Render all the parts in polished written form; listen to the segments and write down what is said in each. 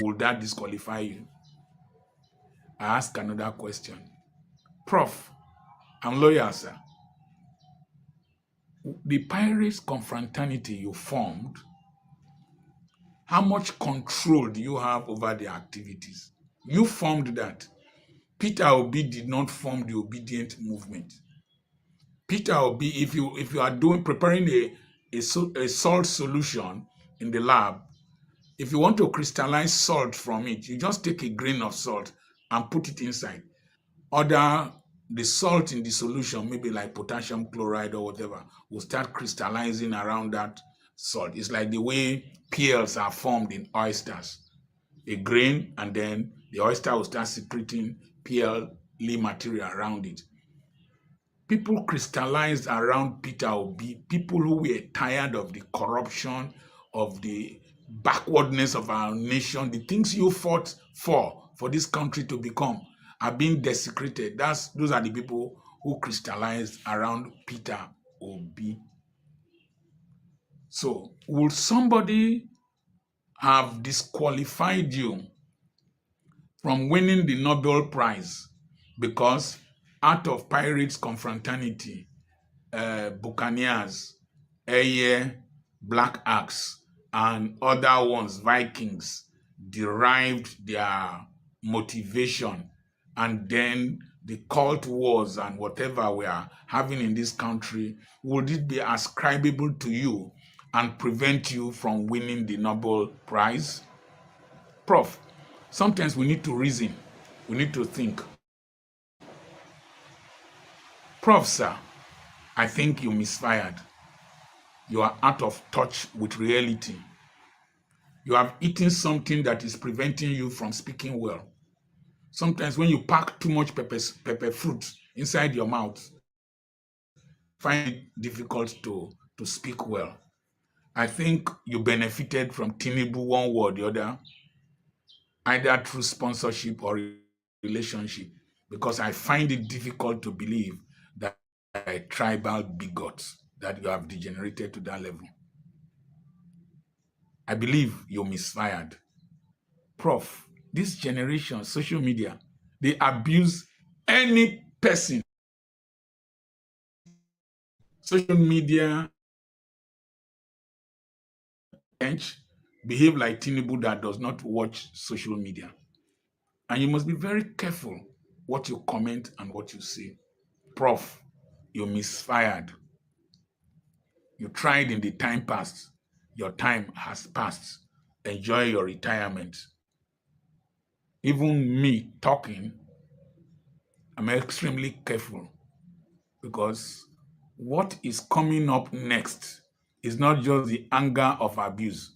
Will that disqualify you? I ask another question. Prof, I'm loyal, sir. The pirates confraternity you formed, how much control do you have over their activities? You formed that. Peter Obi did not form the obedient movement. Peter Obi, if you are preparing a salt solution in the lab, if you want to crystallize salt from it, you just take a grain of salt and put it inside. Order the salt in the solution, maybe like potassium chloride or whatever, will start crystallizing around that salt. It's like the way pearls are formed in oysters. A grain, and then the oyster will start secreting pearly material around it. People crystallized around Peter Obi, people who were tired of the corruption, of the backwardness of our nation, the things you fought for this country to become are being desecrated. Those are the people who crystallized around Peter Obi. So, will somebody have disqualified you from winning the Nobel Prize because out of pirates confraternity, buccaneers, Eye, Black Axe, and other ones, Vikings, derived their motivation, and then the cult wars and whatever we are having in this country, would it be ascribable to you and prevent you from winning the Nobel Prize? Prof, sometimes we need to reason, we need to think. Prof, sir, I think you misfired. You are out of touch with reality. You have eaten something that is preventing you from speaking well. Sometimes when you pack too much pepper fruit inside your mouth, find it difficult to speak well. I think you benefited from Tinubu one way or the other, either through sponsorship or relationship, because I find it difficult to believe that a tribal bigot, that you have degenerated to that level. I believe you misfired. Prof, this generation, social media, they abuse any person. Social media behave like Tinubu that does not watch social media. And you must be very careful what you comment and what you say. Prof, you misfired. You tried in the time past. Your time has passed. Enjoy your retirement. Even me talking, I'm extremely careful, because what is coming up next is not just the anger of abuse.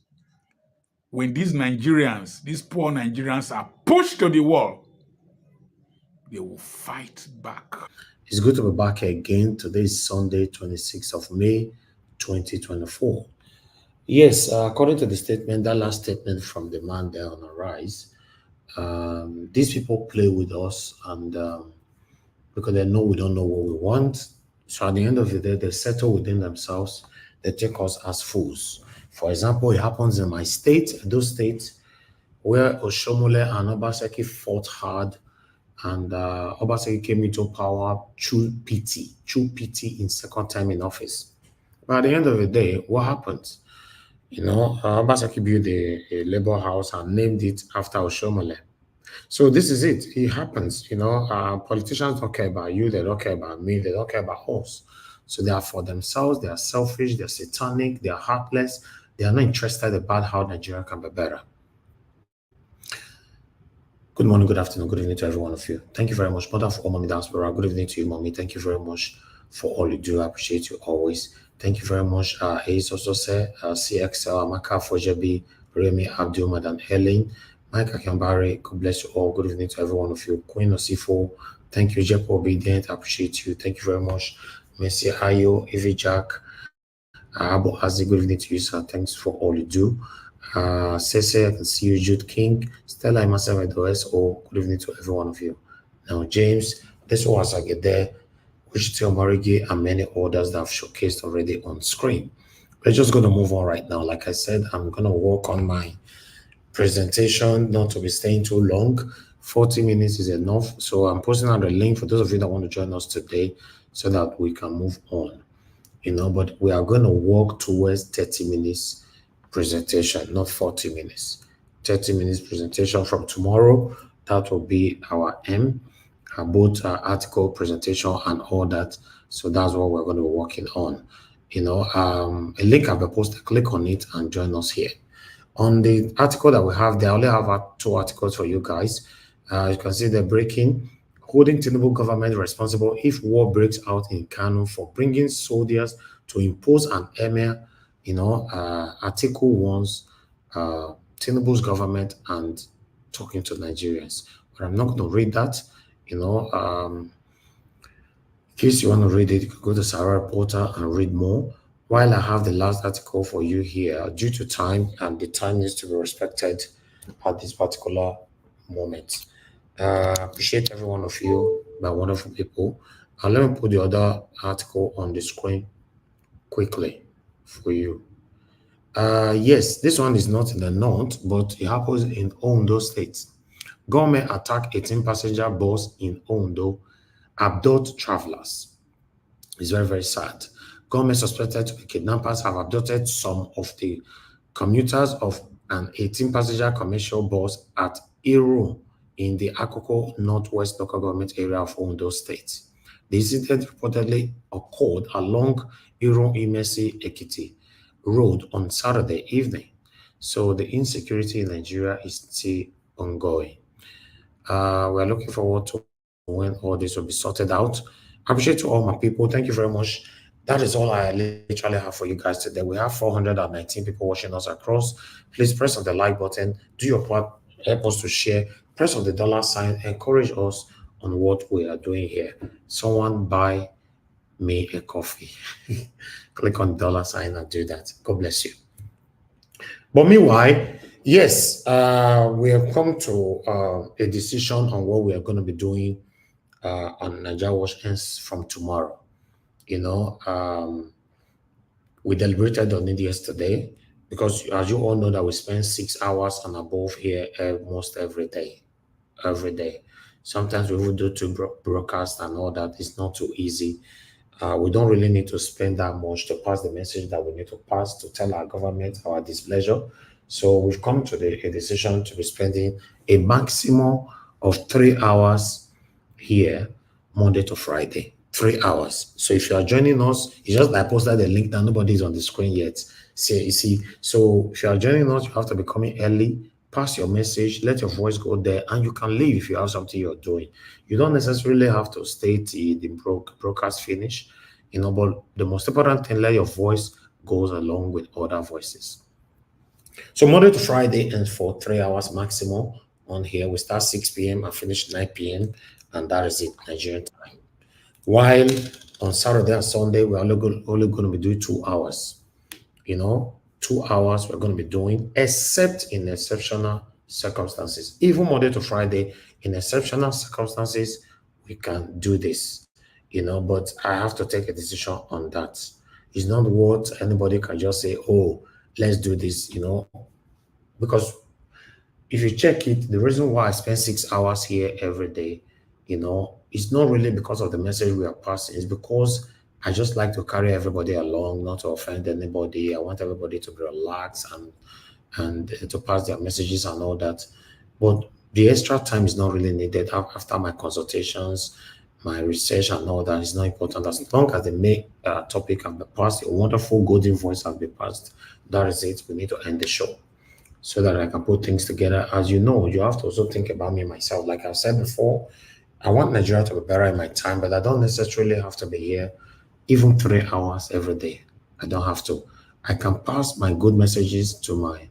When these Nigerians, these poor Nigerians, are pushed to the wall, they will fight back. It's good to be back again. Today is Sunday, 26th of May, 2024. Yes, according to the statement, that last statement from the man there on the rise, these people play with us, and because they know we don't know what we want. So at the end of the day, they settle within themselves. They take us as fools. For example, it happens in my state, those states, where Oshomole and Obaseki fought hard, and Obaseki came into power through pity in second time in office. But at the end of the day, what happens? Obaseki built a labor house and named it after Oshomole. So this is it. It happens. Politicians don't care about you. They don't care about me. They don't care about us. So they are for themselves. They are selfish. They're satanic. They are heartless. They are not interested about how Nigeria can be better. Good morning, good afternoon, good evening to every one of you. Thank you very much. Mother for all, Mommy Diaspora. Good evening to you, Mommy. Thank you very much for all you do. I appreciate you always. Thank you very much. Ace also said, CXL, Amaka Fojebi, Remy Abdul, Madam Helen, Mike Akambare. God bless you all. Good evening to every one of you. Queen Osifo, thank you. Jepo Obedient, I appreciate you. Thank you very much. Messi Ayo, Evie Jack, Abu Azi, good evening to you, sir. Thanks for all you do. Sese, I can see you. Jude King, Stella, and myself at the OSO. Good evening to every one of you. Now, James, this was I get there, Wichita Marigi, and many others that I've showcased already on screen. We're just going to move on right now. Like I said, I'm going to work on my presentation, not to be staying too long. 40 minutes is enough. So I'm posting out a link for those of you that want to join us today so that we can move on. But we are going to work towards 30 minutes presentation, not 40 minutes. 30 minutes presentation from tomorrow. That will be our aim, both article presentation and all that. So that's what we're going to be working on. A link I've posted, click on it and join us here. On the article that we have there, I only have 2 articles for you guys. You can see the breaking, holding Tinubu government responsible if war breaks out in Kano for bringing soldiers to impose an emir. Atiku warns Tinubu's government and talking to Nigerians. But I'm not going to read that. In case you want to read it, you can go to Sarah Porter and read more. While I have the last article for you here, due to time, and the time needs to be respected at this particular moment. Appreciate every one of you, my wonderful people. Let me put the other article on the screen quickly for you. Yes, this one is not in the north, but it happens in Ondo State. Government attack 18-passenger bus in Ondo, abduct travelers. It's very, very sad. Government suspected to be kidnappers have abducted some of the commuters of an 18-passenger commercial bus at Iru in the Akoko Northwest Local Government area of Ondo State. The incident reportedly occurred along Iru-Imesi Ekiti Road on Saturday evening. So the insecurity in Nigeria is still ongoing. We're looking forward to when all this will be sorted out. I appreciate to all my people. Thank you very much. That is all I literally have for you guys today. We have 419 people watching us across. Please press on the like button. Do your part. Help us to share. Press on the dollar sign. Encourage us on what we are doing here. Someone buy me a coffee. Click on the dollar sign and do that. God bless you. But meanwhile, yes, we have come to a decision on what we are going to be doing on Nigeria Watch Ends from tomorrow. We deliberated on it yesterday because, as you all know, that we spend 6 hours and above here almost every day. Sometimes we will do 2 broadcasts and all that. It's not too easy. We don't really need to spend that much to pass the message that we need to pass to tell our government our displeasure. So we've come to a decision to be spending a maximum of 3 hours here, Monday to Friday. 3 hours. So if you are joining us, it's just like I posted the link that nobody is on the screen yet. So if you are joining us, you have to be coming early, pass your message, let your voice go there, and you can leave if you have something you're doing. You don't necessarily have to stay till the broadcast finish, but the most important thing, let your voice goes along with other voices. So Monday to Friday and for 3 hours maximum on here. We start 6 p.m. and finish 9 p.m. and that is it, Nigerian time. While on Saturday and Sunday, we're only going to be doing 2 hours. 2 hours we're going to be doing, except in exceptional circumstances. Even Monday to Friday, in exceptional circumstances, we can do this, but I have to take a decision on that. It's not what anybody can just say, oh, let's do this, because if you check it, the reason why I spend 6 hours here every day, it's not really because of the message we are passing. It's because I just like to carry everybody along, not to offend anybody. I want everybody to be relaxed and to pass their messages and all that. But the extra time is not really needed after my consultations, my research and all that is not important. As long as the main topic can be passed, a wonderful golden voice has been passed, that is it. We need to end the show so that I can put things together. As you know, you have to also think about me myself. Like I've said before, I want Nigeria to be better in my time, but I don't necessarily have to be here even 3 hours every day. I don't have to. I can pass my good messages to my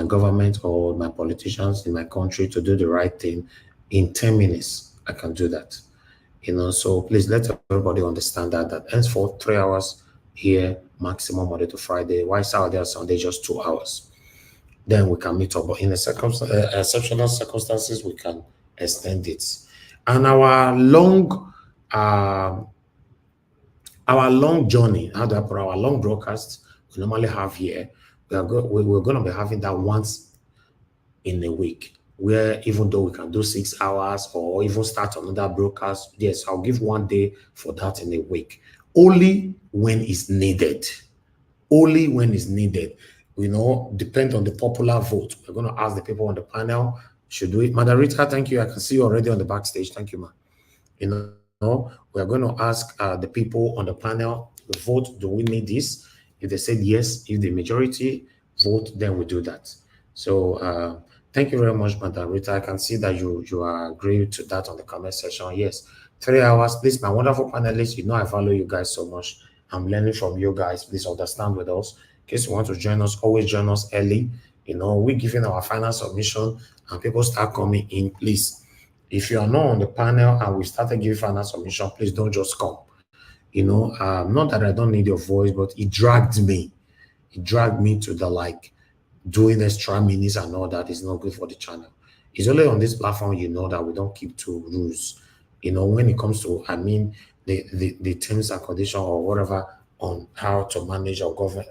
government or my politicians in my country to do the right thing in 10 minutes. I can do that. So please let everybody understand that henceforth 3 hours here, maximum Monday to Friday. Why Saturday and Sunday just 2 hours? Then we can meet up. But in exceptional circumstances, we can extend it. And our long journey, our long broadcast we normally have here, we're going to be having that once in a week, where even though we can do 6 hours or even start another broadcast, yes, I'll give 1 day for that in a week, only when it's needed. Only when it's needed. Depend on the popular vote. We're going to ask the people on the panel, should we? Madam Rita, thank you. I can see you already on the backstage. Thank you, ma. We're going to ask the people on the panel the vote, do we need this? If they said yes, if the majority vote, then we do that. So thank you very much, Madam Rita. I can see that you are agreeing to that on the comment section. Yes, 3 hours. Please, my wonderful panelists, I value you guys so much. I'm learning from you guys. Please understand with us. In case you want to join us, always join us early. We're giving our final submission and people start coming in. Please, if you are not on the panel and we started giving final submission, please don't just come. Not that I don't need your voice, but it dragged me. It dragged me to the doing extra minutes and all that is not good for the channel. It's only on this platform that we don't keep to rules. When it comes to the terms and conditions or whatever on how to manage our government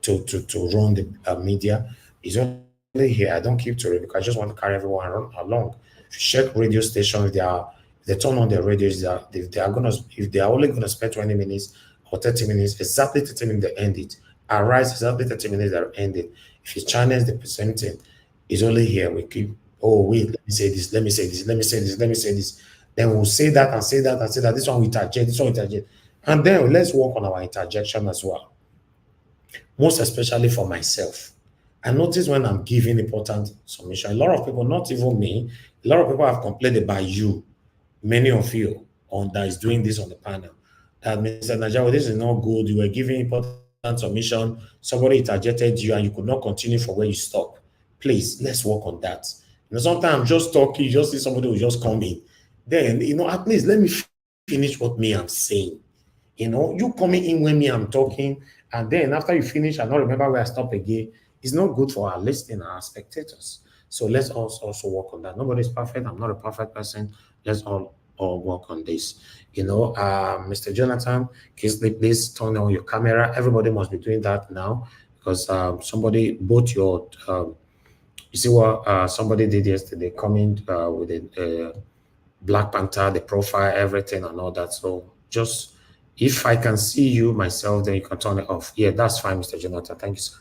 to run the media, is only here. I don't keep to it because I just want to carry everyone along. If you check radio stations, they turn on their radios. If they are only gonna spend 20 minutes or 30 minutes, exactly 30 minutes they end it. Arise exactly 30 minutes they end it. If it's channels the same thing, it's only here we keep. Oh wait, let me say this. Let me say this. Let me say this. Let me say this. Then we'll say that and say that and say that. This one we interject. This one we interject, and then let's work on our interjection as well. Most especially for myself. I notice when I'm giving important submission, a lot of people, not even me, a lot of people have complained about you, many of you, on that is doing this on the panel. That Mr. Najawa, this is not good. You were giving important submission, somebody interjected you, and you could not continue from where you stop. Please, let's work on that. Sometimes I'm just talking, you just see somebody will just come in. Then, at least let me finish what me I'm saying. You coming in when me I'm talking, and then after you finish, I don't remember where I stop again. It's not good for our listening, our spectators. So let's also work on that. Nobody's perfect. I'm not a perfect person. Let's all work on this. Mr. Jonathan, please turn on your camera. Everybody must be doing that now because somebody bought your. You see what somebody did yesterday, coming with a Black Panther, the profile, everything, and all that. So just if I can see you myself, then you can turn it off. Yeah, that's fine, Mr. Jonathan. Thank you, sir.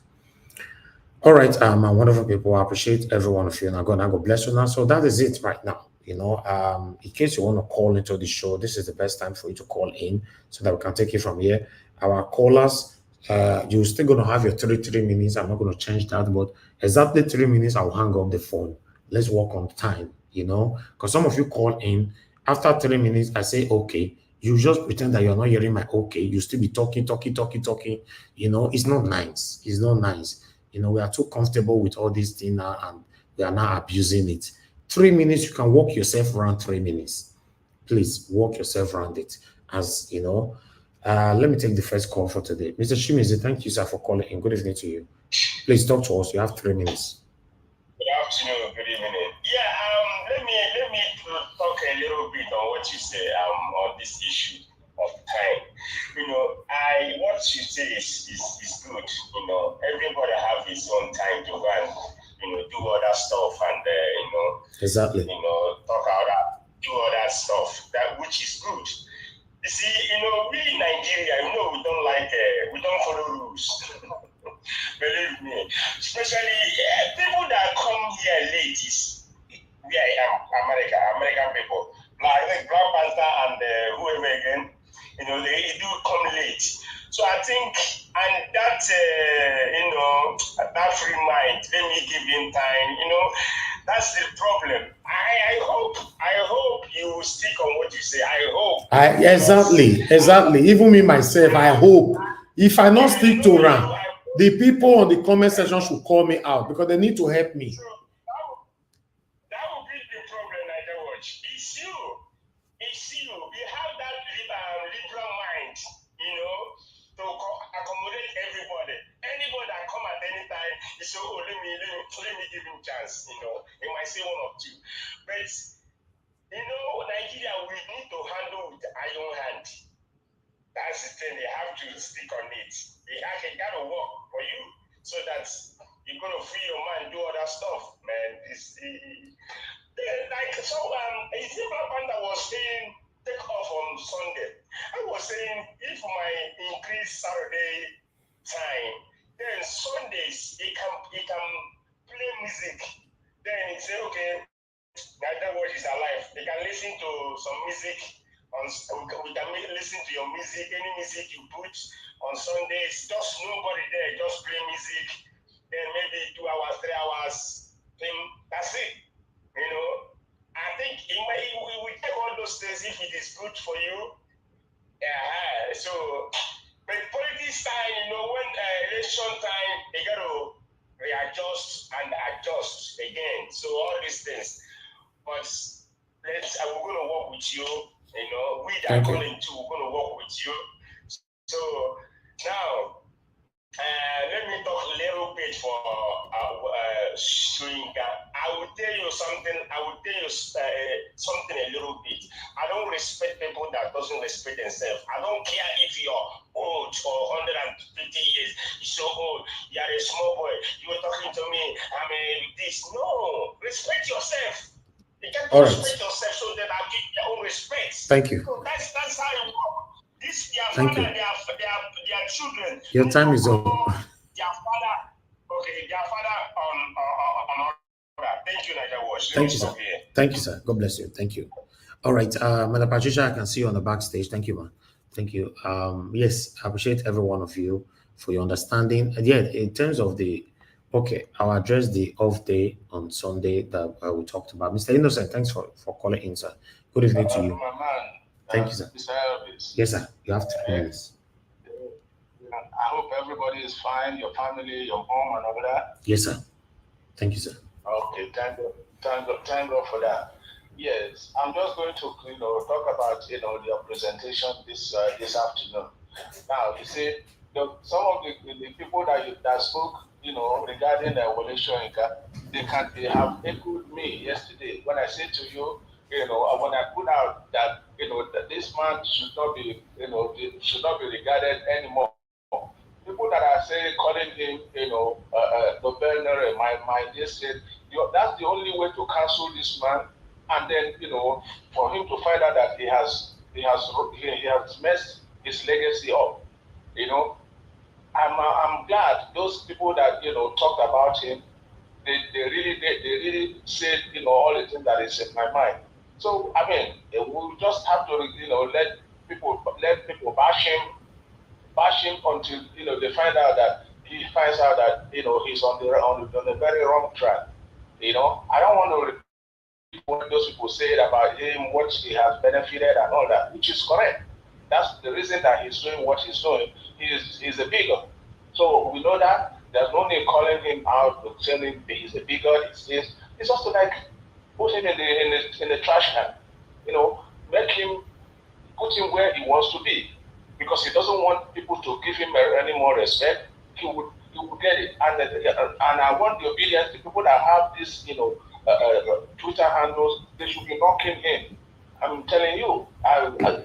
All right, my wonderful people. I appreciate every one of you. And God bless you now. So that is it right now. In case you want to call into the show, this is the best time for you to call in so that we can take it from here. Our callers, you're still going to have your 3 minutes. I'm not going to change that, but exactly 3 minutes, I'll hang up the phone. Let's work on time, because some of you call in after 3 minutes, I say, okay, you just pretend that you're not hearing my okay. You still be talking. It's not nice. It's not nice. We are too comfortable with all these things now and we are now abusing it. 3 minutes, you can walk yourself around 3 minutes. Please walk yourself around it. As let me take the first call for today. Mr. Shimizi, thank you, sir, for calling in. Good evening to you. Please talk to us. You have 3 minutes. Good afternoon, good evening. Yeah, let me talk a little bit on what you say on this issue of time. What you say is good. Everybody have his own time to go and do other stuff and exactly. Talk out do other stuff which is good. You see, we in Nigeria, we don't follow rules. Believe me, especially people that come here late is where I am, American people, like Black Panther and whoever again, they do come late. So I think, and that that free mind, let me give him time. That's the problem. I hope you will stick on what you say. I hope. Exactly. Even me myself, I hope. If I not stick to run, the people on the comment section should call me out because they need to help me. So that will be the problem, I don't watch. It's you. You have that liberal mind, to accommodate everybody. Anybody that come at any time, you say, oh, let me give him chance. He might say one or two. But Nigeria, we need to handle with iron hand. That's the thing. They have to stick on it. It got to work for you so that you're gonna free your mind, do other stuff, man. Like so Panda was saying take off on Sunday. I was saying if my increase Saturday time, then Sundays he can play music. Then he say, okay, that watch is alive. They can listen to some music we can listen to your music, any music you put on Sundays, just nobody there, just play music. Then maybe 2 hours, 3 hours, thing. That's it. You know, I think we will take all those things if it is good for you. Yeah. So, but politics time, you know, when election time, they got to readjust and adjust again. So all these things. But we're going to work with you. You know, we that are calling too, we're going to work with you. So now, let me talk a little bit for Swinga. I will tell you something. Something a little bit. I don't respect people that doesn't respect themselves. I don't care if you're old for 150 years. You're so old. You're a small boy. You were talking to me. I'm this. No, respect yourself. You can't respect yourself, so that I'll give your own respect. Thank you. So that's how it works. This their father, their children. Your time is up. Their father, okay, their father on order. Thank you, Niger Watch. Thank you, sir. Thank you, sir. God bless you. Thank you. All right, Madam Patricia, I can see you on the backstage. Thank you, man. Thank you. Yes, I appreciate every one of you for your understanding. And yeah, in terms of okay, I'll address the off day on Sunday that we talked about. Mr. Innocent, thanks for calling in, sir. Good evening to you. My man, thank you, sir. Mr. Elvis. Yes, sir. You have 3 minutes. I hope everybody is fine, your family, your home, and all that. Yes, sir. Thank you, sir. Okay, thank God for that. Yes, I'm just going to talk about your presentation this afternoon. Now you see, some of the people that spoke regarding evolution, they have echoed me yesterday when I said to you, when I put out that that this man should not be regarded anymore. People that are saying calling him Nobel laureate, my dear said, that's the only way to cancel this man, and then for him to find out that he has messed his legacy up. I'm glad those people that talked about him, they really said all the things that is in my mind. So I mean, we just have to let people bash him until they find out that he finds out that he's on the very wrong track. I don't want to repeat what those people said about him, what he has benefited and all that, which is correct. That's the reason that he's doing what he's doing. He's a bigot. So we know that. There's no need calling him out to tell him he's a bigot. It's also like put him in the trash can. Put him where he wants to be, because he doesn't want people to give him any more respect. He would get it, and I want the obedience. The people that have this Twitter handles, they should be knocking him. I'm telling you,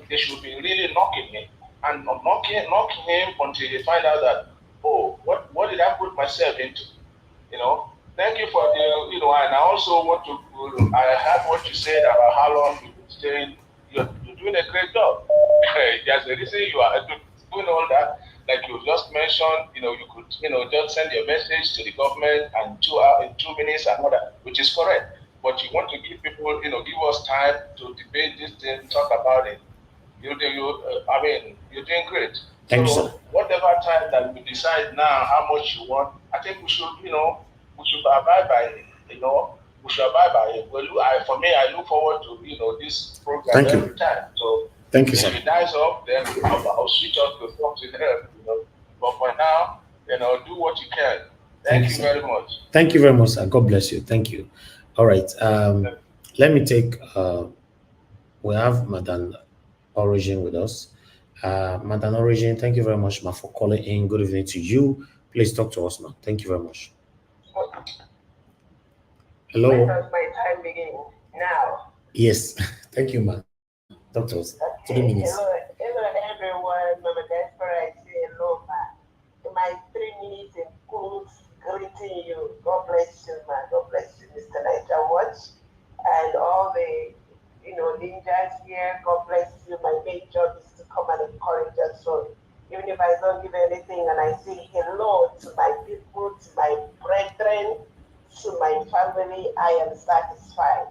they should be really knocking him and knocking him until they find out that, oh, what did I put myself into? Thank you for the and I also want to. I heard what you said about how long you've been staying. You're doing a great job. There's a reason you are doing all that. Like you just mentioned, you could just send your message to the government and in 2 minutes and all that, which is correct. But you want to give people, give us time to debate this thing, talk about it. You're doing great. Thank you, so sir. Whatever time that we decide now, how much you want, I think we should abide by it. We should abide by it. Well, for me, I look forward to this program every time. So thank you, sir. If it dies off, then I'll switch off to something else. But for now, do what you can. Thank you very much. Thank you very much, sir. God bless you. Thank you. All right. Let me take. We have Madam Origin with us. Madam Origin, thank you very much, ma, for calling in. Good evening to you. Please talk to us, ma. Thank you very much. Hello. When does my time begin? Now. Yes. Thank you, ma. Talk to us. 3 minutes. Hello, everyone. Mama Diaspora, I say hello, ma. My 3 minutes includes greeting you. God bless you, man. God bless you, Mr. Niger Watch, and all the ninjas here. God bless you. My main job is to come and encourage us. So even if I don't give anything and I say hello to my people, to my brethren, to my family, I am satisfied.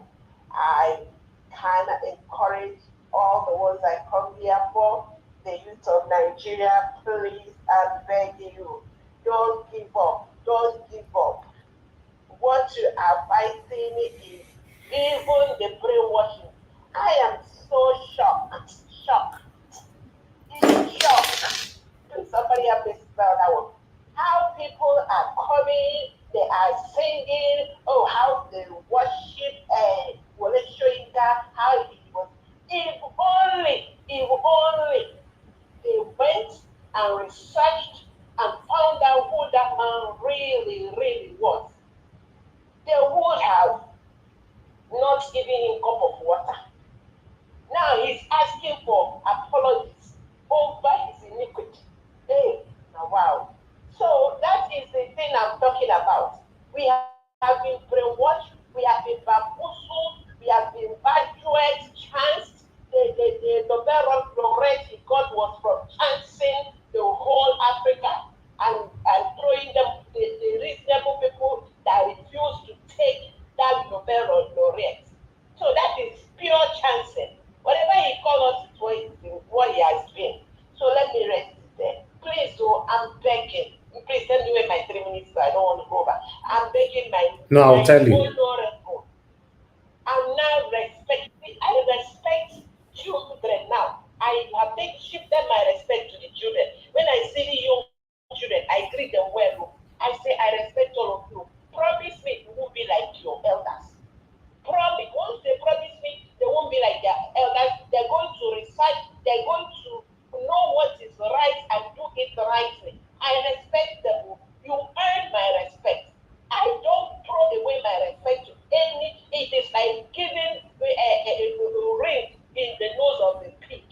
I can encourage all the ones I come here for. The youth of Nigeria, please, I'm begging you, don't give up. Don't give up. What you are fighting is even the brainwashing. I am so shocked. Shocked. Can somebody help me spell that one? How people are coming, they are singing, oh, how they worship Wole Soyinka, how he was. If only they went and researched and found out who that man really was, they would have not given him a cup of water. Now he's asking for apologies over his iniquity. Hey, now wow. So that is the thing I'm talking about. We have been brainwashed, we have been bamboozled, we have been badgered, chanced. The Nobel laureate he got was from chancing the whole Africa and throwing them the reasonable people that refuse to take that Nobel laureate. So that is pure chancing. Whatever he calls us is what he has been. So let me rest it there. Please, I'm begging. Please send me my 3 minutes so I don't want to go back. I'm begging my I'll tell you. honorable. I'm now respecting. I respect children now. I have shifted my respect to the children. When I see the young children, I greet them well. I say I respect all of you. Promise me you won't be like your elders. Promise. Once they promise me, they won't be like their elders. They're going to research. They're going to know what is right and do it rightly. I respect them. You earn my respect. I don't throw away my respect to any. It is like giving a ring in the nose of the pig.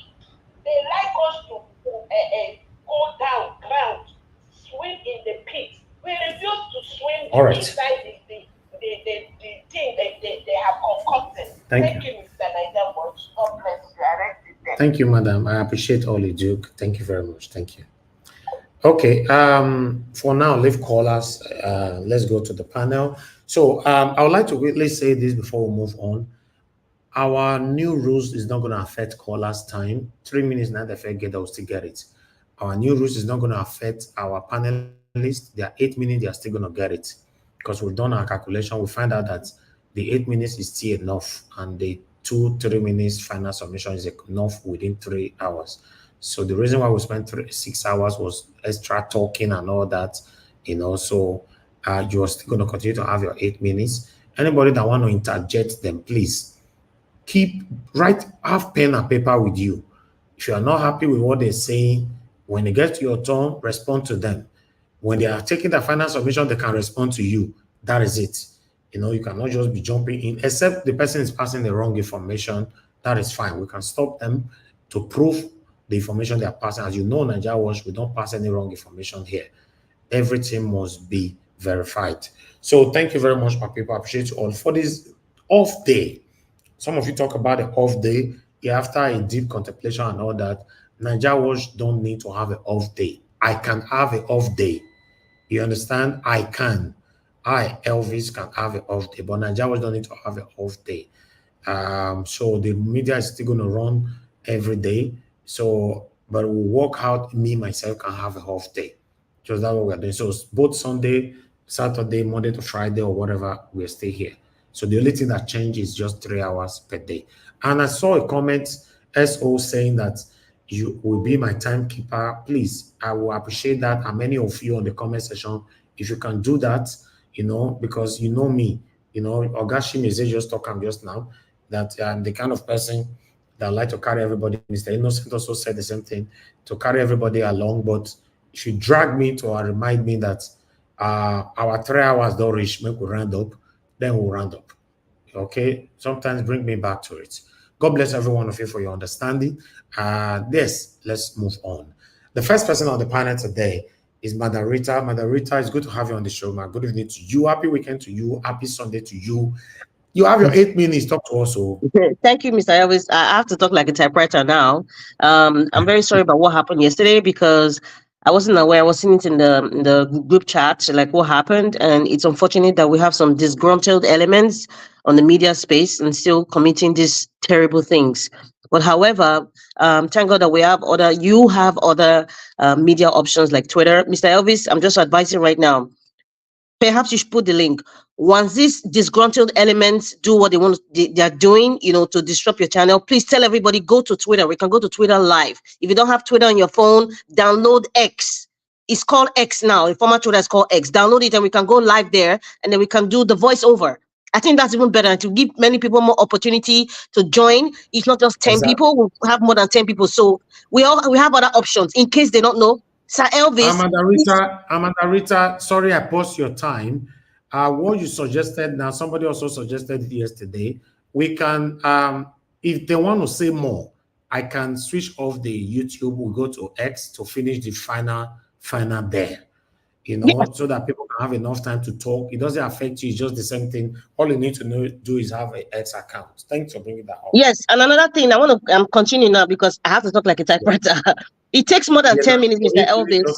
They like us to go down ground, swim in the pit. We refuse to swim inside the thing they have concocted. Thank you, Mr. Niger Watch. God bless you. Thank you, madam. I appreciate all you do. Thank you very much. Thank you. Okay. For now, leave callers. Let's go to the panel. So I would like to quickly say this before we move on. Our new rules is not going to affect callers' time. 3 minutes not affect get, they'll still get it. Our new rules is not going to affect our panelists. They are 8 minutes, they are still going to get it. Because we've done our calculation, we find out that the 8 minutes is still enough, and the 2-3 minutes final submission is enough within 3 hours. So the reason why we spent 6 hours was extra talking and all that, so you're still going to continue to have your 8 minutes. Anybody that want to interject them, please have pen and paper with you. If you are not happy with what they're saying, when they get to your turn, respond to them. When they are taking the final submission, they can respond to you. That is it. You cannot just be jumping in, except the person is passing the wrong information. That is fine. We can stop them to prove the information they are passing. As you know, Nigeria Watch, we don't pass any wrong information here. Everything must be verified. So thank you very much, my people. I appreciate you all. For this off day, some of you talk about the off day. After a deep contemplation and all that, Nigeria Watch don't need to have an off day. I can have an off day. You understand? I can. Elvis, can have an off day, but Nigeria Watch don't need to have an off day. So the media is still going to run every day. So, but we'll work out, me, myself can have an off day. Just that's what we're doing. So both Sunday, Saturday, Monday to Friday, or whatever, we'll stay here. So the only thing that changes is just 3 hours per day. And I saw a comment, SO, saying that you will be my timekeeper. Please, I will appreciate that. And many of you on the comment section, if you can do that, because you know me, Ogashim is just talking just now, that I'm the kind of person that like to carry everybody. Mr. Innocent also said the same thing, to carry everybody along. But if you drag me to remind me that our 3 hours don't reach, make we round up, then we'll round up. Okay? Sometimes bring me back to it. God bless every one of you for your understanding. Yes, let's move on. The first person on the panel today is Madam Rita. Madam Rita, it's good to have you on the show, man. Good evening to you. Happy weekend to you. Happy Sunday to you. You have your 8 minutes. Talk to us. Thank you, Mr. Elvis. I have to talk like a typewriter now. I'm very sorry about what happened yesterday because I wasn't aware. I was seeing it in the group chat, like what happened, and it's unfortunate that we have some disgruntled elements on the media space and still committing these terrible things. But however, thank God that you have other media options like Twitter. Mr. Elvis, I'm just advising right now. Perhaps you should put the link. Once these disgruntled elements do what they're doing, to disrupt your channel, please tell everybody, go to Twitter. We can go to Twitter live. If you don't have Twitter on your phone, download X. It's called X now. The former Twitter is called X. Download it and we can go live there and then we can do the voiceover. I think that's even better to give many people more opportunity to join. It's not just 10 people. We'll have more than 10 people. So we have other options in case they don't know. Sir Elvis. Amanda Rita, sorry I paused your time. What you suggested now, somebody also suggested it yesterday. We can, if they want to say more, I can switch off the YouTube. We'll go to X to finish the final there. So that people can have enough time to talk. It doesn't affect you. It's just the same thing. All you need to do is have an X account. Thanks for bringing that up. Yes, and another thing, I want to continue now because I have to talk like a typewriter. It takes more than 10 minutes, Mr. Elvis.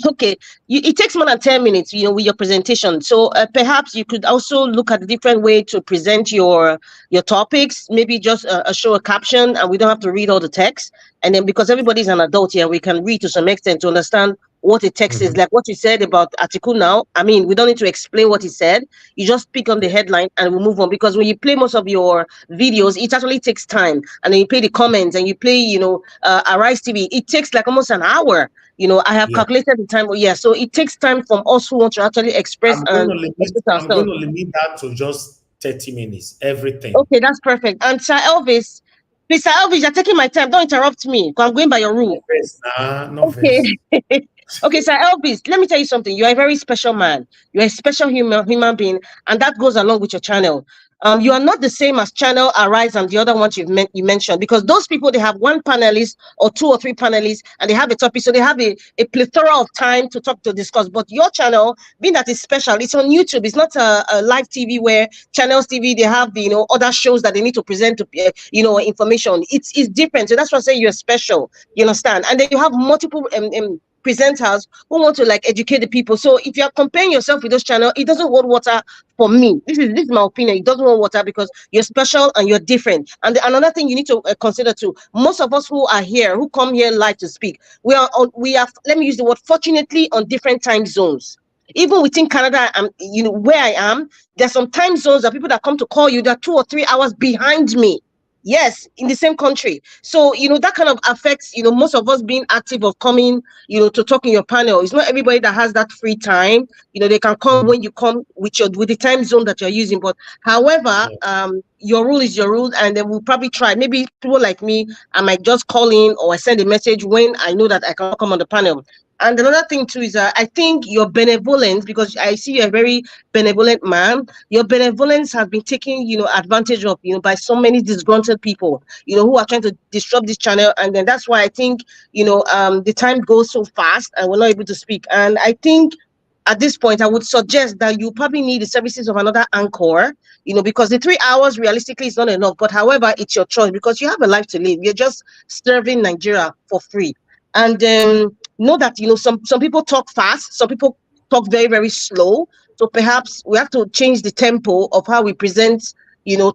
Okay, it takes more than 10 minutes, with your presentation. So perhaps you could also look at a different way to present your topics. Maybe just show a caption, and we don't have to read all the text. And then because everybody's an adult here, we can read to some extent to understand what the text is. Like what you said about Atiku now. I mean, we don't need to explain what he said. You just pick on the headline and we move on. Because when you play most of your videos, it actually takes time. And then you play the comments and you play, Arise TV. It takes like almost an hour. I have calculated the time. So it takes time from us who want to actually express. I'm going to limit that to just 30 minutes, everything. Okay, that's perfect. And Sir Elvis, please, Sir Elvis, you're taking my time. Don't interrupt me because I'm going by your rule. Okay. Okay, Sir Elvis, let me tell you something. You are a very special man. You're a special human being, and that goes along with your channel. You are not the same as Channel Arise and the other ones you mentioned, because those people, they have one panelist or 2 or 3 panelists and they have a topic, so they have a plethora of time to discuss. But your channel, being that it's special, it's on YouTube. It's not a live TV where Channels TV, they have the other shows that they need to present to information. It's different. So that's why I say you're special. You understand? And then you have multiple presenters who want to educate the people. So if you're comparing yourself with those channels, it doesn't hold water for me. This is my opinion. It doesn't hold water because you're special and you're different. And another thing you need to consider too, most of us who are here, who come here live to speak, we are let me use the word, fortunately, on different time zones. Even within Canada, where I am, there's some time zones that people that come to call you, they're 2 or 3 hours behind me. Yes, in the same country. So, that kind of affects, most of us being active of coming, to talk in your panel. It's not everybody that has that free time. They can come when you come with the time zone that you're using. But however, your rule is your rule, and then we'll probably try. Maybe people like me, I might just call in or I send a message when I know that I can come on the panel. And another thing too is I think your benevolence, because I see you're a very benevolent man, your benevolence has been taken, advantage of, by so many disgruntled people, who are trying to disrupt this channel. And then that's why I think, the time goes so fast and we're not able to speak. And I think at this point, I would suggest that you probably need the services of another anchor, because the 3 hours realistically is not enough. But however, it's your choice because you have a life to live. You're just serving Nigeria for free. And know that some people talk fast, some people talk very, very slow. So perhaps we have to change the tempo of how we present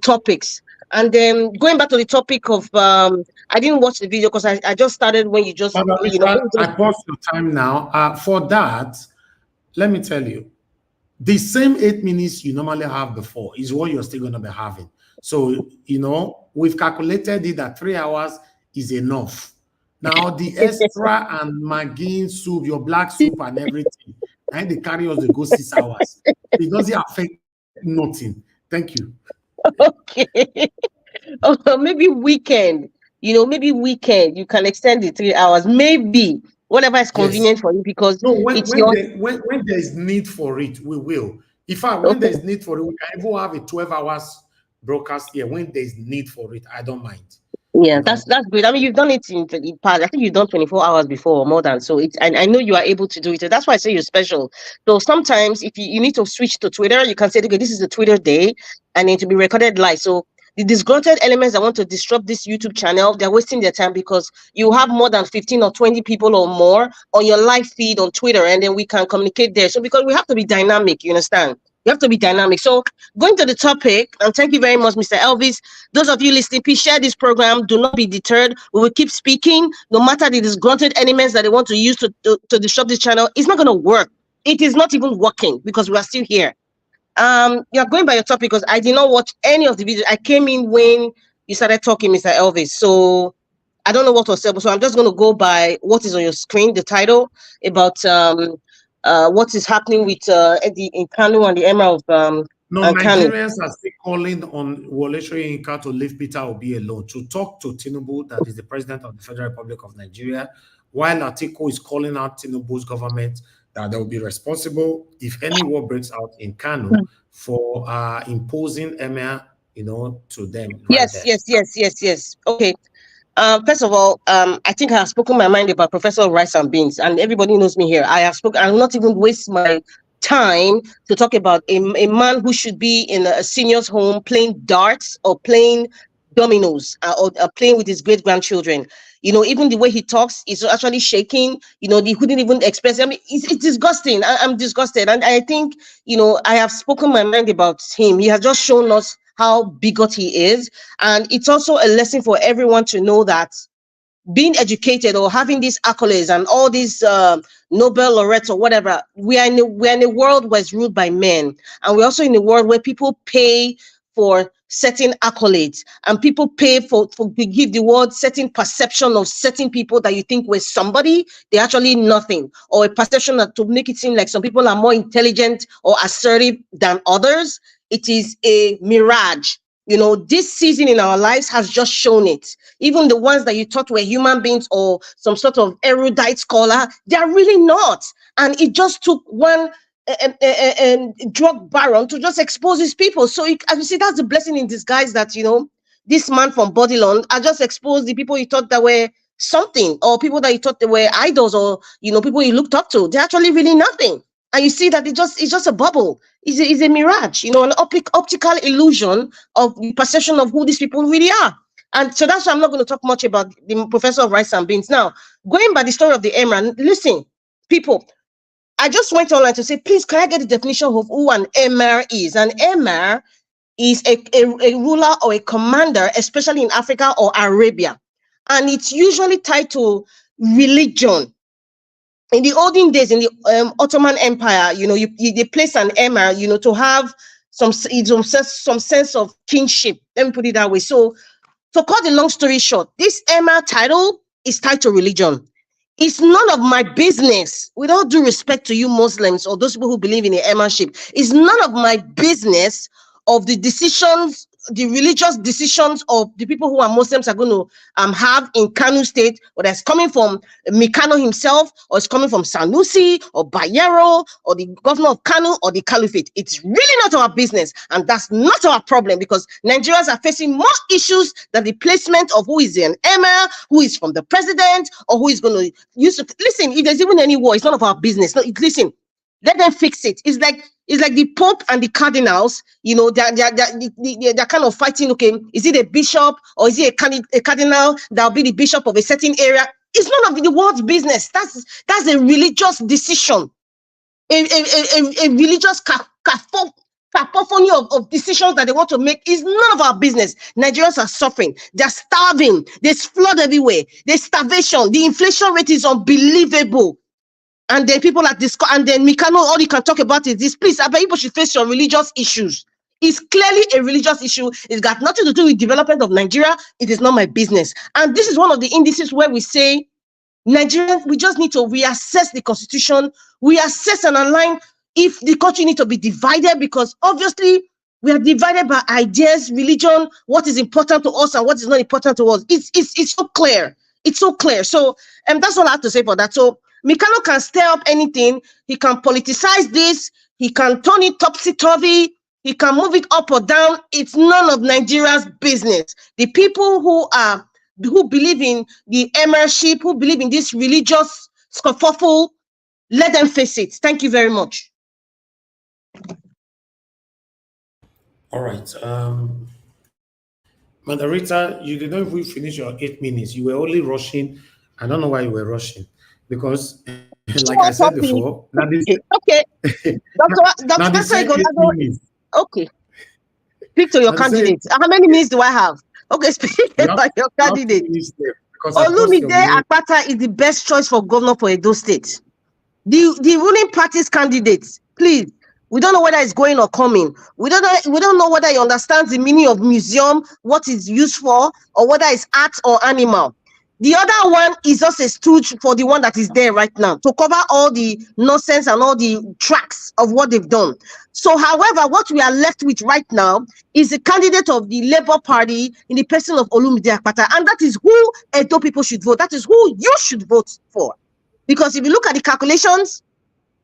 topics. And then going back to the topic of I didn't watch the video because I just started when you just I paused your time now. For that, let me tell you, the same 8 minutes you normally have before is what you're still going to be having. So we've calculated it that 3 hours is enough. Now, the extra and Maggi soup, your black soup and everything, and they carry us to go 6 hours. It doesn't affect nothing. Thank you. Okay. Maybe weekend. Maybe weekend. You can extend the 3 hours. Maybe. Whatever is convenient for you, because when there's need for it, we will. In fact, when there's need for it, we can even have a 12 hours broadcast here. When there's need for it, I don't mind. Yeah, that's great. I mean, you've done it in past. I think you've done 24 hours before or more than. So it's, and I know you are able to do it. So that's why I say you're special. So sometimes if you need to switch to Twitter, you can say, okay, this is the Twitter day and it to be recorded live. So the disgruntled elements that want to disrupt this YouTube channel, they're wasting their time because you have more than 15 or 20 people or more on your live feed on Twitter, and then we can communicate there. So because we have to be dynamic, you understand? You have to be dynamic. So going to the topic, and thank you very much, Mr. Elvis. Those of you listening, please share this program. Do not be deterred. We will keep speaking, no matter the disgruntled elements that they want to use to disrupt this channel. It's not going to work. It is not even working because we are still here. You're going by your topic because I did not watch any of the videos. I came in when you started talking, Mr. Elvis. So I don't know what was said, so I'm just going to go by what is on your screen, the title about what is happening with in Kano and the Emerald of No, Kano. Nigerians are still calling on Wole Soyinka to leave Peter Obi alone, to talk to Tinubu, that is the president of the Federal Republic of Nigeria, while Atiku is calling out Tinubu's government that they will be responsible if any war breaks out in Kano for imposing emir, to them. Yes, right there. yes. Okay. First of all, I think I have spoken my mind about Professor Rice and Beans, and everybody knows me here. I have spoken. I will not even waste my time to talk about a man who should be in a senior's home playing darts or playing dominoes or playing with his great-grandchildren. Even the way he talks is actually shaking. He couldn't even express. I mean, it's disgusting. I'm disgusted. And I think, I have spoken my mind about him. He has just shown us how bigot he is. And it's also a lesson for everyone to know that being educated or having these accolades and all these Nobel laureates or whatever, we're in a world where it's ruled by men. And we're also in a world where people pay for certain accolades and people pay for give the world certain perception of certain people that you think were somebody, they're actually nothing, or a perception that to make it seem like some people are more intelligent or assertive than others. It is a mirage. This season in our lives has just shown it. Even the ones that you thought were human beings or some sort of erudite scholar, they're really not. And it just took one drug baron to just expose these people. So as you see, that's the blessing in disguise that, this man from Bodilon, I just exposed the people you thought that were something, or people that you thought they were idols, or, people you looked up to. They're actually really nothing. And you see that it's just a bubble. It's a mirage, an optical illusion of the perception of who these people really are. And so that's why I'm not going to talk much about the Professor of Rice and Beans. Now, going by the story of the Emir, listen, people, I just went online to say, please, can I get the definition of who an Emir is? An Emir is a ruler or a commander, especially in Africa or Arabia. And it's usually tied to religion. In the olden days, in the Ottoman Empire, they place an emir, to have some sense of kinship. Let me put it that way. So, to cut the long story short, this emir title is tied to religion. It's none of my business. With all due respect to you Muslims or those people who believe in the emirship, it's none of my business of the decisions, the religious decisions of the people who are Muslims are going to have in Kano State, whether it's coming from Mikano himself, or it's coming from Sanusi, or Bayero, or the governor of Kano, or the Caliphate. It's really not our business, and that's not our problem, because Nigerians are facing more issues than the placement of who is an emir, who is from the president, or who is going to use to listen. If there's even any war, it's none of our business. No, listen. Let them fix it. It's like the Pope and the cardinals, they're kind of fighting. Okay, is it a bishop or is it a cardinal that'll be the bishop of a certain area? It's none of the world's business. That's a religious decision, a religious cacophony of decisions that they want to make. Is none of our business. Nigerians are suffering. They're starving. There's flood everywhere. There's starvation. The inflation rate is unbelievable. And then people are and then Mikano, all you can talk about is this. Please, I bet people should face your religious issues. It's clearly a religious issue. It's got nothing to do with development of Nigeria. It is not my business. And this is one of the indices where we say, Nigerians, we just need to reassess the constitution, reassess and align if the country needs to be divided, because obviously we are divided by ideas, religion, what is important to us and what is not important to us. It's so clear. It's so clear. So that's all I have to say for that. So Mikano can stir up anything. He can politicize this. He can turn it topsy-turvy. He can move it up or down. It's none of Nigeria's business. The people who are who believe in the emirship, who believe in this religious scuffle, let them face it. Thank you very much. All right. Madam Rita, you did not even finish your 8 minutes. You were only rushing. I don't know why you were rushing. Because, like I said before, okay. Dr. same 8 minutes. Okay. Speak to your candidate. How many minutes do I have? Okay, speak about your candidate. Olumide Akpata is the best choice for governor for Edo State. The ruling party's candidates, please. We don't know whether it's going or coming. We don't know whether he understands the meaning of museum, what it's used for, or whether it's art or animal. The other one is just a stooge for the one that is there right now to cover all the nonsense and all the tracks of what they've done. So, however, what we are left with right now is the candidate of the Labour Party in the person of Olumide Akpata, and that is who Edo people should vote. That is who you should vote for. Because if you look at the calculations,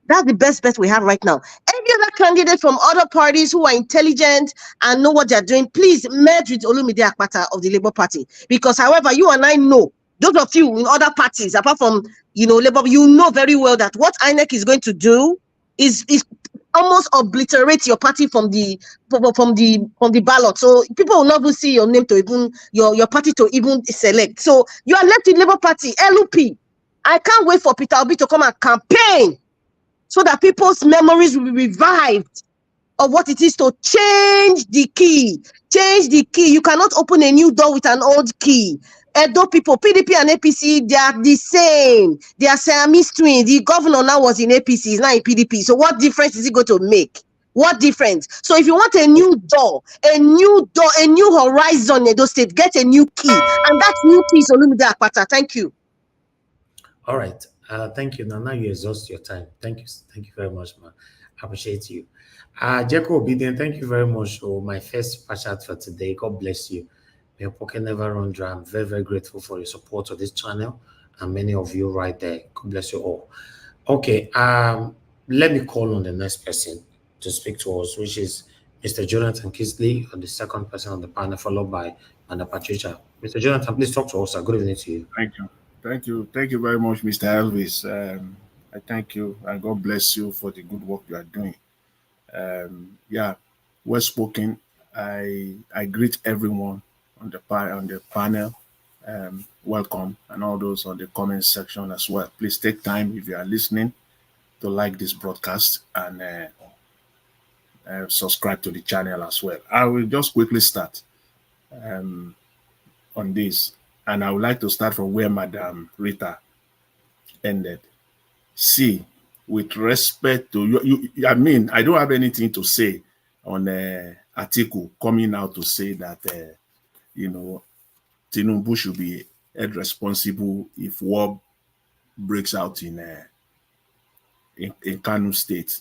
that's the best bet we have right now. Every other candidate from other parties who are intelligent and know what they're doing, please merge with Olumide Akpata of the Labour Party. Because, however, you and I know, those of you in other parties, apart from, Labour, you know very well that what INEC is going to do is almost obliterate your party from the ballot. So people will not even see your name to even your party to even select. So you are left with Labour Party, LUP. I can't wait for Peter Obi to come and campaign so that people's memories will be revived of what it is to change the key. Change the key. You cannot open a new door with an old key. Edo people, PDP and APC, they are the same. They are Siamese twins. The governor now was in APC, he's now in PDP. So what difference is it going to make? What difference? So if you want a new door, a new horizon in Edo State, get a new key. And that new key is Olumide Akpata. Thank you. All right. Thank you. Now you exhaust your time. Thank you. Thank you very much, man. I appreciate you. Jeko Obedient, thank you very much. Oh, my first super chat for today. God bless you. May your pocket never run dry. I'm very, very grateful for your support of this channel and many of you right there. God bless you all. Okay. Let me call on the next person to speak to us, which is Mr. Jonathan Kisley, the second person on the panel, followed by Madam Patricia. Mr. Jonathan, please talk to us. Good evening to you. Thank you. Thank you. Thank you very much, Mr. Elvis. I thank you and God bless you for the good work you are doing. Well spoken. I greet everyone on the panel. Welcome, and all those on the comment section as well. Please take time, if you are listening, to like this broadcast and subscribe to the channel as well. I will just quickly start on this. And I would like to start from where Madam Rita ended. See, with respect to you, I mean, I don't have anything to say on Atiku coming out to say that, Tinubu should be held responsible if war breaks out in Kano State.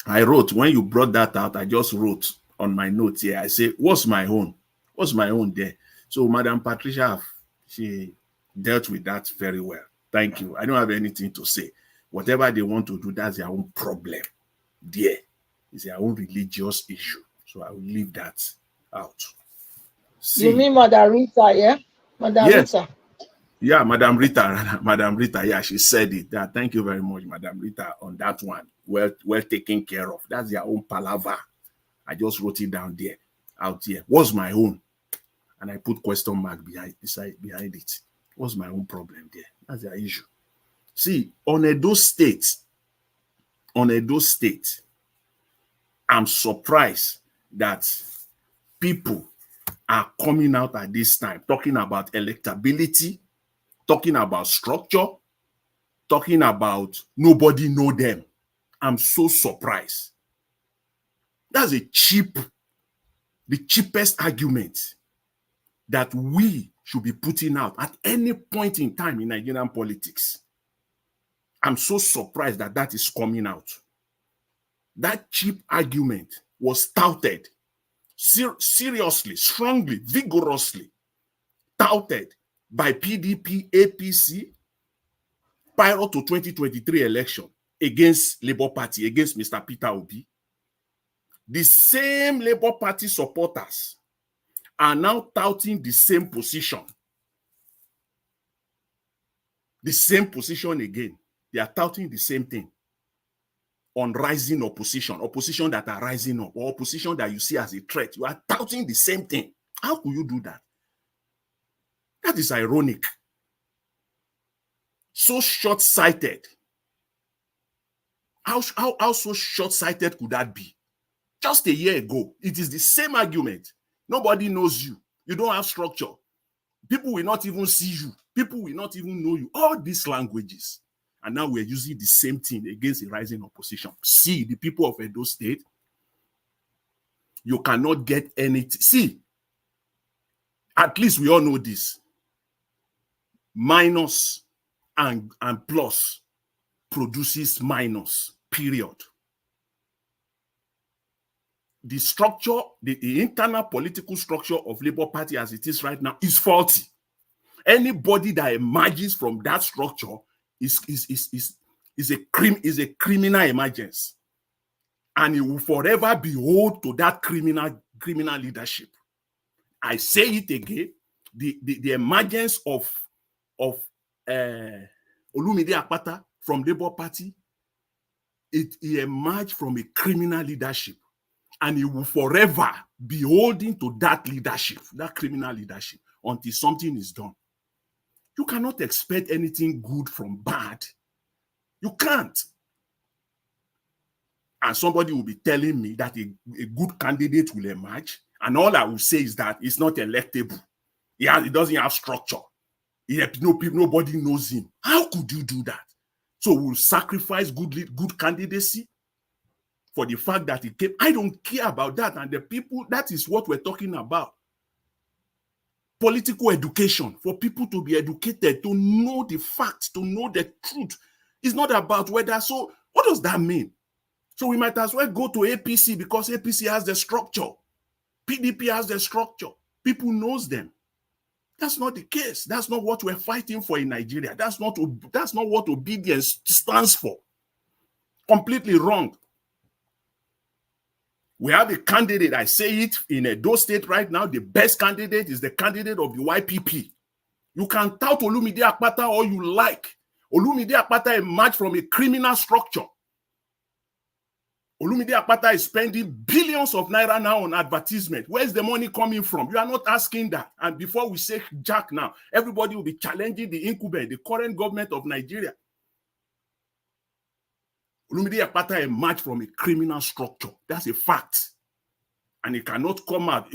I wrote, when you brought that out, I just wrote on my notes here, I say, what's my own? What's my own there? So Madam Patricia, she dealt with that very well. Thank you. I don't have anything to say. Whatever they want to do, that's their own problem. There. It's their own religious issue. So I will leave that out. See, you mean Madam Rita, yeah? Madam Rita. Yeah, Madam Rita. Madam Rita, yeah, she said it. Yeah, thank you very much, Madam Rita, on that one. Well taken care of. That's their own palaver. I just wrote it down there, out here. What's my own? And I put question mark behind it. What's my own problem there? That's their issue. See, on Edo State, I'm surprised that people are coming out at this time, talking about electability, talking about structure, talking about nobody know them. I'm so surprised. That's the cheapest argument that we should be putting out at any point in time in Nigerian politics. I'm so surprised that that is coming out. That cheap argument was touted seriously, strongly, vigorously touted by PDP, APC prior to 2023 election against Labour Party, against Mr. Peter Obi. The same Labour Party supporters are now touting the same position The same position again. They are touting the same thing on rising opposition that are rising up, or opposition that you see as a threat. You are touting the same thing. How could you do that? That is ironic. So short-sighted. How so short-sighted could that be? Just a year ago, it is the same argument. Nobody knows you. You don't have structure. People will not even see you. People will not even know you. All these languages. And now we're using the same thing against a rising opposition. See, the people of Edo State, you cannot get anything. See, at least we all know this. Minus and plus produces minus, period. The structure, the internal political structure of Labour Party as it is right now is faulty. Anybody that emerges from that structure is a criminal emergence, and it will forever behold to that criminal leadership. I say it again: the emergence of Olumide Akpata from Labour Party, it emerged from a criminal leadership, and it will forever be holding to that leadership, that criminal leadership, until something is done. You cannot expect anything good from bad. You can't. And somebody will be telling me that a good candidate will emerge, and all I will say is that it's not electable. It doesn't have structure. Nobody knows him. How could you do that? So we'll sacrifice good candidacy for the fact that it came. I don't care about that. And the people, that is what we're talking about. Political education, for people to be educated, to know the facts, to know the truth. It's not about whether. So what does that mean? So we might as well go to APC because APC has the structure. PDP has the structure. People knows them. That's not the case. That's not what we're fighting for in Nigeria. That's not what obedience stands for. Completely wrong. We have a candidate, I say it, in Edo State right now. The best candidate is the candidate of the YPP. You can tout Olumide Akpata all you like. Olumide Akpata emerged from a criminal structure. Olumide Akpata is spending billions of naira now on advertisement. Where's the money coming from? You are not asking that. And before we say Jack now, everybody will be challenging the incumbent, the current government of Nigeria. Olumide Akpata emerged from a criminal structure. That's a fact. And it cannot come out.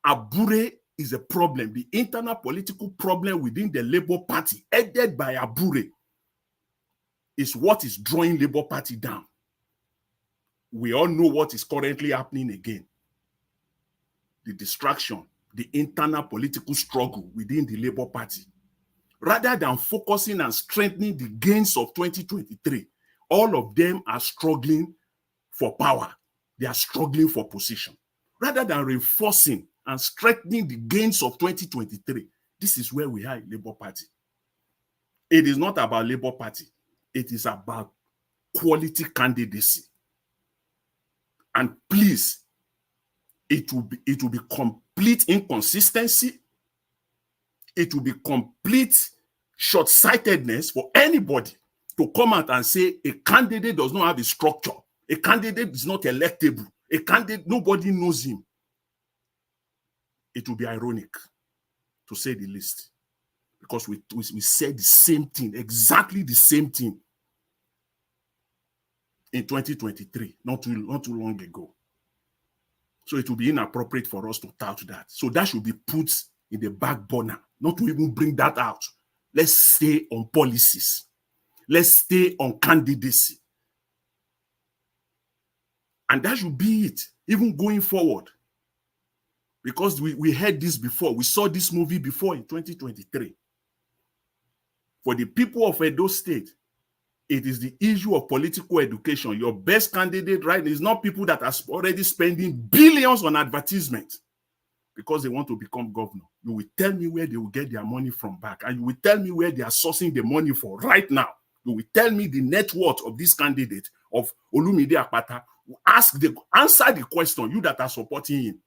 Abure is a problem. The internal political problem within the Labour Party, headed by Abure, is what is drawing Labour Party down. We all know what is currently happening again. The distraction, the internal political struggle within the Labour Party. Rather than focusing and strengthening the gains of 2023, all of them are struggling for power. They are struggling for position. Rather than reinforcing and strengthening the gains of 2023, this is where we are in Labour Party. It is not about Labour Party. It is about quality candidacy. And please, it will be complete inconsistency. It will be complete short-sightedness for anybody to come out and say a candidate does not have a structure. A candidate is not electable. A candidate, nobody knows him. It will be ironic, to say the least, because we said the same thing, exactly the same thing in 2023, not too long ago. So it will be inappropriate for us to tout that. So that should be put in the back burner, not to even bring that out. Let's stay on policies. Let's stay on candidacy. And that should be it, even going forward. Because we heard this before. We saw this movie before in 2023. For the people of Edo State, it is the issue of political education. Your best candidate right now is not people that are already spending billions on advertisement because they want to become governor. You will tell me where they will get their money from back, and you will tell me where they are sourcing the money for right now. You will tell me the net worth of this candidate, of Olumide Akpata. Answer the question, you that are supporting him.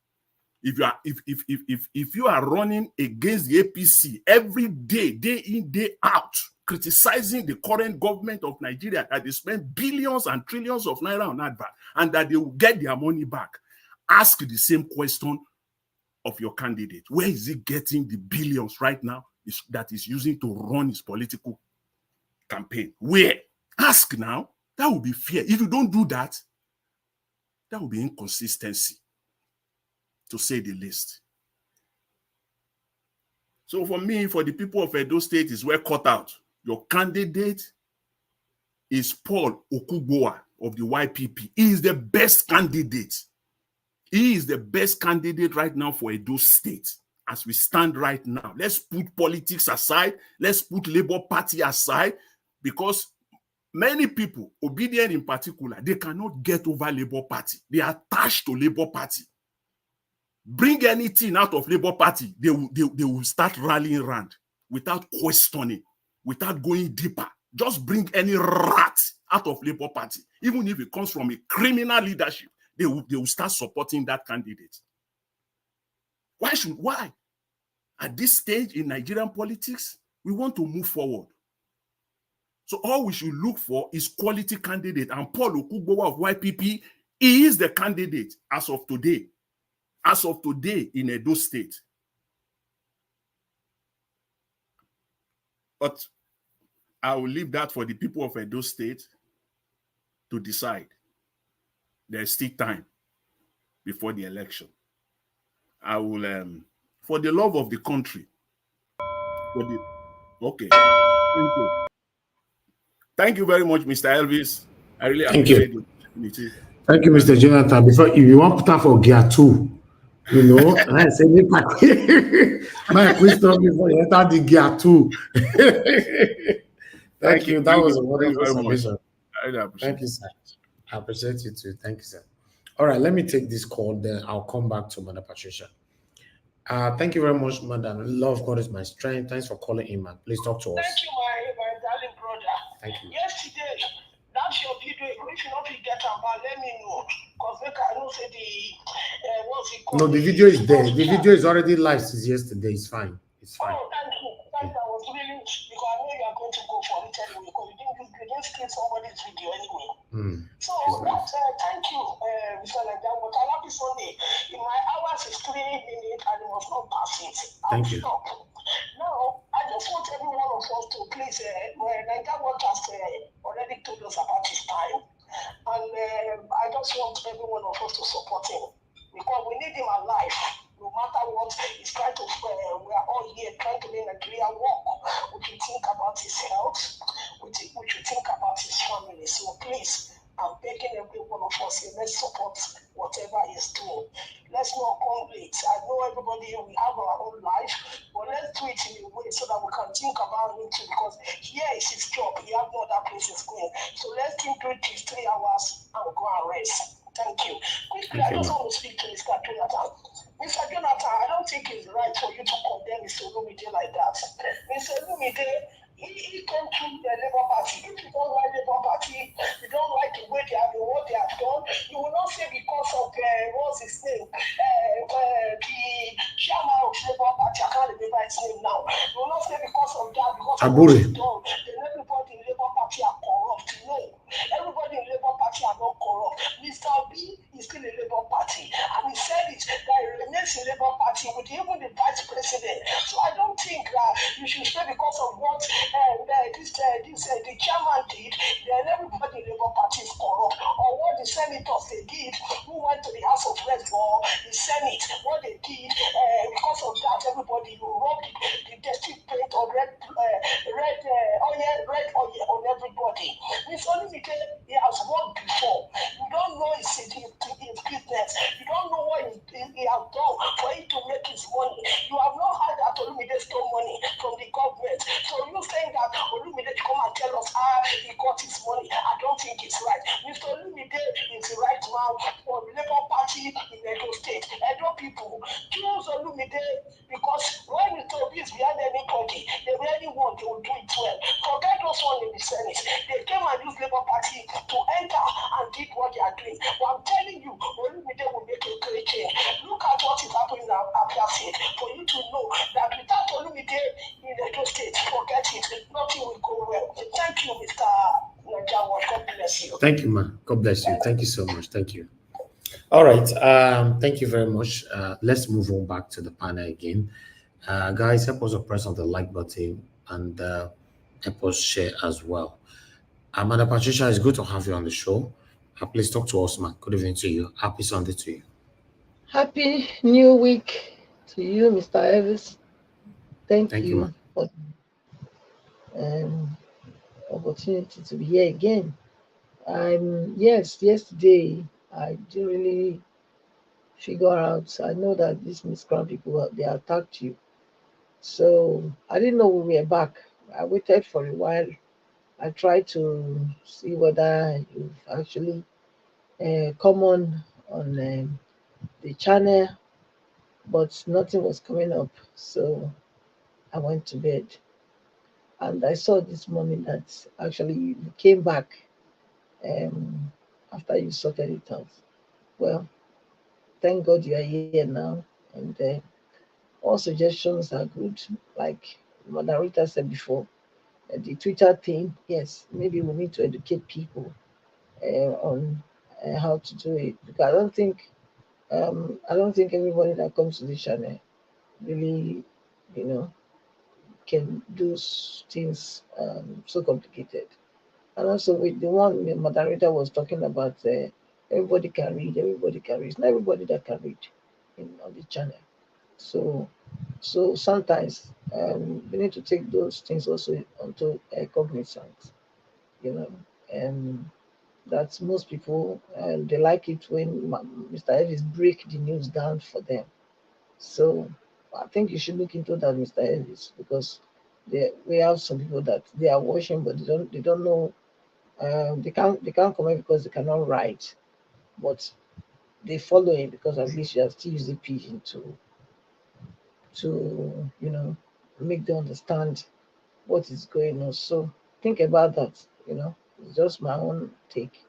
If you are running against the APC every day, day in, day out, criticizing the current government of Nigeria that they spend billions and trillions of naira on advert and that they will get their money back, ask the same question of your candidate. Where is he getting the billions right now that is using to run his political campaign? Where? Ask now. That will be fair. If you don't do that, that will be inconsistency, to say the least. So for me, for the people of Edo State, is well cut out. Your candidate is Paul Okugbowa of the YPP. He is the best candidate. He is the best candidate right now for Edo State as we stand right now. Let's put politics aside. Let's put Labour Party aside, because many people, Obedient in particular, they cannot get over Labour Party. They are attached to Labour Party. Bring anything out of Labour Party, they will start rallying around without questioning, without going deeper. Just bring any rat out of Labour Party, even if it comes from a criminal leadership, they will start supporting that candidate. Why? At this stage in Nigerian politics, we want to move forward. So all we should look for is quality candidate, and Paul Okugbowa of YPP, he is the candidate as of today. As of today in Edo State. But I will leave that for the people of Edo State to decide. There's still time before the election. I will, for the love of the country, okay. Thank you. Thank you very much, Mr. Elvis. I really appreciate the opportunity. Thank you, Mr. Jonathan. Before, if you want to put out for gear 2, you know, I say, my question before you enter the gear 2. Thank you. That was a wonderful submission. Thank you, sir. I appreciate you too. Thank you, sir. All right, let me take this call, then I'll come back to Madam Patricia. Thank you very much, Madam. Love God is my strength. Thanks for calling in, man. Please talk to us. Thank you, my darling brother. Thank you. Yesterday, that's your video. If you don't get about, let me know. Because I know say what's it called? No, the video is there. The video is already live since yesterday. It's fine. It's fine. Oh, thank you. Thank you. I was really, because I know you are going to go for it anyway, because you didn't steal somebody's video anyway. So thank you, Mr. Najan. But I love this Sunday. In my hours is 3 minutes, and it was not pass it. Thank you. Now, I just want every one of us to please, Najan has already told us about his time. And I just want every one of us to support him, because we need him alive. No matter what, he's trying to, we are all here trying to make Nigeria work. We should think about his health. We should think about his family. So please, I'm begging every one of us here, let's support whatever he's doing. Let's not come late. I know everybody, we have our own life, but let's do it in a way so that we can think about him too, because here is his job. He has no other places going. So let's do it these 3 hours and go and rest. Thank you. Quickly, I just want to speak to Mr. Jonathan. Mr. Jonathan, I don't think it's right for you to condemn Mr. Olumide like that. Mr. Olumide, he came through the Labour Party. If you don't like Labour Party, you don't like the way they have done what they have done, you will not say because of, what's his name, the chairman of Labour Party, I can't remember his name now. You will not say because of that, because of what he's done, then everybody in Labour Party are corrupt. No. Everybody in Labour Party are not corrupt. Mr. B is still in Labour Party, and he said it that he remains in Labour Party with even the vice president. So I don't think that you should say because of what the chairman did, then everybody in Labour Party is corrupt, or what the senators they did, who went to the House of Reps for the Senate, what they did, because of that, everybody you rubbed the district paint on red oil on everybody. Mr. Olumide, he has worked before. You don't know his business. You don't know what he has done for him to make his money. You have not heard that Olumide stole money from the government. So you saying that Olumide come and tell us how he got his money, I don't think it's right. Mr. Olumide is the right man for the Labour Party in Edo State. Edo people, choose Olumide, because when Mr. Obi is behind anybody, they really want, they will do it well. Forget those one in the Senate. They came and used Labour Party to enter and did what they are doing. But I'm telling you, Olumide will make a great change. Look at what is happening Thank you, man. God bless you. Thank you so much. Thank you. All right. Thank you very much. Let's move on back to the panel again. Guys, help us to press on the like button and help us share as well. Amanda Patricia, it's good to have you on the show. Please talk to us, man. Good evening to you. Happy Sunday to you. Happy New Week to you, Mr. Elvis. Thank Thank you, man. you for um, opportunity to be here again. Yes, yesterday I didn't really figure out. I know that these Miss Crown people they attacked you, so I didn't know we were back. I waited for a while. I tried to see whether you've actually come on the channel, but nothing was coming up. So I went to bed, and I saw this morning that actually you came back um, after you sorted it out. Well, thank God you are here now, and all suggestions are good. Like Mother Rita said before, the Twitter thing, yes, maybe we need to educate people on how to do it, because I don't think everybody that comes to the channel really, you know, can do things so complicated. And also with the one the moderator was talking about, everybody can read, everybody can read. It's not everybody that can read on the channel. So sometimes we need to take those things also onto cognizance, you know. And that most people they like it when Mr. Elvis break the news down for them. So I think you should look into that, Mr. Elvis, because we have some people that they are watching, but they don't know. They can't comment because they cannot write, but they follow him because at least you are still using pigeon to make them understand what is going on. So think about that. It's just my own take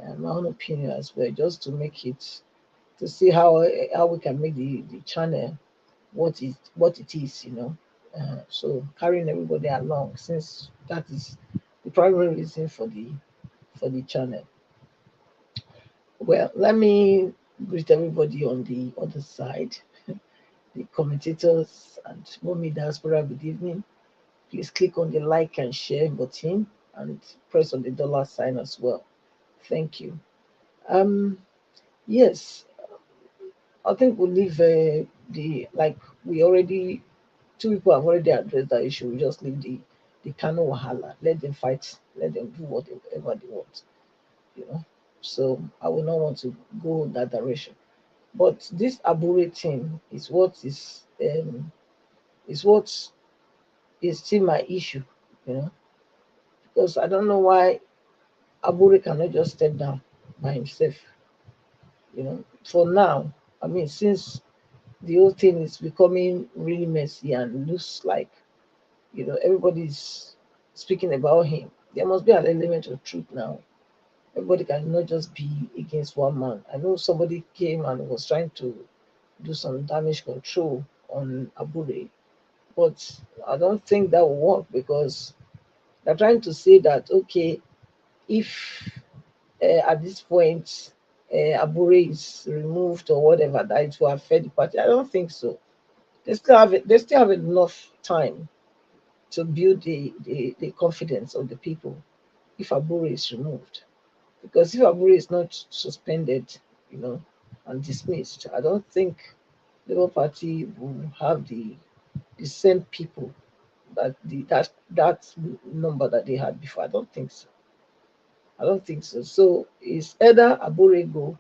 and my own opinion as well, just to make it to see how we can make the channel what it is. So carrying everybody along, since that is the primary reason for the channel. Well, let me greet everybody on the other side, the commentators and Mommy Diaspora. Good evening. Please click on the like and share button and press on the dollar sign as well. Thank you. Um, yes, I think we'll leave the like we already two people have already addressed that issue. We just leave the Kano Wahala. Let them fight. Let them do whatever they want. You know. So I will not want to go that direction. But this Abure thing is what is still my issue. You know, because I don't know why Abure cannot just step down by himself. For now, I mean, since the whole thing is becoming really messy and looks like everybody's speaking about him, there must be an element of truth now. Everybody cannot just be against one man. I know somebody came and was trying to do some damage control on Abure, but I don't think that will work, because they're trying to say that, okay, if at this point Abure is removed or whatever, that it will affect the party. I don't think so. They still have enough time to build the confidence of the people if Abure is removed. Because if Abure is not suspended, and dismissed, I don't think Labour Party will have the same people that number that they had before. I don't think so. I don't think so. So it's either Abure go,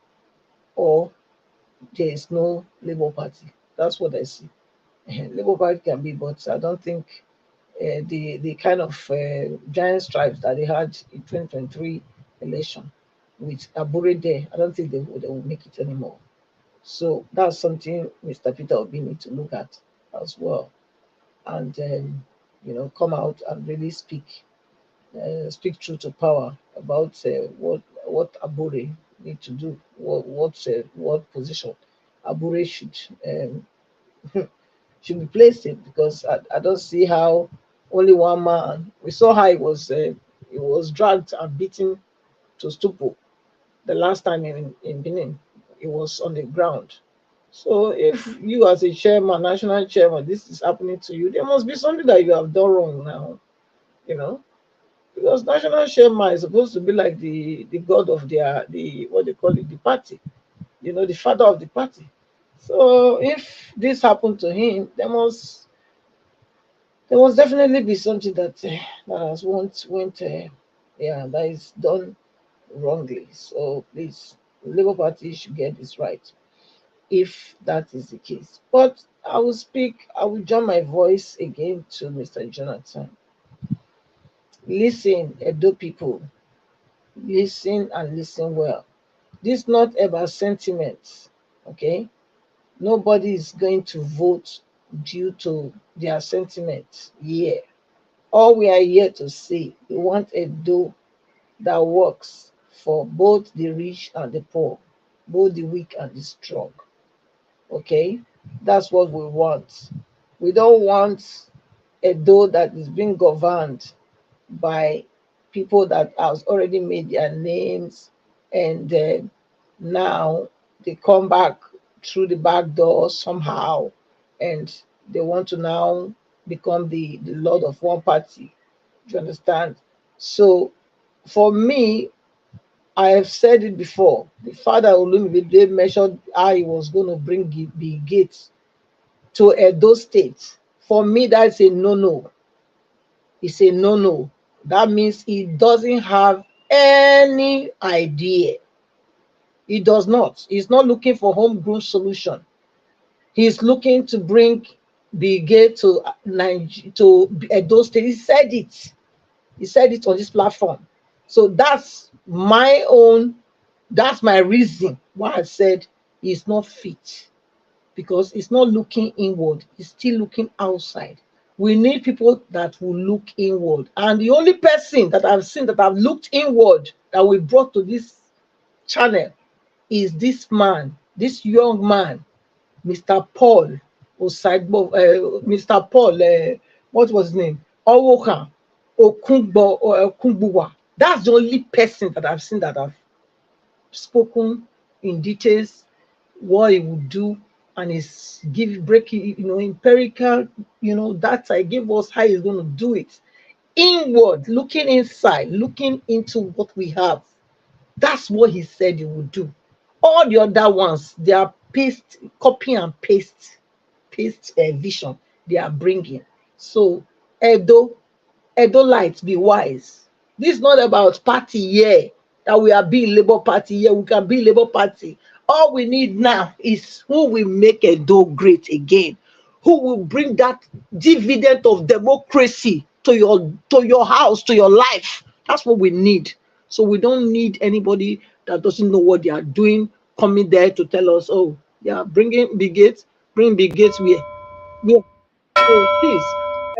or there is no Labour Party. That's what I see. Labour Party can be, but I don't think the kind of giant stripes that they had in 2023 election with Abure there, I don't think they will make it anymore. So that's something Mr. Peter Obi need to look at as well, and come out and really speak truth to power about what Abure need to do, what position Abure should be placed in, because I don't see how only one man. We saw how he was dragged and beaten to Stupo. The last time in Benin, it was on the ground. So if you as a chairman, national chairman, this is happening to you, there must be something that you have done wrong now, because national chairman is supposed to be like the god of the what they call it, the party, the father of the party. So if this happened to him, there must definitely be something that has went that is done wrongly. So please, the Labour Party should get this right if that is the case. But I will join my voice again to Mr. Jonathan. Listen, Edo people, listen and listen well. This is not about sentiments, okay? Nobody is going to vote due to their sentiments here. All we are here to say, we want a Edo that works for both the rich and the poor, both the weak and the strong. Okay, that's what we want. We don't want a Edo that is being governed by people that has already made their names, and now they come back through the back door somehow, and they want to now become the lord of one party. Do you understand? So for me, I have said it before. The father Olumide mentioned how he was going to bring Bill Gates to Edo State. For me, that's a no-no. It's a no-no. That means he doesn't have any idea. He does not. He's not looking for homegrown solution. He's looking to bring Bill Gates to Edo State. He said it. He said it on this platform. So that's my reason why I said he's not fit, because he's not looking inward, he's still looking outside. We need people that will look inward. And the only person that I've seen that have looked inward that we brought to this channel is this man, this young man, Mr. Paul Osaigbo, Mr. Paul, what was his name? Owoka Okunbuwa. That's the only person that I've seen that have spoken in details what he would do, and is empirical, data. Give us how he's going to do it. Inward, looking inside, looking into what we have. That's what he said he would do. All the other ones, they are copy and paste vision they are bringing. So Edolites, be wise. This is not about party here, that we are being Labour Party here. We can be Labour Party. All we need now is who will make Edo great again, who will bring that dividend of democracy to your house, to your life. That's what we need. So we don't need anybody that doesn't know what they are doing coming there to tell us, oh, yeah, bring Big Gates where. So please,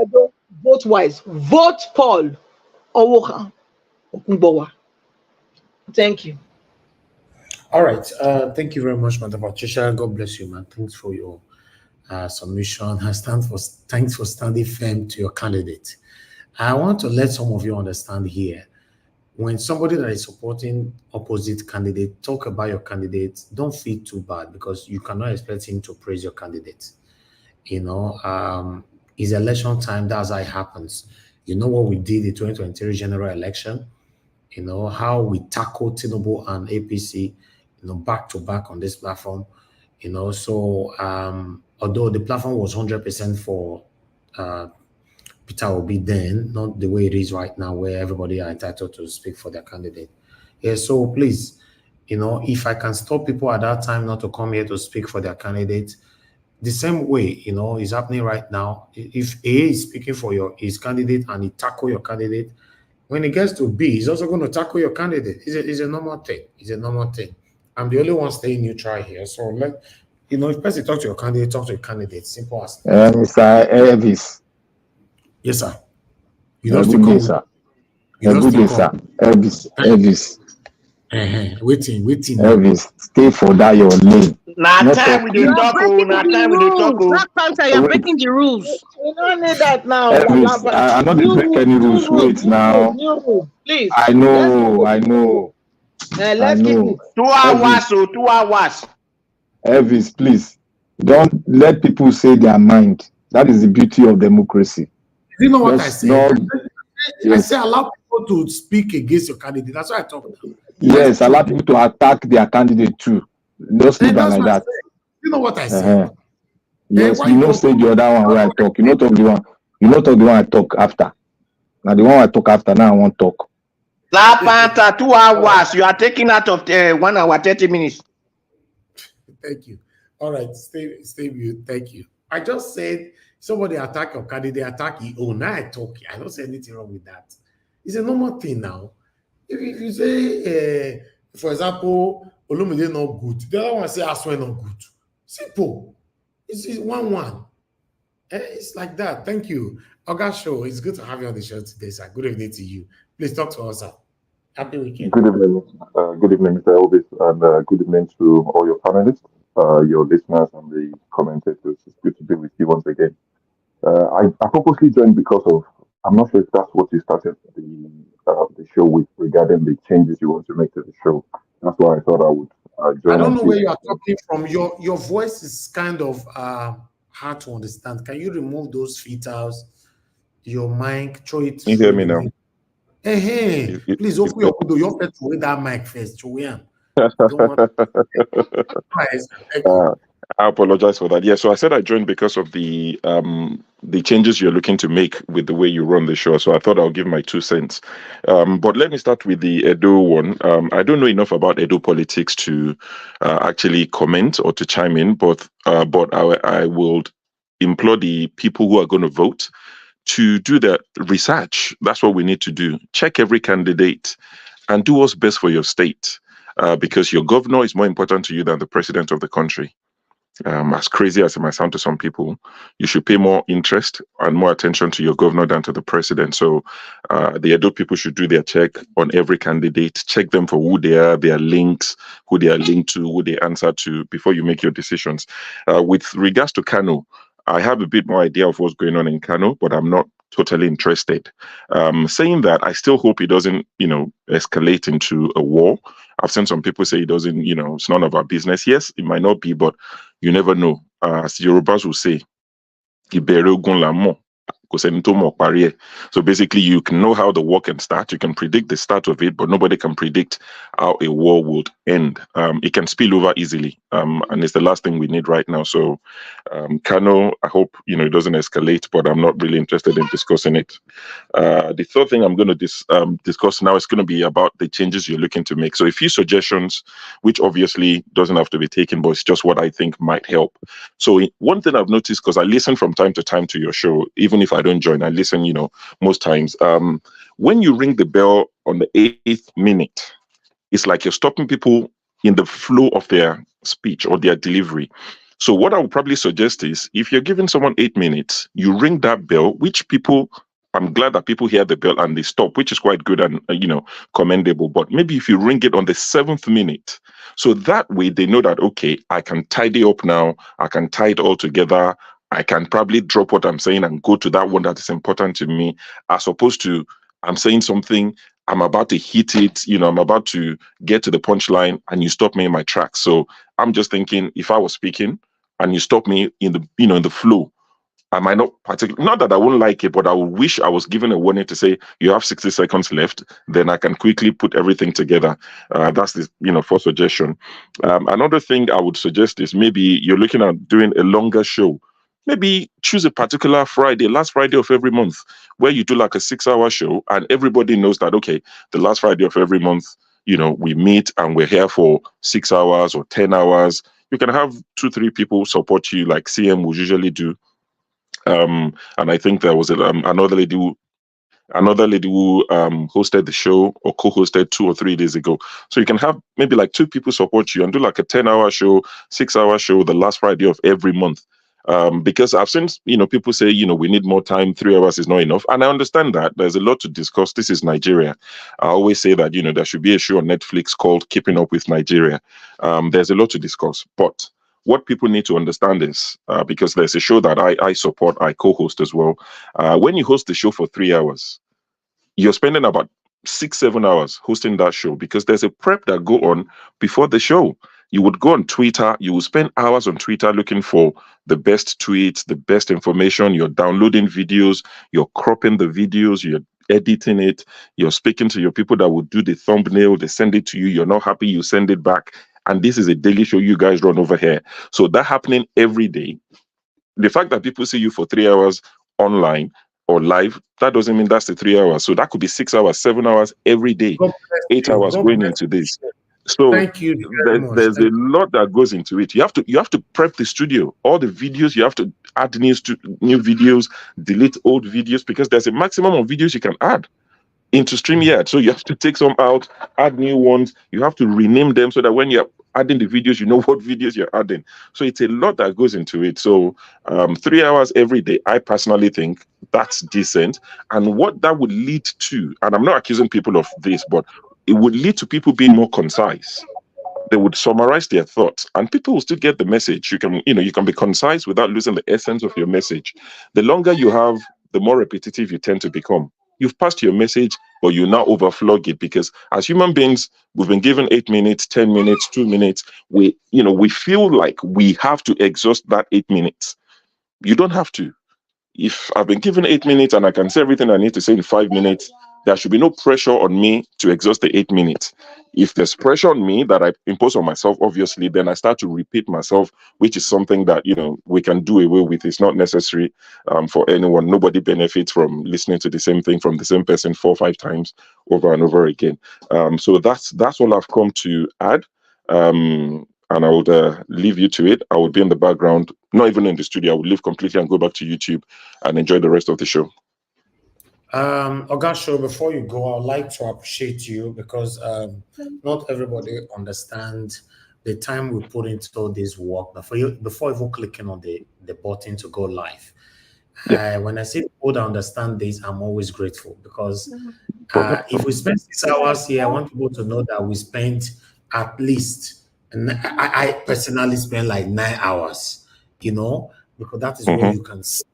Edo, vote wise. Vote Paul Owoka Okunbowa. Thank you. All right. Thank you very much, Madam Patricia. God bless you, man. Thanks for your submission. Thanks for standing firm to your candidate. I want to let some of you understand here. When somebody that is supporting opposite candidate talk about your candidate, don't feel too bad, because you cannot expect him to praise your candidate. It's election time. That's how it happens. You know what we did in the 2023 general election. How we tackled Tinubu and APC, back to back on this platform. So although the platform was 100% for Peter Obi then, not the way it is right now, where everybody are entitled to speak for their candidate. Yeah, so please, if I can stop people at that time not to come here to speak for their candidate, the same way, is happening right now. If A is speaking for his candidate and he tackle your candidate, when it gets to B, he's also going to tackle your candidate. It's a normal thing. It's a normal thing. I'm the only one staying neutral here. So, if person talk to your candidate, talk to your candidate. Simple as that. Mr. Elvis. Yes, sir. Good day, sir. Good day, sir. Elvis. Waiting. Elvis, stay for that your lane. You're breaking the rules. We don't need that now. Elvis, I don't break any rules. Wait now. Please. I know. Let's keep it. 2 hours, so 2 hours. Elvis, please don't let people say their mind. That is the beauty of democracy. You know what Just I said? not, I yes. say allow people to speak against your candidate. That's what I talk about. Yes, allow people to attack their candidate too. Just leave that like that. You know what I said? Yes, why you you know go- say the other one where I talk. You know talk the one. You know talk the one I talk after. Now the one I talk after, now I won't talk. La Panta, 2 hours. You are taking out of 1 hour, 30 minutes. Thank you. All right, stay mute. Thank you. I just said somebody attack your candidate, attack your own. Now I talk. I don't say anything wrong with that. It's a normal thing now. If you say, for example, Olumide not good, the other one say Aswe not good. Simple. It's 1-1. It's like that. Thank you. Oga Show, it's good to have you on the show today, sir. Good evening to you. Please talk to us, sir. Happy weekend. Good evening, Mr. Elvis, and good evening to all your panelists, your listeners, and the commentators. It's good to be with you once again. I purposely joined because of, I'm not sure if that's what you started the show with regarding the changes you want to make to the show. That's why I thought I would join. I don't know where you are talking from. Your voice is kind of hard to understand. Can you remove those filters? Your mic, throw it. Can you hear me now? Hey, please open your window. You have to throw that mic first. I apologize for that. Yeah, so I said I joined because of the changes you're looking to make with the way you run the show. So I thought I'll give my 2 cents. But let me start with the Edo one. I don't know enough about Edo politics to actually comment or to chime in, but I will implore the people who are going to vote to do their research. That's what we need to do. Check every candidate and do what's best for your state, because your governor is more important to you than the president of the country. As crazy as it might sound to some people, you should pay more interest and more attention to your governor than to the president. So the Edo people should do their check on every candidate, check them for who they are, their links, who they are linked to, who they answer to, before you make your decisions. With regards to Kano, I have a bit more idea of what's going on in Kano, but I'm not totally interested. Saying that, I still hope it doesn't, escalate into a war. I've seen some people say it doesn't, it's none of our business. Yes, it might not be, but you never know. As Yorubas will say, Ibere ogun la mo. So basically, you can know how the war can start. You can predict the start of it, but nobody can predict how a war would end. It can spill over easily, and it's the last thing we need right now. So, Kano, I hope it doesn't escalate, but I'm not really interested in discussing it. The third thing I'm going to discuss now is going to be about the changes you're looking to make. So a few suggestions, which obviously doesn't have to be taken, but it's just what I think might help. So one thing I've noticed, because I listen from time to time to your show, even if I don't join, I listen, most times. When you ring the bell on the 8th minute, it's like you're stopping people in the flow of their speech or their delivery. So what I would probably suggest is, if you're giving someone 8 minutes, you ring that bell, which I'm glad that people hear the bell and they stop, which is quite good and, commendable. But maybe if you ring it on the 7th minute, so that way they know that, okay, I can tidy up now, I can tie it all together, I can probably drop what I'm saying and go to that one that is important to me, as opposed to I'm saying something, I'm about to hit it, I'm about to get to the punchline and you stop me in my tracks. So I'm just thinking, if I was speaking and you stop me in the, in the flow, I might not particularly, not that I wouldn't like it, but I would wish I was given a warning to say, you have 60 seconds left, then I can quickly put everything together. That's the, first suggestion. Another thing I would suggest is, maybe you're looking at doing a longer show. Maybe choose a particular Friday, last Friday of every month, where you do like a 6-hour show and everybody knows that, okay, the last Friday of every month, we meet and we're here for 6 hours or 10 hours. You can have 2-3 people support you, like CM will usually do. And I think there was another lady who hosted the show or co-hosted 2 or 3 days ago. So you can have maybe like 2 people support you and do like a 10-hour show, 6-hour show, the last Friday of every month. Because I've seen, people say, we need more time, 3 hours is not enough. And I understand that there's a lot to discuss. This is Nigeria. I always say that, there should be a show on Netflix called Keeping Up with Nigeria. There's a lot to discuss, but what people need to understand is, because there's a show that I support, I co-host as well. When you host the show for 3 hours, you're spending about 6-7 hours hosting that show, because there's a prep that go on before the show. You would go on Twitter, you will spend hours on Twitter looking for the best tweets, the best information. You're downloading videos, you're cropping the videos, you're editing it, you're speaking to your people that will do the thumbnail, they send it to you, you're not happy, you send it back. And this is a daily show you guys run over here. So that happening every day. The fact that people see you for 3 hours online or live, that doesn't mean that's the 3 hours. So that could be 6 hours, 7 hours every day, God bless 8 you. hours God going bless into you. this. So Thank you very much. there's a lot that goes into it. You have to prep the studio, all the videos. You have to add new videos, delete old videos, because there's a maximum of videos you can add into StreamYard. So you have to take some out, add new ones. You have to rename them so that when you're adding the videos, you know what videos you're adding. So it's a lot that goes into it. So 3 hours every day, I personally think that's decent. And what that would lead to, and I'm not accusing people of this, but it would lead to people being more concise. They would summarize their thoughts, and people will still get the message. You can be concise without losing the essence of your message. The longer you have, the more repetitive you tend to become. You've passed your message, but you now overflog it, because as human beings, we've been given 8 minutes, 10 minutes, 2 minutes. We feel like we have to exhaust that 8 minutes. You don't have to. If I've been given 8 minutes and I can say everything I need to say in 5 minutes, there should be no pressure on me to exhaust the 8 minutes. If there's pressure on me that I impose on myself, obviously, then I start to repeat myself, which is something that, we can do away with. It's not necessary for anyone. Nobody benefits from listening to the same thing from the same person 4 or 5 times over and over again. So that's all I've come to add. And I would leave you to it. I would be in the background, not even in the studio. I would leave completely and go back to YouTube and enjoy the rest of the show. Ogasho, before you go, I'd like to appreciate you, because not everybody understands the time we put into this work before even clicking on the button to go live. When I see people that understand this, I'm always grateful, because if we spend 6 hours here, I want people to know that we spent at least, and I personally spend like 9 hours, because that is what you can see.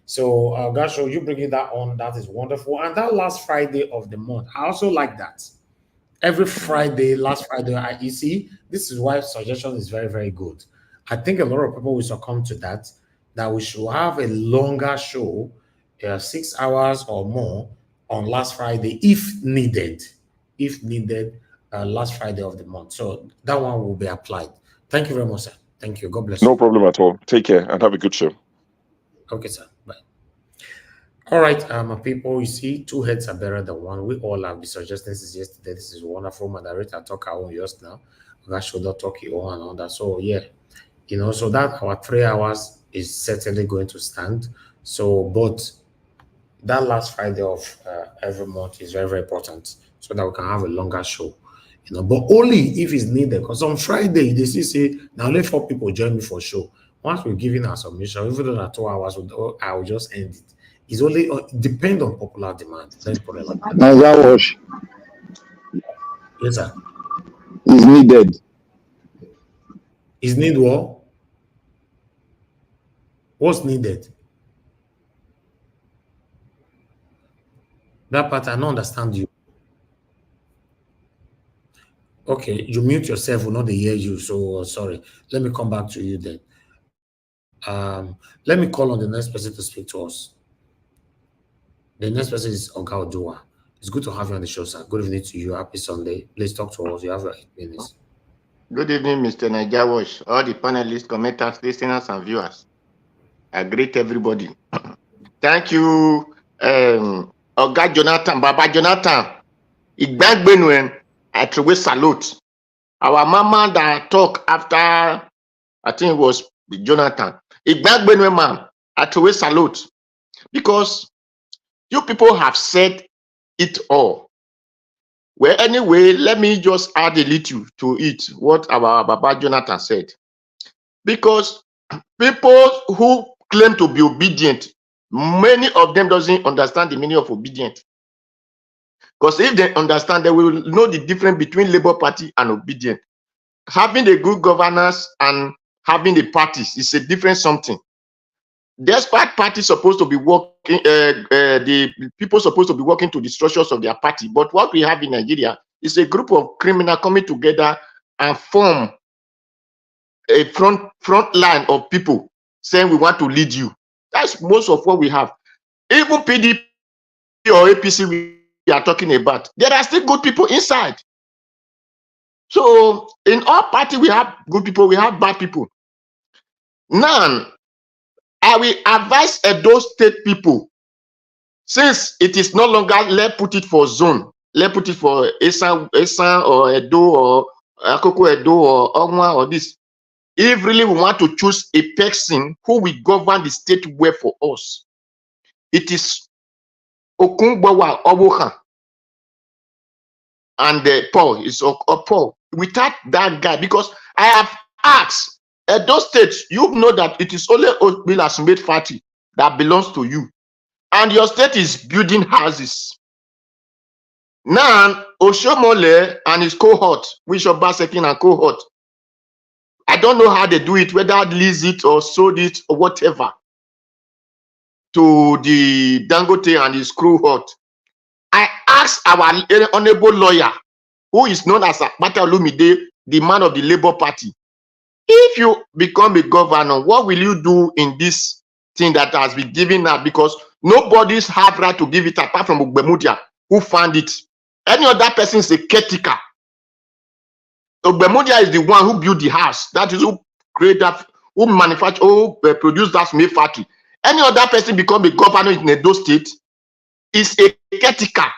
So, Gasho, you bringing that on, that is wonderful. And that last Friday of the month, I also like that. Every Friday, last Friday, you see, this is why suggestion is very, very good. I think a lot of people will succumb to that we should have a longer show, 6 hours or more on last Friday, if needed, last Friday of the month. So that one will be applied. Thank you very much, sir. Thank you. God bless you. No problem at all. Take care and have a good show. Okay, sir. Bye. All right, my people, you see, 2 heads are better than one. We all have the suggestions yesterday. This is wonderful. Moderator talk our own yours now. That should not talk your own and all that. So yeah, so that our 3 hours is certainly going to stand. So, but that last Friday of every month is very, very important, so that we can have a longer show. But only if it's needed. Because on Friday, they say, now only 4 people join me for show. Once we're giving our submission, even though that 2 hours, I will just end it. It's only depend on popular demand. Let's put it like that. Naija Wash. Yes, sir. Is needed. Is need what? What's needed? That part I don't understand you. Okay, you mute yourself, will not hear you. So sorry. Let me come back to you then. Let me call on the next person to speak to us. The next person is Oga Odua. It's good to have you on the show, sir. Good evening to you. Happy Sunday. Please talk to us. You have 8 minutes. Good evening, Mr. Naija Wash, all the panelists, commenters, listeners, and viewers. I greet everybody. Thank you, Oga Jonathan, Baba Jonathan. Igbagbenuen, I truly salute. Our mama that talk after, I think it was Jonathan. Igbagbenuen, ma'am, I truly salute. Because you people have said it all. Well, anyway, let me just add a little to it, what our Baba Jonathan said. Because people who claim to be obedient, many of them doesn't understand the meaning of obedient. Because if they understand, they will know the difference between Labour Party and obedient. Having a good governance and having a party is a different something. Despite party supposed to be working the people supposed to be working to the structures of their party. But what we have in Nigeria is a group of criminals coming together and form a front line of people saying we want to lead you. That's most of what we have. Even PDP or APC we are talking about, there are still good people inside. So in our party, we have good people, we have bad people. Now, I will advise those state people, since it is no longer, let's put it for zone, let's put it for Esan or Edo or Akoko Edo or Onwa or this. If really we want to choose a person who will govern the state well for us, it is Okungbawa Oboka and Paul is Paul. Without that guy, because I have asked those states, you know that it is only Obila's made party that belongs to you, and your state is building houses. Now, Oshomole and his cohort, Bishop Basekin and cohort, I don't know how they do it, whether lease it or sold it or whatever to the Dangote and his cohort. I asked our honorable lawyer, who is known as Bata Olumide, the man of the Labour Party, if you become a governor, what will you do in this thing that has been given out? Because nobody's have right to give it apart from Ogbemudia, who found it. Any other person is a caretaker. Ogbemudia is the one who built the house. That is who created that, who manufactured, who produced that May factory. Any other person become a governor in Edo State is a caretaker.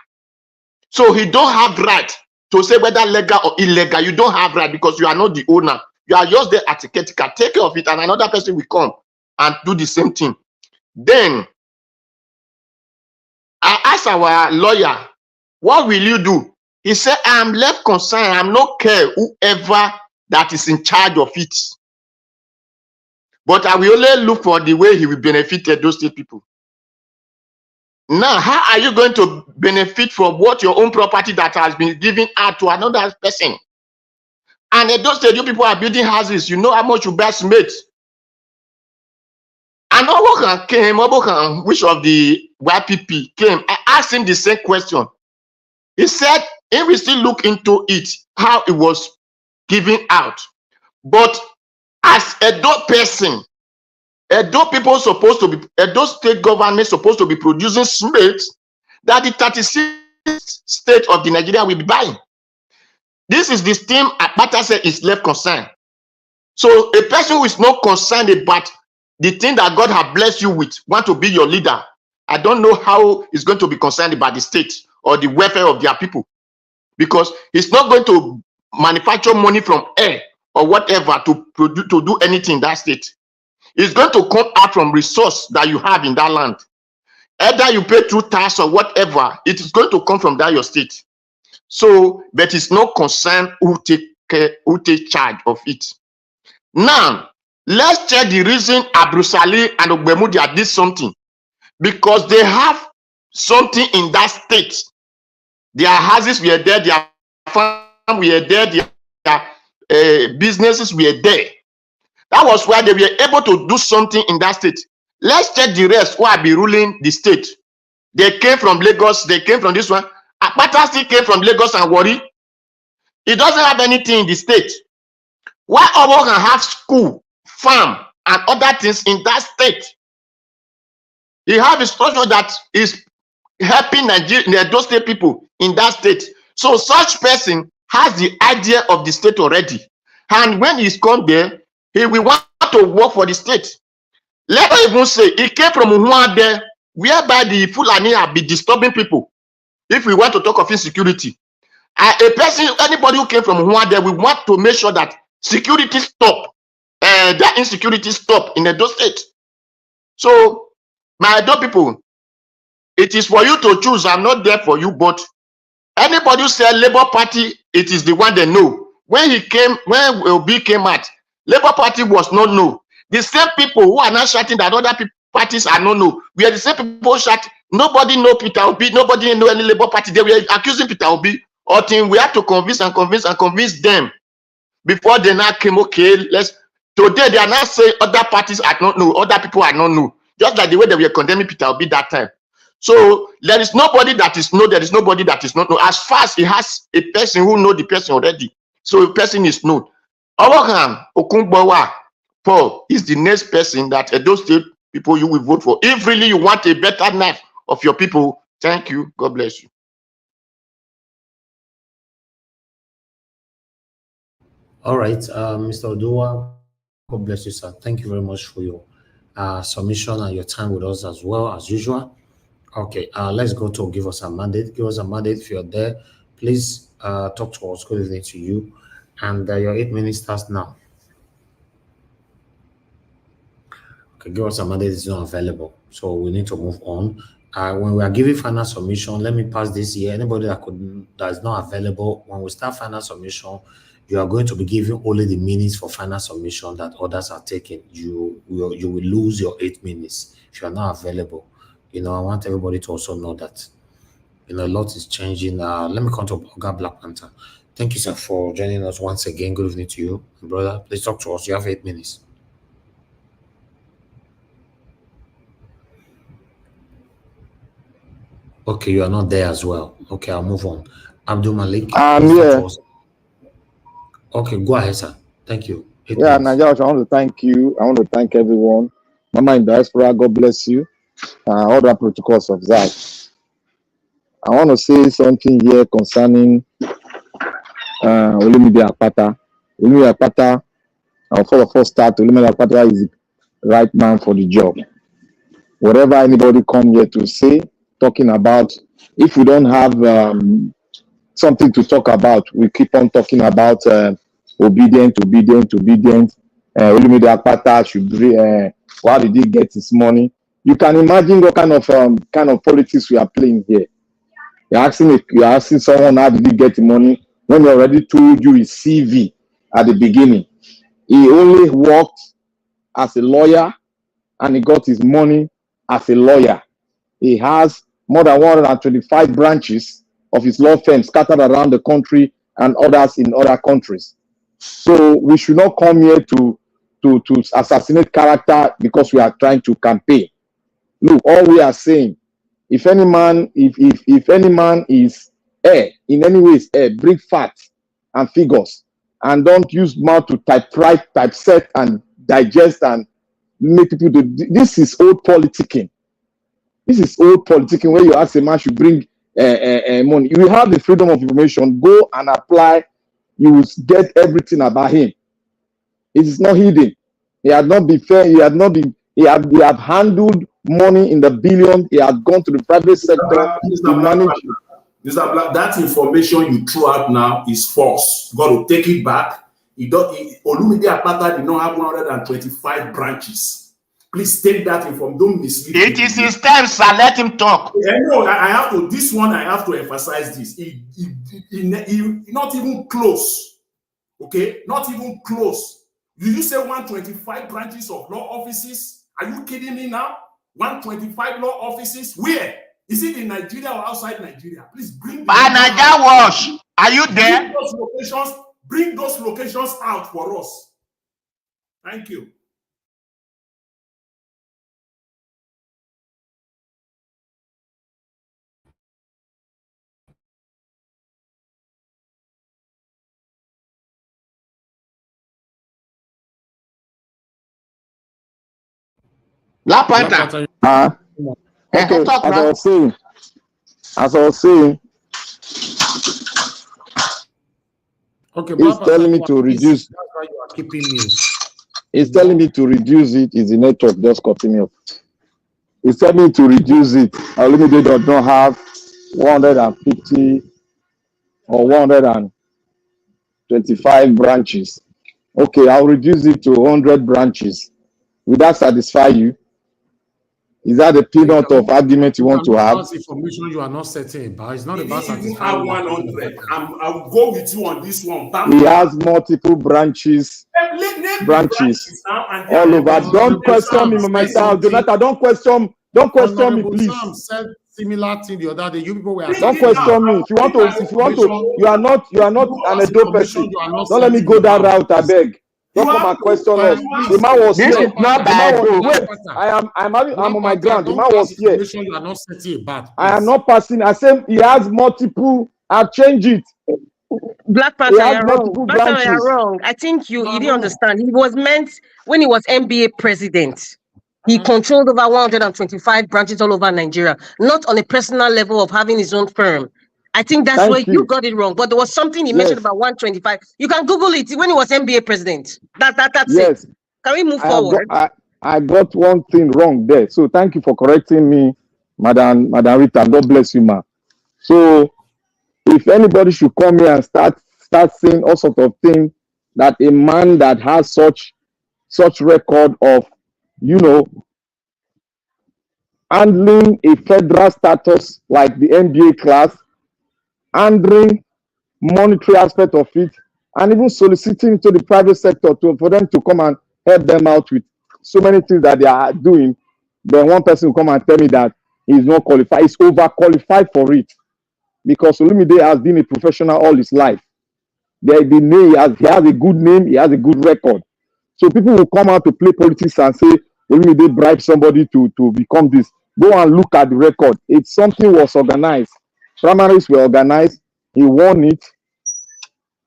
So he don't have right to say whether legal or illegal. You don't have right because you are not the owner. You are just there as a caretaker. Take care of it, and another person will come and do the same thing. Then I asked our lawyer, what will you do? He said, I am left concerned. I'm not care whoever that is in charge of it. But I will only look for the way he will benefit those state people. Now, how are you going to benefit from what your own property that has been given out to another person? And in those states, you people are building houses. You know how much you buy cement. And Obokan came, Obokan, which of the YPP came. I asked him the same question. He said, he will still look into it, how it was given out. But as a Edo person, Edo people supposed to be, Edo state government supposed to be producing cement that the 36th state of the Nigeria will be buying. This is the thing Akpata said is left concerned. So a person who is not concerned about the thing that God has blessed you with, want to be your leader, I don't know how he's going to be concerned about the state or the welfare of their people, because he's not going to manufacture money from air or whatever to produce, to do anything in that state. It's going to come out from resource that you have in that land. Either you pay through tax or whatever, it is going to come from that your state. So, but it's not concerned who take charge of it. Now, let's check the reason Abrusali and Ogbemudia did something. Because they have something in that state. Their houses were there, their farm were there, their businesses were there. That was why they were able to do something in that state. Let's check the rest who have been ruling the state. They came from Lagos, they came from this one. Akpata still came from Lagos and Warri. He doesn't have anything in the state. Why Obo can have school, farm, and other things in that state? He have a structure that is helping Nigeria, those state people in that state. So such person has the idea of the state already. And when he's come there, he will want to work for the state. Let us even say he came from Umuade, whereby the Fulani have been disturbing people. If we want to talk of insecurity, a person, anybody who came from Umuade, we want to make sure that security stop, that insecurity stop in Edo State. So, my Edo people, it is for you to choose. I'm not there for you, but anybody who said Labour Party, it is the one they know. When he came, when Obi came out, Labour Party was not known. The same people who are now shouting that other parties are not known. We are the same people shout. Nobody know Peter Obi. Nobody know any Labour Party. They were accusing Peter Obi. Or thing we have to convince them before they now came. Okay, let's. Today they are now saying other parties are not known. Other people are not known. just like the way that we are condemning Peter Obi that time. So there is nobody that is known, there is nobody that is not known. As far as he has a person who knows the person already, so the person is known. Our Okungbowa Paul is the next person that those state people you will vote for. If really you want a better life of your people, thank you. God bless you. All right, Mr. Odua, God bless you, sir. Thank you very much for your submission and your time with us as well as usual. Okay, let's go to give us a mandate. Give us a mandate if you're there. Please talk to us. Good evening to you. And your 8 minutes starts now. Okay, give us a mandate is not available. So we need to move on. When we are giving final submission, let me pass this here. Anybody that is not available, when we start final submission, you are going to be giving only the minutes for final submission that others are taking. You will lose your 8 minutes if you are not available. I want everybody to also know that, a lot is changing. Let me come to Oga Black Panther. Thank you, sir, for joining us once again. Good evening to you, brother. Please talk to us. You have 8 minutes. Okay, you are not there as well. Okay, I'll move on. Abdul Malik. Yeah. Okay, go ahead, sir. Thank you. Yeah, Najash, I want to thank you. I want to thank everyone. Mama in diaspora, God bless you. All the protocols observed. I want to say something here concerning Olumide Akpata. Olumide Akpata, for the first start, Olumide Akpata is the right man for the job. Whatever anybody come here to say, talking about, if we don't have something to talk about, we keep on talking about obedient. Olumide Akpata should bring, why did he get his money? You can imagine what kind of politics we are playing here. You're asking someone how did he get the money when he already told you his CV at the beginning. He only worked as a lawyer and he got his money as a lawyer. He has more than 125 branches of his law firm scattered around the country and others in other countries. So we should not come here to assassinate character because we are trying to campaign. Look, all we are saying, if any man is in any ways bring facts and figures and don't use mouth to typeset and digest and make people do. This is old politicking. This is old politicking where you ask a man should bring money. You have the freedom of information. Go and apply. You will get everything about him. It is not hidden. He had not been fair. He had handled money in the billion. He had gone to the private sector to manage. Mr. Black, that information you threw out now is false. You got to take it back. Olumide Akpata did not have 125 branches. Please take that information. Don't mislead. It is his time, sir. Let him talk. I have to. This one, I have to emphasize this. He not even close. Okay, not even close. Did you say 125 branches of law offices? Are you kidding me now? 125 law offices? Where? Is it in Nigeria or outside Nigeria? Please bring Wash. Are you there? Bring those locations out for us. Thank you. La Panther. Okay, as I was saying, okay, he's telling me to reduce. That's why you are keeping me. He's telling me to reduce it. Is the network just cutting me off? He's telling me to reduce it. Olumide does not have 150 or 125 branches. Okay, I'll reduce it to 100 branches. Will that satisfy you? Is that the peanut of argument you want to have? That's information you are not certain about. It's not about satisfying. Have 100. I'll go with you on this one. He has multiple branches. Branches all over. Don't question me, myself, Jonathan. Don't question me, please. Sam said similar thing the other day. You people were. Don't question me. If you want to, you are not an adult person. Don't let me go that route, I beg. You Don't come have and question to us. The man was This here. is not The man bad, was, though. wait, I'm on my ground. The man was Pass here. information you are not certain about. I am Please. not passing. I said he has multiple. I've changed it. Black He Panther, has you're wrong. multiple Black Panther, you're branches. wrong. I think you You are didn't wrong. understand. He was meant when he was NBA president. He controlled over 125 branches all over Nigeria, not on a personal level of having his own firm. I think that's where Thank you you. got it wrong. But there was something he mentioned Yes, about 125. You can Google it when he was NBA president. That's it. yes. Can we move I have got. forward? I got one thing wrong there. So thank you for correcting me, Madam Rita. God bless you, ma. So if anybody should come here and start saying all sort of things that a man that has such record of, you know, handling a federal status like the NBA class, handling monetary aspect of it, and even soliciting to the private sector for them to come and help them out with so many things that they are doing, then one person will come and tell me that he's not qualified. He's overqualified for it because Olumide has been a professional all his life. He has a good name, he has a good record. So people will come out to play politics and say, Olumide bribed somebody to become this. Go and look at the record. It's something was organized. Primaries were organized. He won it.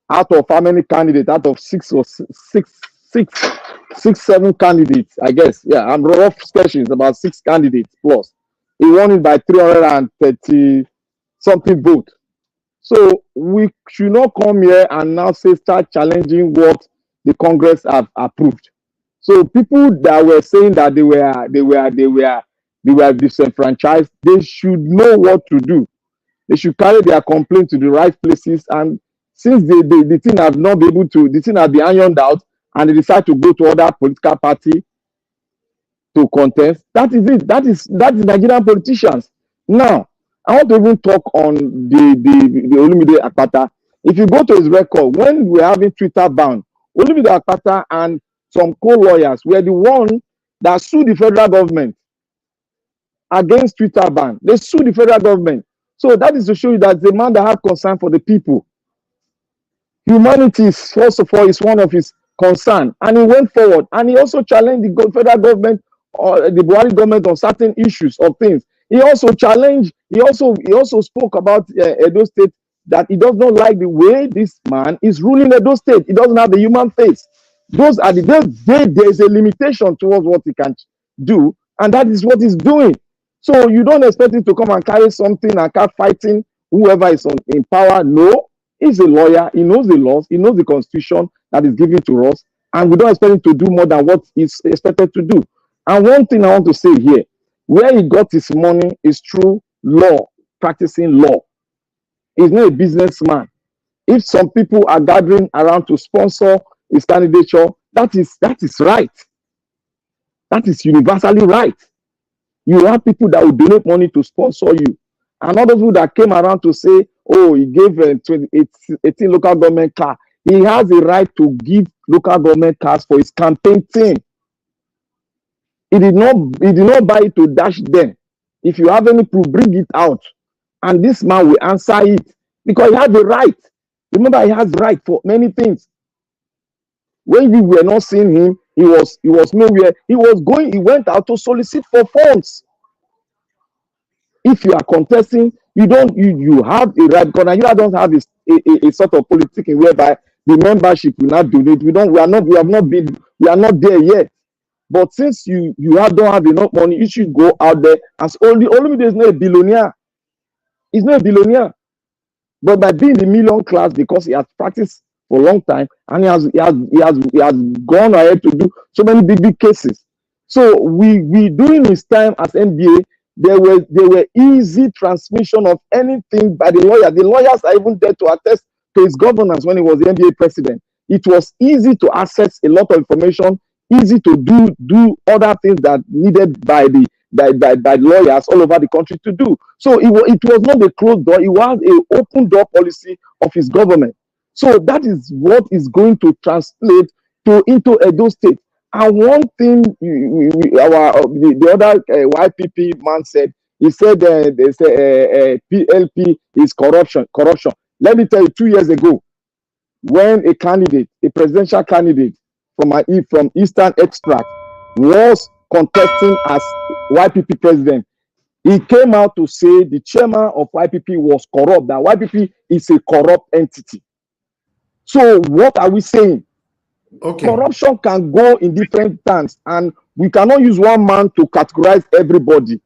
Out of how many candidates? Out of six, seven candidates, I guess. Yeah, I'm rough sketching. It's about 6 candidates plus. He won it by 330 something vote. So we should not come here and now start challenging what the Congress have approved. So people that were saying that they were disenfranchised, they should know what to do. They should carry their complaint to the right places. And since the thing has not been able to, the thing has been ironed out, and they decide to go to other political party to contest, that is it. That is Nigerian politicians. Now, I want to even talk on the Olumide Akpata. If you go to his record, when we were having Twitter ban, Olumide Akpata and some co-lawyers were the one that sued the federal government against Twitter ban. They sued the federal government. So that is to show you that the man that have concern for the people. Humanity, first of all, is one of his concern, and he went forward, and he also challenged the federal government or the Buhari government on certain issues of things. He also challenged. He also spoke about Edo State, that he does not like the way this man is ruling Edo State. He doesn't have the human face. Those are there is a limitation towards what he can do, and that is what he's doing. So you don't expect him to come and carry something and start fighting whoever is in power. No. He's a lawyer. He knows the laws. He knows the constitution that is given to us. And we don't expect him to do more than what he's expected to do. And one thing I want to say here, where he got his money is through law, practicing law. He's not a businessman. If some people are gathering around to sponsor his candidature, that is right. That is universally right. You have people that will donate money to sponsor you. And others who that came around to say, oh, he gave 18 local government cars. He has a right to give local government cars for his campaign team. He did not buy it to dash them. If you have any proof, bring it out. And this man will answer it because he has the right. Remember, he has right for many things. When we were not seeing him, he was nowhere. He went out to solicit for funds. If you are contesting, you have a right, because Nigeria don't have a sort of politics whereby the membership will not donate. We are not there yet. But since you don't have enough money, you should go out there as Olumide is not a billionaire. He's not a billionaire. But by being the million class, because he has practiced for a long time, and he has gone ahead to do so many big cases. So we during his time as NBA, there were easy transmission of anything by the lawyer. The lawyers are even there to attest to his governance when he was the NBA president. It was easy to access a lot of information, easy to do other things that needed by lawyers all over the country to do. So it was not a closed door, it was an open door policy of his government. So that is what is going to translate into Edo State. And one thing the other YPP man said, he said they say PLP is corruption. Let me tell you, 2 years ago, when a presidential candidate, from Eastern Extract was contesting as YPP president. He came out to say the chairman of YPP was corrupt, that YPP is a corrupt entity. So what are we saying? Okay. Corruption can go in different terms, and we cannot use one man to categorize everybody.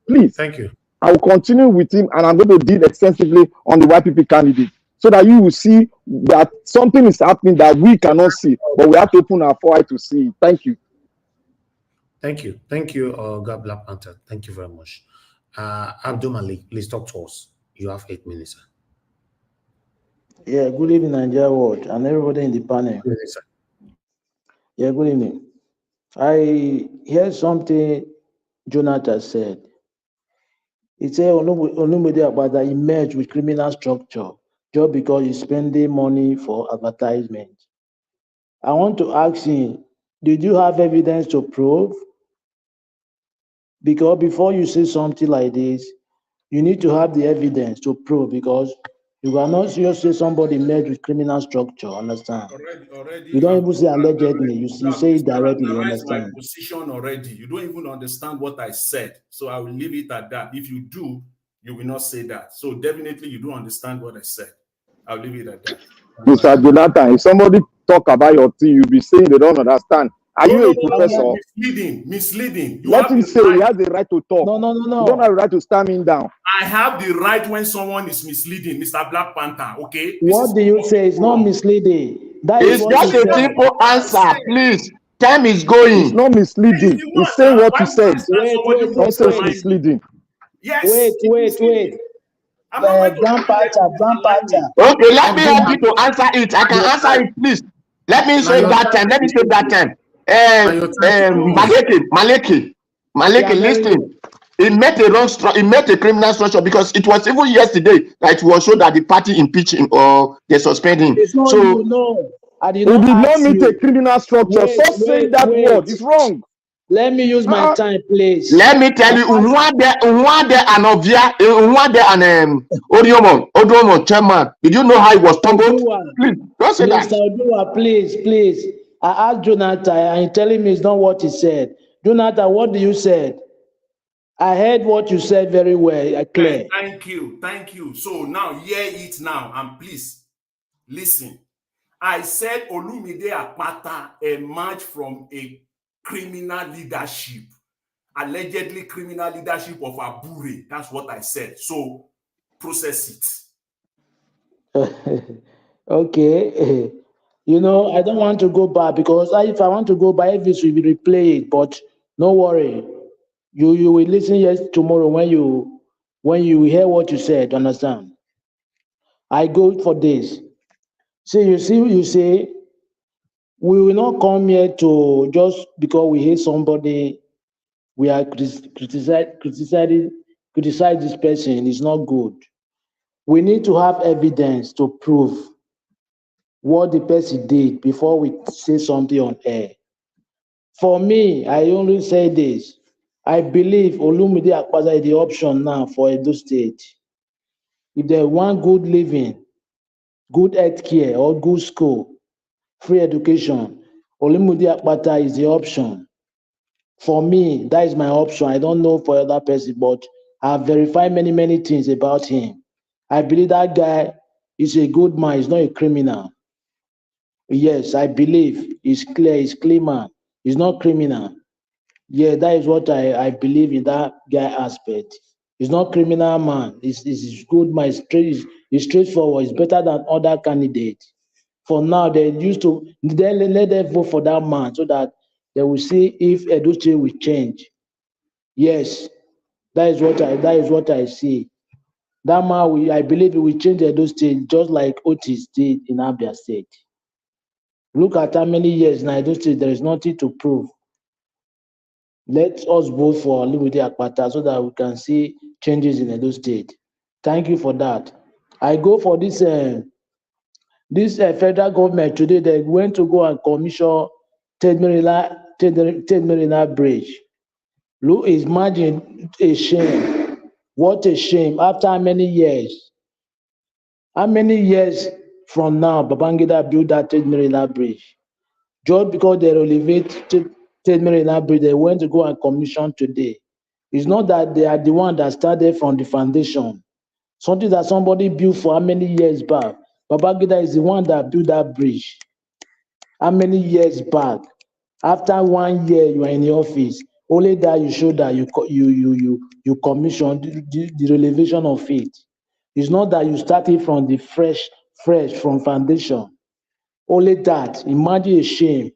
Please. Thank you. I will continue with him, and I'm going to deal extensively on the YPP candidate so that you will see that something is happening that we cannot see, but we have to open our eye to see it. Thank you. Thank you. Thank you, God Black Panther. Thank you very much. Abdul Malik, please talk to us. You have 8 minutes, sir. Yeah, good evening, Nigeria World, and everybody in the panel. Good evening, sir. Yeah, good evening. I heard something Jonathan said. He said Olumide Agbada emerged with criminal structure just because he's spending money for advertisement. I want to ask him, did you have evidence to prove? Because before you say something like this, you need to have the evidence to prove, because you cannot just say somebody made with criminal structure, understand? Already, You don't even say allegedly, you say it directly, understand? my position already. You don't even understand what I said. So I will leave it at that. If you do, you will not say that. So definitely you don't understand what I said. I'll leave it at that. Mr. Jonathan, if somebody talk about your thing, you'll be saying they don't understand. Are you a professor? Misleading. Let him say he has the right to talk. No. You don't have the right to stand him down. I have the right when someone is misleading, Mr. Black Panther, okay? What do you say? It's not misleading. That is It's what just you a said. simple answer, please. Time is going. It's not misleading. He's saying what you said. Wait. Don't say it's misleading. Yes. Wait. Grandpather. Okay, let me help you to answer it. I can answer it, please. Let me save that time. Maleke, listen. He made a criminal structure, because it was even yesterday that it was shown that the party impeached him or they suspended him. It's not, So I did not meet a criminal structure. Stop saying that word. It's wrong. Let me use my time, please. Let me tell you, Unwade and Odomo chairman. Did you know how he was tumbled? Please, don't say that. Mr. Odua, please. I asked Jonathan, and he's telling me it's not what he said. Jonathan, what do you say? I heard what you said very well, clear. Thank you. So now, hear it now, and please listen. I said Olumide Akpata emerged from a criminal leadership, allegedly criminal leadership of Abure. That's what I said. So process it. Okay. I don't want to go back, because if I want to go back, this will be replayed. But no worry, you will listen tomorrow when you hear what you said. Understand? I go for this. You say we will not come here to just because we hate somebody, we are criticize this person. It's not good. We need to have evidence to prove what the person did before we say something on air. For me, I only say this. I believe Olumide Akpata is the option now for Edo State. If they want good living, good health care, or good school, free education, Olumide Akpata is the option. For me, that is my option. I don't know for other person, but I've verified many things about him. I believe that guy is a good man. He's not a criminal. Yes, I believe he's clear. He's clean man. He's not criminal. Yeah, that is what I believe in that guy aspect. He's not criminal man. He's good man. He's straightforward. He's better than other candidates. For now, they used to let them vote for that man so that they will see if Edo State will change. Yes, that is what I see. That man, I believe he will change Edo State just like Otis did in Abia State. Look at how many years in Edo State there is nothing to prove. Let us vote for Olumide Akpata so that we can see changes in Edo State. Thank you for that. I go for this federal government today. They went to go and commission Third Marina Bridge. Look, imagine a shame. What a shame. After how many years? How many years from now Babangida built that Third Marina Bridge? Just because they elevated Maryland Bridge, they went to go and commission today. It's not that they are the one that started from the foundation. Something that somebody built for how many years back? Babangida is the one that built that bridge. How many years back? After 1 year, you are in the office. Only that you show that you commissioned the elevation of it. It's not that you started from the fresh from foundation. Only that. Imagine a shame.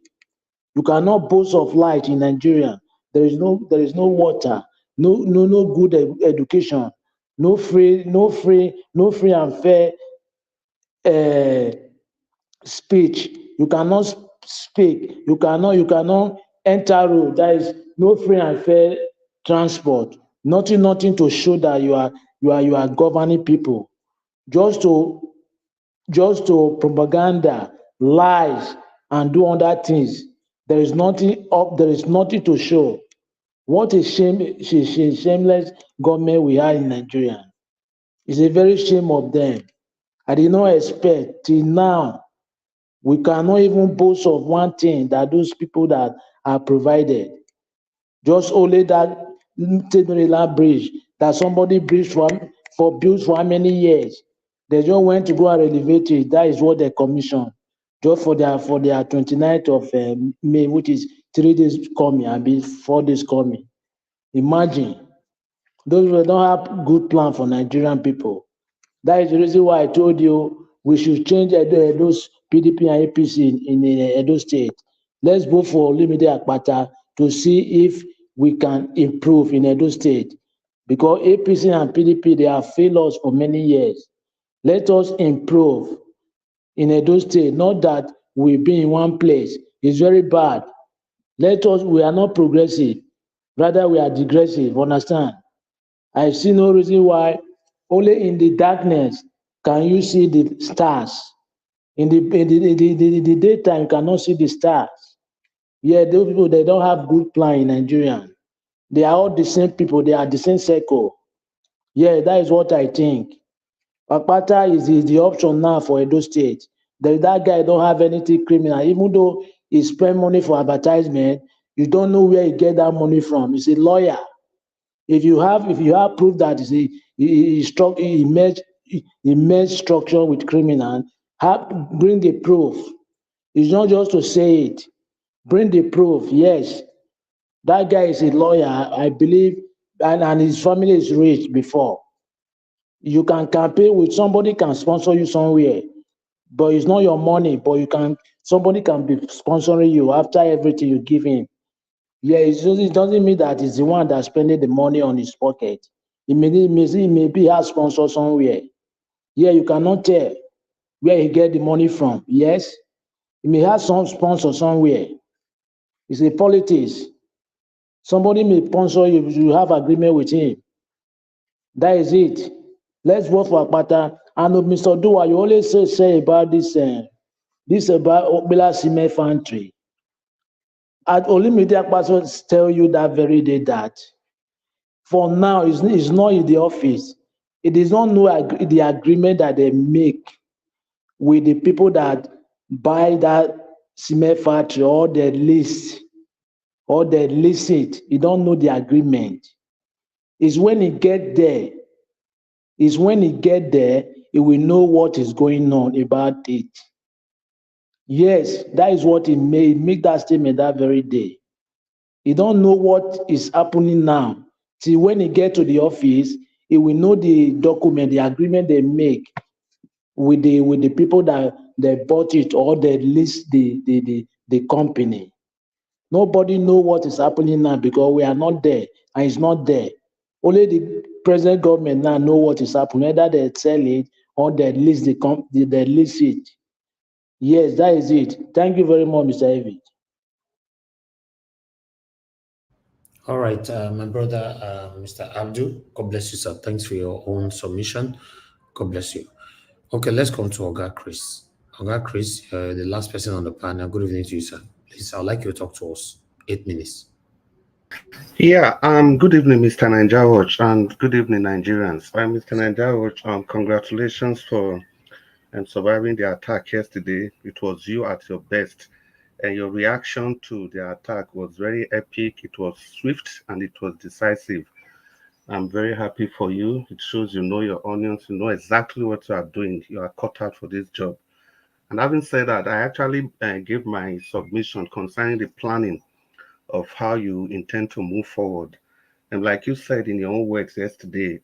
You cannot boast of light in Nigeria. There is no water, no good education, no free and fair speech. You cannot speak. You cannot enter road. There is no free and fair transport. Nothing to show that you are governing people. Just to propaganda, lies, and do other things. There is nothing up. There is nothing to show. What a shameless government we are in Nigeria. It's a very shame of them. I did not expect till now. We cannot even boast of one thing that those people that are provided. Just only that Maryland Bridge that somebody built for how many years? They just went to go and elevate it. That is what they commissioned. Just for their 29th of May, which is 3 days coming, and be 4 days coming. Imagine. Those who don't have good plan for Nigerian people. That is the reason why I told you we should change those PDP and APC in Edo State. Let's vote for Olumide Akpata to see if we can improve in Edo State. Because APC and PDP, they have failed us for many years. Let us improve in Edo State, not that we be in one place. It's very bad. We are not progressive. Rather, we are digressive, understand? I see no reason why only in the darkness can you see the stars. In the daytime, you cannot see the stars. Yeah, those people, they don't have good plan in Nigeria. They are all the same people. They are the same circle. Yeah, that is what I think. Akpata is the option now for Edo State. That guy don't have anything criminal. Even though he spend money for advertisement, you don't know where he get that money from. He's a lawyer. If you have proof that he merged structure with criminal, bring the proof. It's not just to say it. Bring the proof. Yes, that guy is a lawyer, I believe, and his family is rich before. You can campaign with somebody can sponsor you somewhere, but it's not your money. But somebody can be sponsoring you after everything you give him. Yeah, it doesn't mean that it's the one that's spending the money on his pocket. It may be a sponsor somewhere. Yeah, you cannot tell where he get the money from. Yes, he may have some sponsor somewhere. It's a politics. Somebody may sponsor you, you have agreement with him. That is it. Let's vote for Akpata. And Mr. Dua, you always say about this about Okbela Cement Factory. At Olumide Akpata tell you that very day that for now it's not in the office. It is not know the agreement that they make with the people that buy that cement factory or they lease it. You don't know the agreement. It's when he get there. He will know what is going on about it. Yes, that is what he make that statement that very day. He don't know what is happening now. Till when he get to the office, he will know the document, the agreement they make with the people that they bought it or they lease the company. Nobody know what is happening now because we are not there and it's not there. Only the present government now know what is happening, either they sell it or they lease they lease it. Yes, that is it. Thank you very much, Mr. Evie. All right, my brother, Mr. Abdul, God bless you, sir. Thanks for your own submission. God bless you. Okay, let's come to Oga Chris. Oga Chris, the last person on the panel. Good evening to you, sir. Please, I'd like you to talk to us. 8 minutes. Yeah, good evening, Mr. Niger Watch, and good evening, Nigerians. Mr. Niger Watch, congratulations for surviving the attack yesterday. It was you at your best. and your reaction to the attack was very epic. It was swift and it was decisive. I'm very happy for you. It shows you know your onions, you know exactly what you are doing. You are cut out for this job. And having said that, I actually gave my submission concerning the planning of how you intend to move forward. And like you said in your own words yesterday,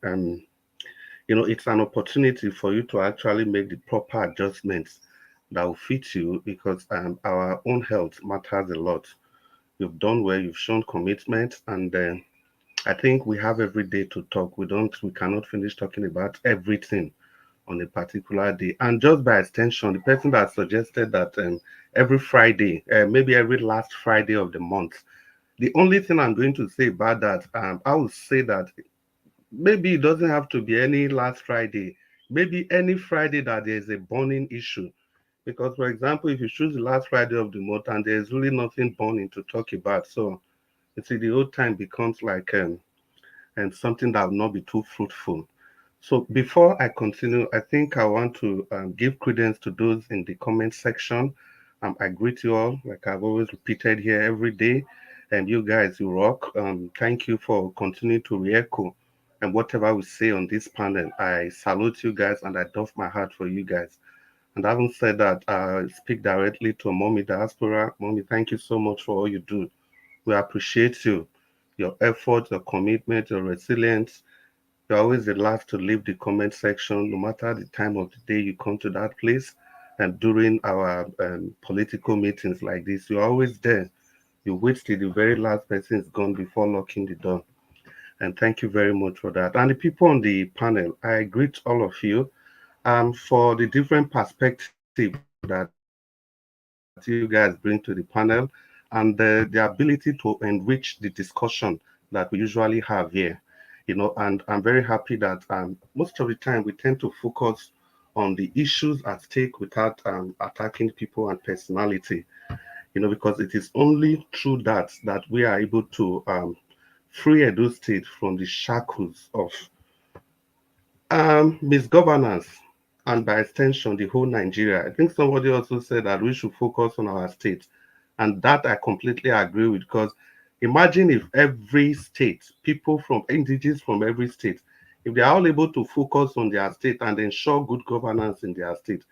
it's an opportunity for you to actually make the proper adjustments that will fit you because our own health matters a lot. You've done well, you've shown commitment, and I think we have every day to talk. We cannot finish talking about everything on a particular day. And just by extension, the person that suggested that every Friday, maybe every last Friday of the month, the only thing I'm going to say about that, I would say that maybe it doesn't have to be any last Friday, maybe any Friday that there's a burning issue. Because, for example, if you choose the last Friday of the month and there's really nothing burning to talk about, so you see, the whole time becomes like and something that will not be too fruitful. So before I continue, I think I want to give credence to those in the comment section. I greet you all, like I've always repeated here every day. And you guys, you rock. Thank you for continuing to re-echo and whatever we say on this panel. I salute you guys and I doff my heart for you guys. And having said that, I speak directly to Mommy Diaspora. Mommy, thank you so much for all you do. We appreciate you, your effort, your commitment, your resilience. You're always the last to leave the comment section, no matter the time of the day you come to that place. And during our political meetings like this, you're always there. You wait till the very last person is gone before locking the door. And thank you very much for that. And the people on the panel, I greet all of you for the different perspective that you guys bring to the panel and the ability to enrich the discussion that we usually have here. And I'm very happy that most of the time we tend to focus on the issues at stake without attacking people and personality. Because it is only through that we are able to free Edo State from the shackles of misgovernance and by extension the whole Nigeria. I think somebody also said that we should focus on our state, and that I completely agree with because imagine if every state, people from indigenous from every state, if they are all able to focus on their state and ensure good governance in their state,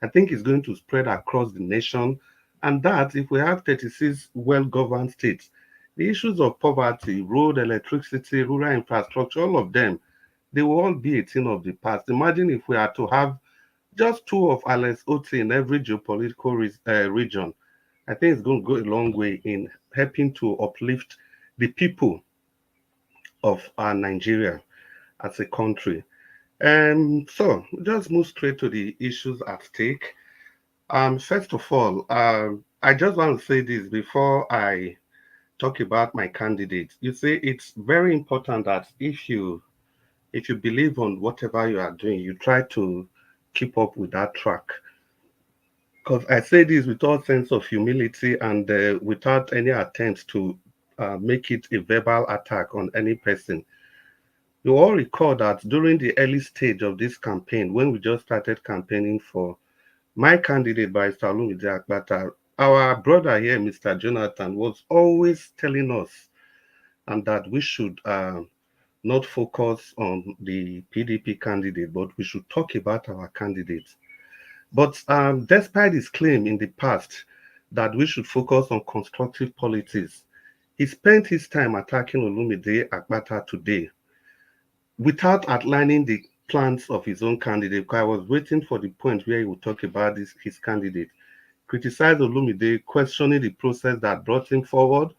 I think it's going to spread across the nation. And that if we have 36 well-governed states, the issues of poverty, road, electricity, rural infrastructure, all of them, they will all be a thing of the past. Imagine if we are to have just two of Alex Otti in every geopolitical region. I think it's going to go a long way in helping to uplift the people of our Nigeria as a country. So just move straight to the issues at stake. First of all, I just want to say this before I talk about my candidate. You see, it's very important that if you believe on whatever you are doing, you try to keep up with that track. Because I say this with all sense of humility and without any attempt to make it a verbal attack on any person. You all recall that during the early stage of this campaign, when we just started campaigning for my candidate, Barrister Olumide Akpata, our brother here, Mr. Jonathan, was always telling us and that we should not focus on the PDP candidate, but we should talk about our candidate. But despite his claim in the past that we should focus on constructive politics, he spent his time attacking Olumide Akpata today without outlining the plans of his own candidate. Because I was waiting for the point where he would talk about his candidate, criticize Olumide, questioning the process that brought him forward,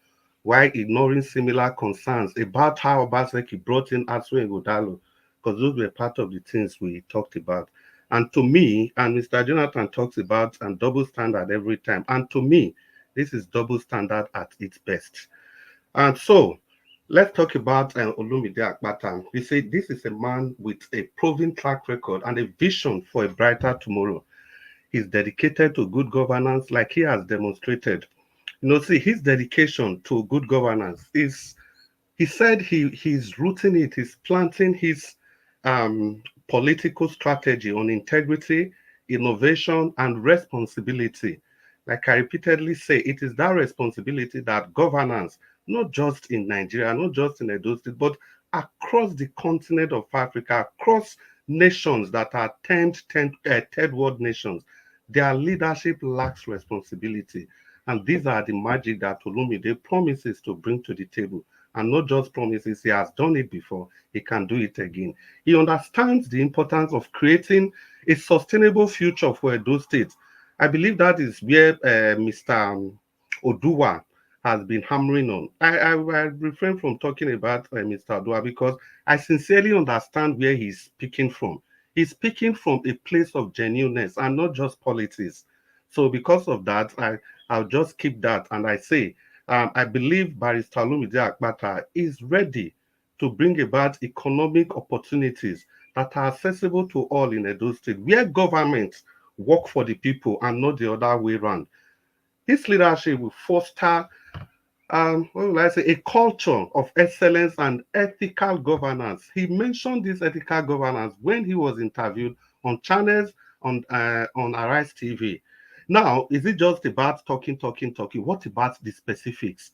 while ignoring similar concerns about how Obaseki brought in Asu and Godalo, because those were part of the things we talked about. And to me, and Mr. Jonathan talks about and double standard every time, and to me, this is double standard at its best. And so, let's talk about Olumide Akpata. We say this is a man with a proven track record and a vision for a brighter tomorrow. He's dedicated to good governance like he has demonstrated. See, his dedication to good governance is, he said he's rooting it, he's planting his political strategy on integrity, innovation, and responsibility. like I repeatedly say, it is that responsibility that governance, not just in Nigeria, not just in Edo State, but across the continent of Africa, across nations that are third world nations, their leadership lacks responsibility. And these are the magic that Olumide promises to bring to the table. And not just promises, he has done it before, he can do it again. He understands the importance of creating a sustainable future for Edo State. I believe that is where Mr. Oduwa has been hammering on. I refrain from talking about Mr. Oduwa because I sincerely understand where he's speaking from. He's speaking from a place of genuineness and not just politics. So because of that, I'll just keep that. And I say, I believe Barrister Olumide Akpata is ready to bring about economic opportunities that are accessible to all in Edo State, where government work for the people and not the other way around. His leadership will foster, what will I say, a culture of excellence and ethical governance. He mentioned this ethical governance when he was interviewed on channels on Arise TV. Now, is it just about talking? What about the specifics?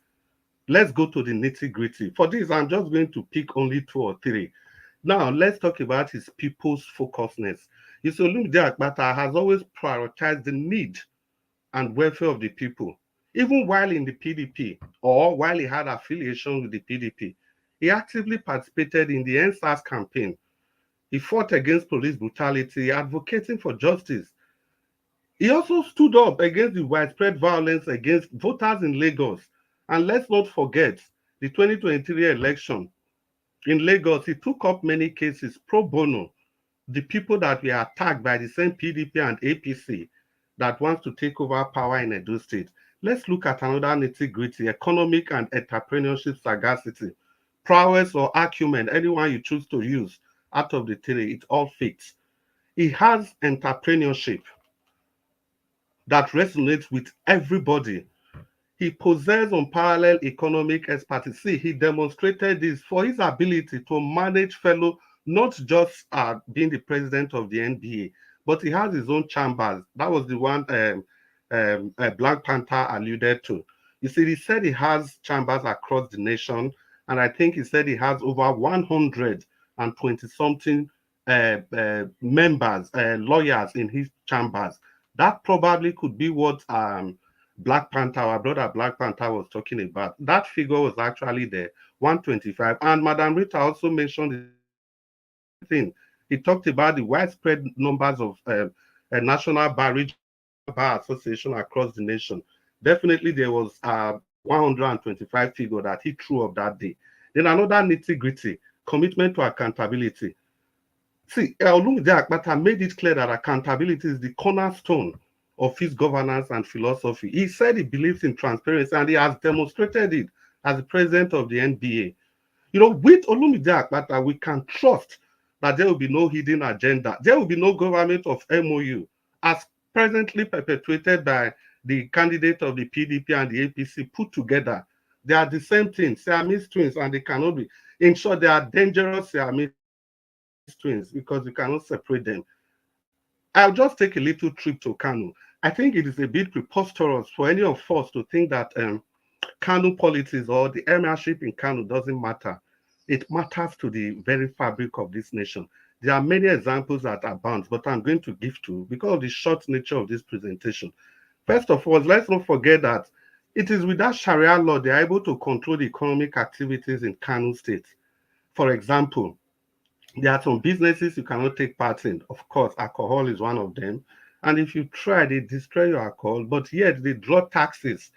Let's go to the nitty-gritty. For this, I'm just going to pick only 2 or 3. Now, let's talk about his people's focusedness. Olumide Akpata has always prioritized the need and welfare of the people. Even while in the PDP or while he had affiliation with the PDP, he actively participated in the NSAS campaign. He fought against police brutality, advocating for justice. He also stood up against the widespread violence against voters in Lagos. And let's not forget the 2023 election. In Lagos, he took up many cases pro bono. The people that were attacked by the same PDP and APC that wants to take over power in Edo State. Let's look at another nitty-gritty: economic and entrepreneurship sagacity, prowess or acumen, anyone you choose to use out of the 3, it all fits. He has entrepreneurship that resonates with everybody. He possesses unparalleled economic expertise. See, he demonstrated this for his ability to manage fellow, not just being the president of the NBA, but he has his own chambers. That was the one Black Panther alluded to. You see, he said he has chambers across the nation, and I think he said he has over 120-something members, lawyers in his chambers. That probably could be what Black Panther, our brother Black Panther, was talking about. That figure was actually there, 125. And Madam Rita also mentioned the thing. He talked about the widespread numbers of National Bar Association across the nation. Definitely there was 125 figure that he threw up that day. Then another nitty-gritty, commitment to accountability. See, Olumide Akpata made it clear that accountability is the cornerstone of his governance and philosophy. He said he believes in transparency, and he has demonstrated it as the president of the NBA. With Olumide Akpata, we can trust that there will be no hidden agenda. There will be no government of MOU, as presently perpetuated by the candidate of the PDP and the APC put together. They are the same thing, Siamese twins, and they cannot be. In short, they are dangerous Siamese twins because you cannot separate them. I'll just take a little trip to Kano. I think it is a bit preposterous for any of us to think that Kano politics or the emirship in Kano doesn't matter. It matters to the very fabric of this nation. There are many examples that abound, but I'm going to give 2 because of the short nature of this presentation. First of all, let's not forget that it is with that Sharia law they are able to control the economic activities in Kano State. For example, there are some businesses you cannot take part in. Of course, alcohol is one of them. And if you try, they destroy your alcohol, but yet they draw taxes.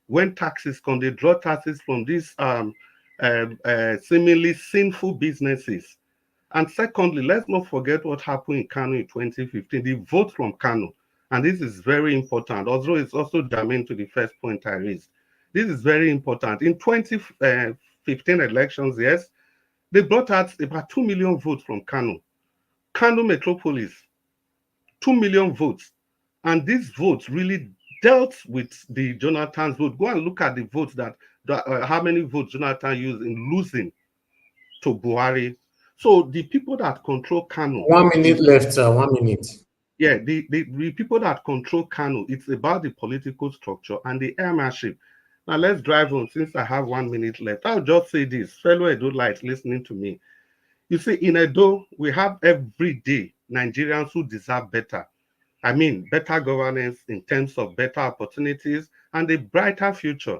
When taxes come, they draw taxes from these seemingly sinful businesses. And secondly, let's not forget what happened in Kano in 2015, the vote from Kano. And this is very important, although it's also germane to the first point I raised. This is very important. In 2015 elections, yes, they brought out about 2 million votes from Kano. Kano Metropolis, 2 million votes. And these votes really dealt with the Jonathan's vote. Go and look at the votes how many votes Jonathan used in losing to Buhari. So the people that control Kano. 1 minute left, 1 minute. Yeah, the people that control Kano, it's about the political structure and the airmanship. Now let's drive on. Since I have 1 minute left, I'll just say this, fellow Edo-lites listening to me. You see, in Edo, we have everyday Nigerians who deserve better. I mean, better governance in terms of better opportunities and a brighter future.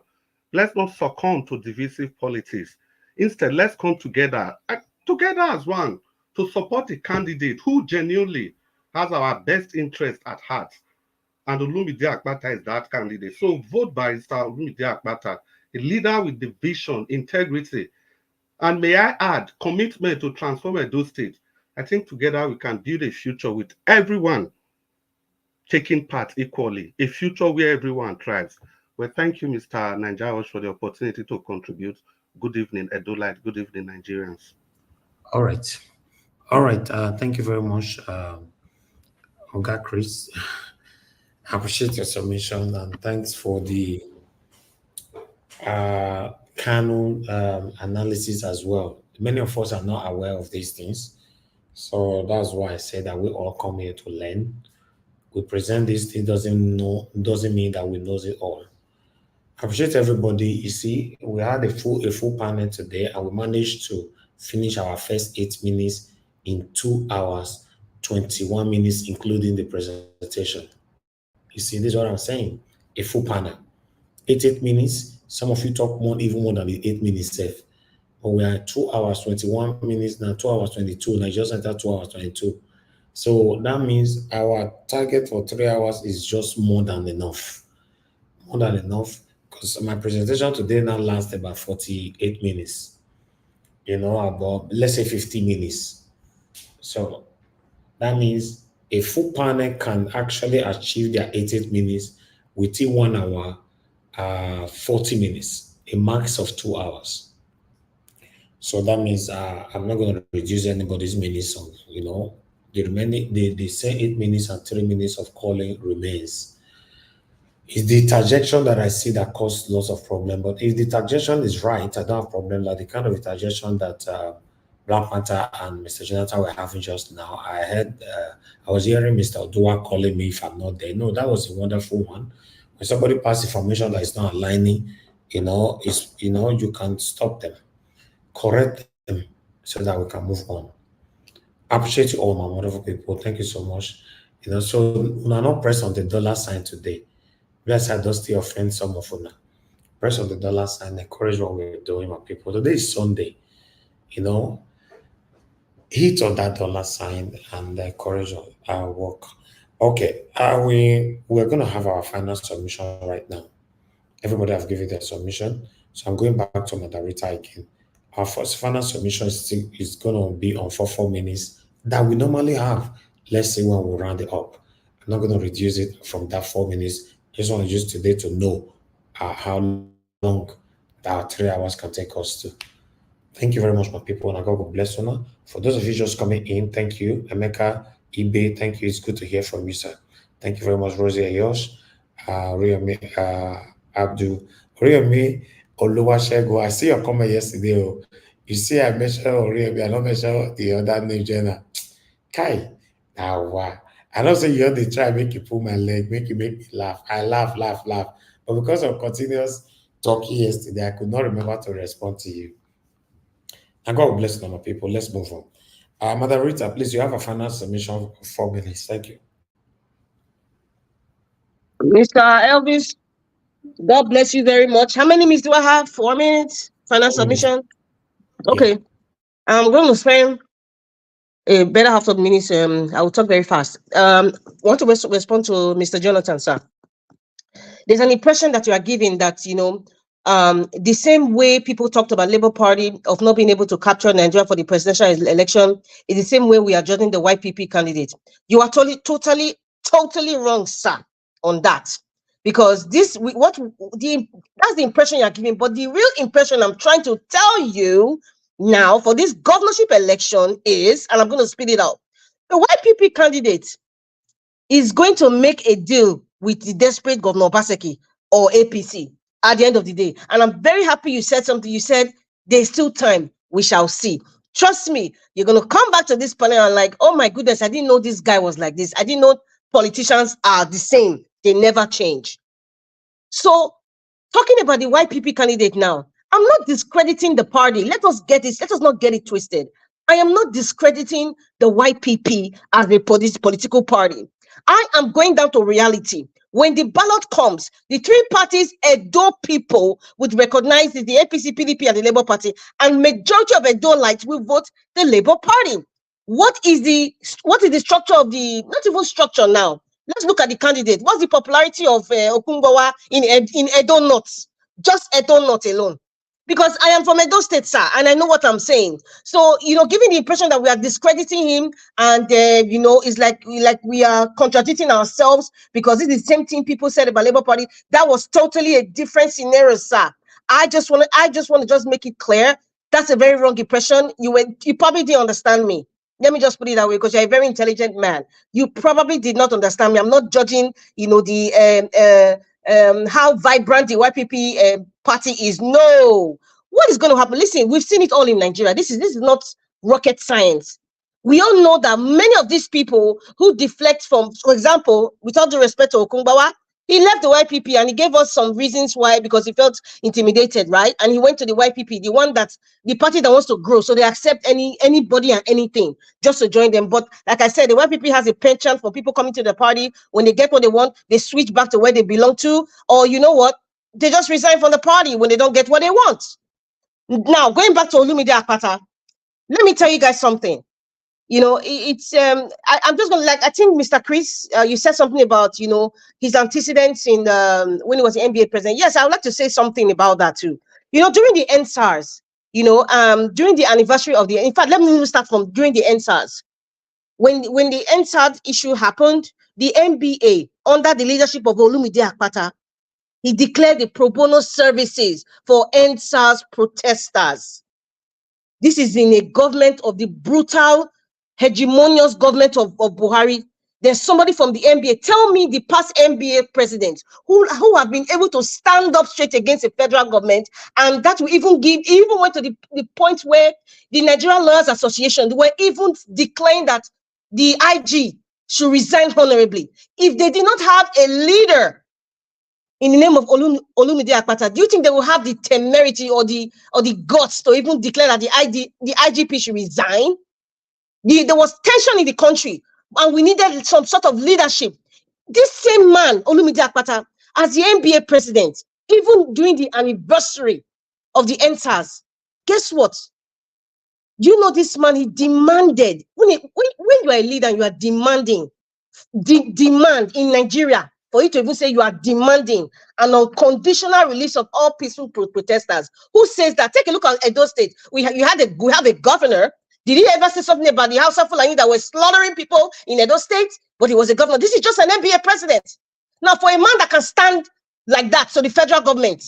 Let's not succumb to divisive politics. Instead, let's come together, together as one, to support a candidate who genuinely has our best interest at heart. And Olumide Akpata is that candidate. So vote by Olumide Akpata, a leader with the vision, integrity, and may I add, commitment to transform Edo State. I think together we can build a future with everyone taking part equally, a future where everyone thrives. Well, thank you, Mr. Nanjawash, for the opportunity to contribute. Good evening, Edo-lite. Good evening, Nigerians. All right. All right. Thank you very much, Oga Chris. I appreciate your submission and thanks for the Kano analysis as well. Many of us are not aware of these things. So that's why I say that we all come here to learn. We present this thing doesn't mean that we knows it all. I appreciate everybody. You see, we had a full panel today and we managed to finish our first 8 minutes in 2 hours, 21 minutes, including the presentation. You see, this is what I'm saying. A full panel. 8 minutes. Some of you talk even more than the 8 minutes safe. But we are 2 hours, 21 minutes now, 2 hours, 22. I just entered 2 hours, 22. So that means our target for 3 hours is just more than enough. More than enough. Because my presentation today now lasts about 48 minutes. About, let's say 50 minutes. So that means a full panel can actually achieve their 88 minutes within 1 hour, 40 minutes, a max of 2 hours. So that means I'm not going to reduce anybody's minutes on, the remaining, they say 8 minutes and 3 minutes of calling remains. It's the interjection that I see that causes lots of problem. But if the interjection is right, I don't have problem. Like the kind of interjection that Black Panther and Mr. Jonathan were having just now. I was hearing Mr. Odua calling me if I'm not there. No, that was a wonderful one. When somebody passes information that is not aligning, you can stop them, correct them, so that we can move on. I appreciate you all, my wonderful people. Thank you so much. So we're not press on the dollar sign today. Yes, I just still offend some of you now. Press on the dollar sign, encourage what we're doing, my people. Today is Sunday. Hit on that dollar sign and encourage our work. Okay, we're going to have our final submission right now. Everybody have given their submission. So I'm going back to Madarita again. Our first final submission is going to be on 4 minutes that we normally have. Let's see when we round it up. I'm not going to reduce it from that 4 minutes. Just want to use today to know how long that 3 hours can take us to. Thank you very much, my people, and God bless you. For those of you just coming in, thank you. Emeka, eBay, thank you. It's good to hear from you, sir. Thank you very much, Rosie Ayosh, Riomi, Abdul, Riomi, Oluwashego. I see your comment yesterday. Oh. You see, I mentioned Riomi, I don't mention the other name, Jenna. Kai, wow. I don't say you have to try make you pull my leg, make me laugh. I laugh. But because of continuous talking yesterday, I could not remember to respond to you. And God bless you, my people. Let's move on. Mother Rita, please, you have a final submission for 4 minutes. Thank you. Mr. Elvis, God bless you very much. How many minutes do I have? 4 minutes? Final submission? Okay. Yeah. I'm going to spend a better half of minutes. I will talk very fast. Want to respond to Mr. Jonathan, sir. There's an impression that you are giving that, the same way people talked about Labour Party of not being able to capture Nigeria for the presidential election is the same way we are judging the YPP candidate. You are totally wrong, sir, on that. Because that's the impression you're giving. But the real impression I'm trying to tell you now for this governorship election is, and I'm going to spit it out, the YPP candidate is going to make a deal with the desperate Governor Obaseki or APC at the end of the day. And I'm very happy you said something. You said, there's still time. We shall see. Trust me, you're going to come back to this panel and like, oh my goodness, I didn't know this guy was like this. I didn't know politicians are the same. They never change. So talking about the YPP candidate now, I'm not discrediting the party. Let us not get it twisted. I am not discrediting the YPP as a political party. I am going down to reality. When the ballot comes, the three parties, Edo people would recognize the APC, PDP, and the Labour Party, and majority of Edo-lites will vote the Labour Party. What is the structure of the, not even structure now. Let's look at the candidate. What's the popularity of Okungbowa in Edo North? Just Edo North alone. Because I am from Edo State, sir, and I know what I'm saying. So, giving the impression that we are discrediting him and, it's like we are contradicting ourselves because it's the same thing people said about Labour Party. That was totally a different scenario, sir. I just want to make it clear. That's a very wrong impression. You probably didn't understand me. Let me just put it that way, because you're a very intelligent man. You probably did not understand me. I'm not judging, how vibrant the YPP party is. No. What is going to happen? Listen, we've seen it all in Nigeria. This is not rocket science. We all know that many of these people who deflect from, for example, with all due respect to Okungbowa, he left the YPP and he gave us some reasons why, because he felt intimidated, right? And he went to the YPP, the party that wants to grow. So they accept anybody and anything just to join them. But like I said, the YPP has a penchant for people coming to the party. When they get what they want, they switch back to where they belong to. Or you know what? They just resign from the party when they don't get what they want. Now, going back to Olumide Akpata, let me tell you guys something. It's I'm just gonna, I think Mr. Chris, you said something about his antecedents in when he was the NBA president. Yes, I would like to say something about that too. During the NSARS, during the anniversary of in fact, let me start from during the NSARS. When the NSARS issue happened, the NBA, under the leadership of Olumide Akpata, he declared the pro bono services for NSARS protesters. This is in a government of the brutal, hegemonious government of Buhari. There's somebody from the NBA. Tell me the past NBA presidents who have been able to stand up straight against the federal government, and that will even went to the point where the Nigerian Lawyers Association were even declaring that the IG should resign honorably. If they did not have a leader in the name of Olumide Akpata, do you think they will have the temerity or the guts to even declare that the IGP should resign? There was tension in the country, and we needed some sort of leadership. This same man, Olumide Akpata, as the NBA president, even during the anniversary of the NSARS, guess what? You know, this man, he demanded, when you are a leader and you are demanding, demand in Nigeria, for you to even say you are demanding an unconditional release of all peaceful protesters. Who says that? Take a look at Edo State. We have a governor. Did he ever say something about the House of Fulani that was slaughtering people in Edo State? But he was a governor. This is just an NBA president. Now, for a man that can stand like that, so the federal government,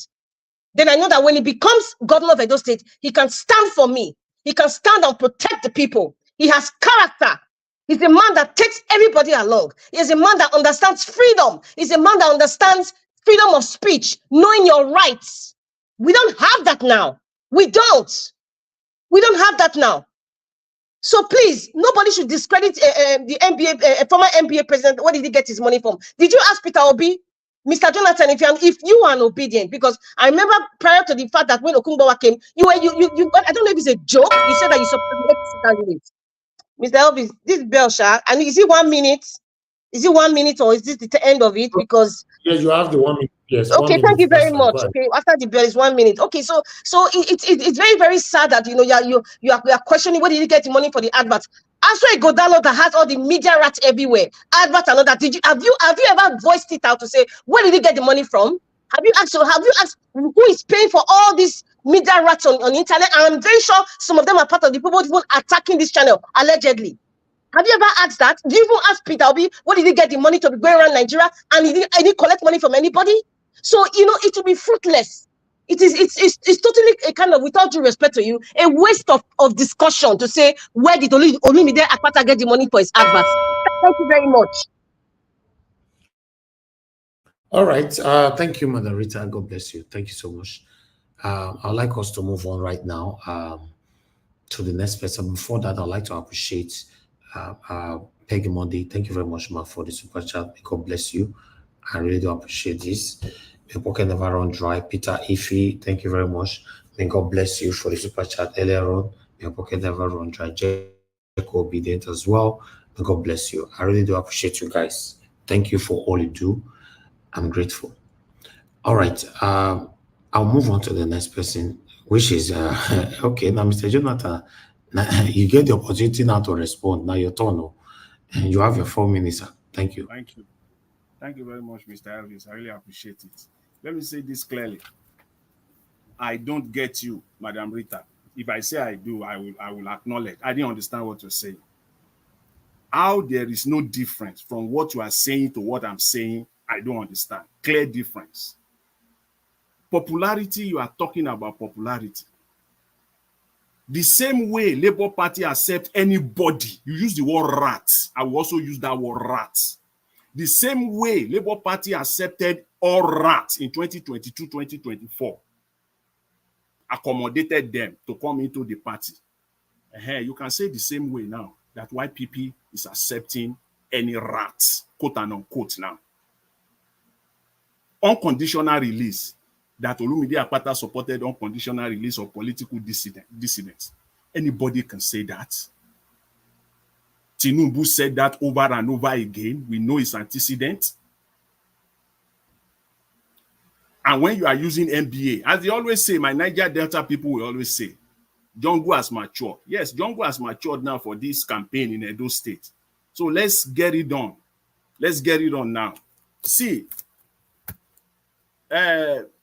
then I know that when he becomes governor of Edo State, he can stand for me. He can stand and protect the people. He has character. He's a man that takes everybody along. He's a man that understands freedom. He's a man that understands freedom of speech, knowing your rights. We don't have that now. We don't. We don't have that now. So please, nobody should discredit the NBA, former NBA president. Where did he get his money from? Did you ask Peter Obi, Mr. Jonathan, if you are obedient? Because I remember prior to the fact that when Okungbowa came, you I don't know if it's a joke. You said that you supported Mr. Elvis, this bell, and is it 1 minute? Is it 1 minute or is this the end of it? Because yes, you have the 1 minute. Yes. Okay, 1 minute. thank you very That's much. fine. Okay, after the bell is 1 minute. Okay, so it's very, very sad that you are questioning where did you get the money for the adverts. Also, a Godalo that has all the media rats everywhere, adverts and all that. Have you ever voiced it out to say where did you get the money from? Have you asked who is paying for all these media rats on the internet? And I'm very sure some of them are part of the people even attacking this channel allegedly. Have you ever asked that? Do you even ask Peter Obi, where did he get the money to be going around Nigeria? And he didn't collect money from anybody? So, it will be fruitless. It's totally a kind of, without due respect to you, a waste of discussion to say, where did Olumide Akpata get the money for his adverts? Thank you very much. All right. Thank you, Madam Rita. God bless you. Thank you so much. I'd like us to move on right now to the next person. Before that, I'd like to appreciate Peggy Monday, thank you very much, ma, for the super chat. May God bless you. I really do appreciate this. May pocket never run dry. Peter Ife, thank you very much. May God bless you for the super chat earlier on. May pocket never run dry. Jacob Obedient as well. May God bless you. I really do appreciate you guys. Thank you for all you do. I'm grateful. All right. I'll move on to the next person, which is okay. Now, Mr. Jonathan, now, you get the opportunity now to respond. Now your turn. Oh. You have your 4 minutes, sir. Thank you. Thank you. Thank you very much, Mr. Elvis. I really appreciate it. Let me say this clearly. I don't get you, Madam Rita. If I say I do, I will acknowledge. I didn't understand what you're saying. How there is no difference from what you are saying to what I'm saying, I don't understand. Clear difference. Popularity, you are talking about popularity. The same way Labour Party accept anybody, you use the word rat. I will also use that word rat. The same way Labour Party accepted all rats in 2022, 2024, accommodated them to come into the party. You can say the same way now that YPP is accepting any rat, quote and unquote now. Unconditional release, that Olumide Akpata supported unconditional release of political dissidents. Anybody can say that. Tinubu said that over and over again. We know it's antecedent. And when you are using MBA, as they always say, my Niger Delta people will always say, Jongo has matured. Yes, Jongo has matured now for this campaign in Edo State. So let's get it done. Let's get it on now. See,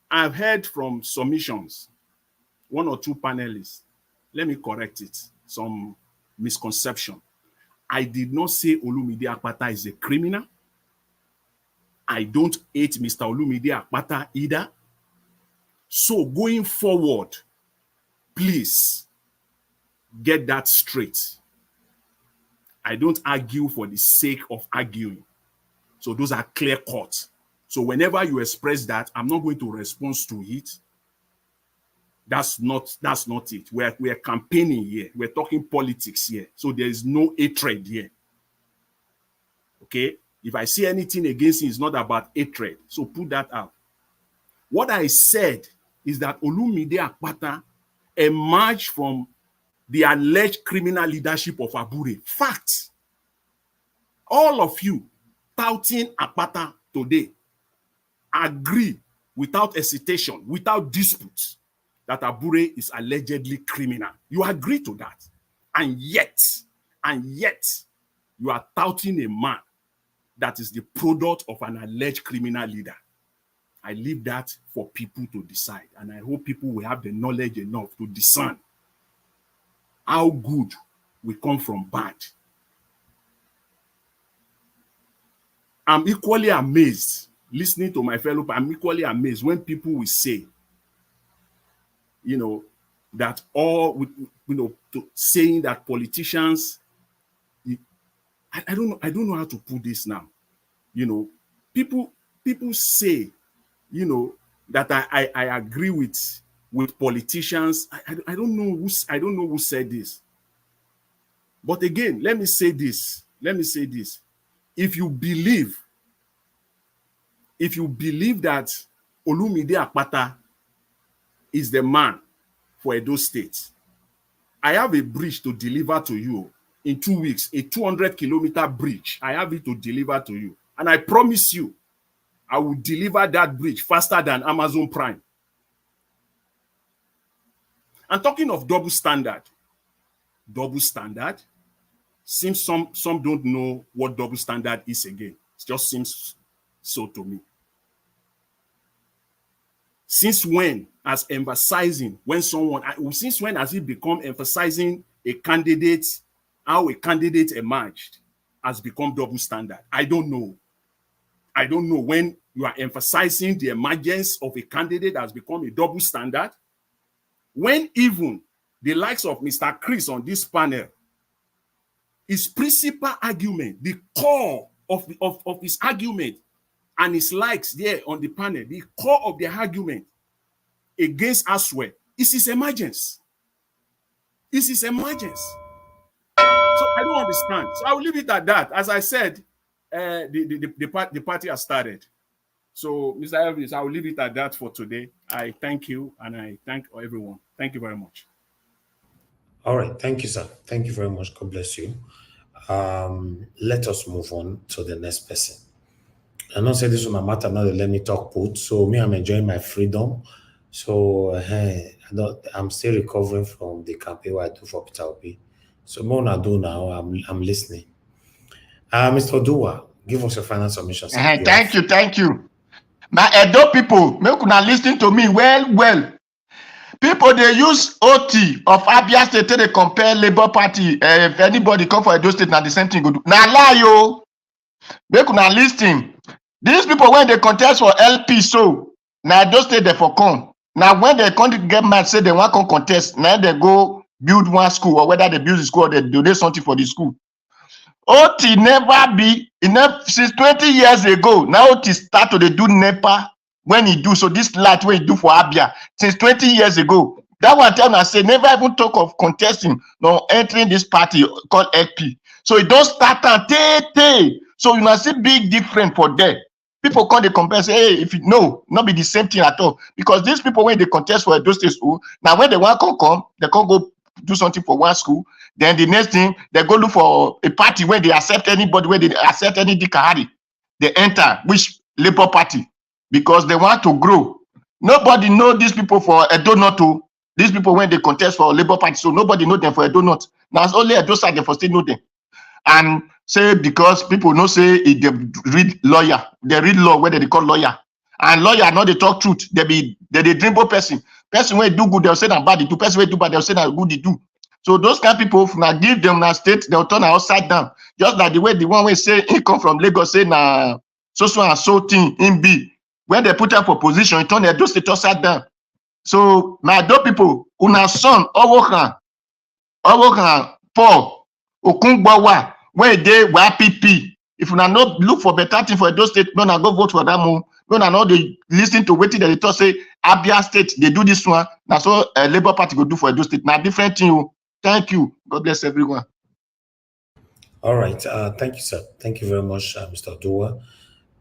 I've heard from submissions, 1 or 2 panelists. Let me correct it. Some misconception. I did not say Olumide Akpata is a criminal. I don't hate Mr. Olumide Akpata either. So going forward, please get that straight. I don't argue for the sake of arguing. So those are clear cut. So whenever you express that, I'm not going to respond to it. That's not it. We're campaigning here. We're talking politics here. So there is no hatred here. Okay? If I see anything against him, it's not about hatred. So put that out. What I said is that Olumide Akpata emerged from the alleged criminal leadership of Abure. Fact. All of you touting Akpata today agree without hesitation, without dispute, that Abure is allegedly criminal. You agree to that. And yet, you are touting a man that is the product of an alleged criminal leader. I leave that for people to decide. And I hope people will have the knowledge enough to discern how good we come from bad. I'm equally amazed, listening to my fellow, I'm equally amazed when people will say, that all, saying that politicians, I don't know how to put this now. People say, that I agree with politicians. I don't know who said this. But again, let me say this. If you believe that Olumide Akpata is the man for Edo State, I have a bridge to deliver to you in 2 weeks, a 200-kilometer bridge. I have it to deliver to you. And I promise you, I will deliver that bridge faster than Amazon Prime. And talking of double standard, seems some don't know what double standard is again. It just seems so to me. Since when has it become emphasizing a candidate, how a candidate emerged has become double standard? I don't know when you are emphasizing the emergence of a candidate has become a double standard. When even the likes of Mr. Chris on this panel, his principal argument, the core of his argument, and his likes there on the panel, the core of the argument against Aswe is his emergence. So I don't understand. So I will leave it at that. As I said, the party has started. So, Mr. Elvis, I will leave it at that for today. I thank you and I thank everyone. Thank you very much. All right. Thank you, sir. Thank you very much. God bless you. Let us move on to the next person. I know say this is my matter now. Let me talk put. So me, I'm enjoying my freedom. So I'm still recovering from the campaign I do for Peter Obi. So more I do now. I'm listening. Mr. Dua, give us your final submission. Sir. Thank you. My Edo people, make una listen to me well. People they use OT of Abia State to compare Labour Party. If anybody come for Edo State, now the same thing go do. Now lie yo. Make una listen. These people when they contest for LP, so now Edo State they for come. Now when they come get mad, say they want to contest. Now they go build one school, or whether they build the school or they donate something for the school. OT never be enough since 20 years ago. Now OT start to do NEPA when he do. So this light when he do for Abia since 20 years ago. That one time I say never even talk of contesting nor entering this party called LP. So it don't start and tay. So you must see big difference for there. People come they compare say, hey, if you know, not be the same thing at all. Because these people when they contest for those states, now when they want to come, they can't go do something for one school. Then the next thing, they go look for a party where they accept anybody, where they accept any Dikahari. They enter which Labour Party because they want to grow. Nobody know these people for a donut. These people when they contest for Labour Party, so nobody know them for a donut. Now it's only a side they for still know them. And say because people know say if they read lawyer, they read law whether they call lawyer. And lawyer not they talk truth. They dream both person. Person when do good, they'll say that bad they do. Person when do bad, they'll say that good they do. So those kind of people, now give them a state, they'll turn upside down. Just like the way the one way say he come from Lagos, say na so and so thing in B. When they put up for position, it turn their do state upside down. So my adult people, una son, Owokan, Paul, Okungbawa, when they YPP. If una not look for better thing for those state, no, na go vote for that one. No, na not they listen to waiting that they talk say Abia State, they do this one. Now so Labour Party go do for those state. Now different thing. Thank you. God bless everyone. All right. Thank you, sir. Thank you very much, Mr. Dua.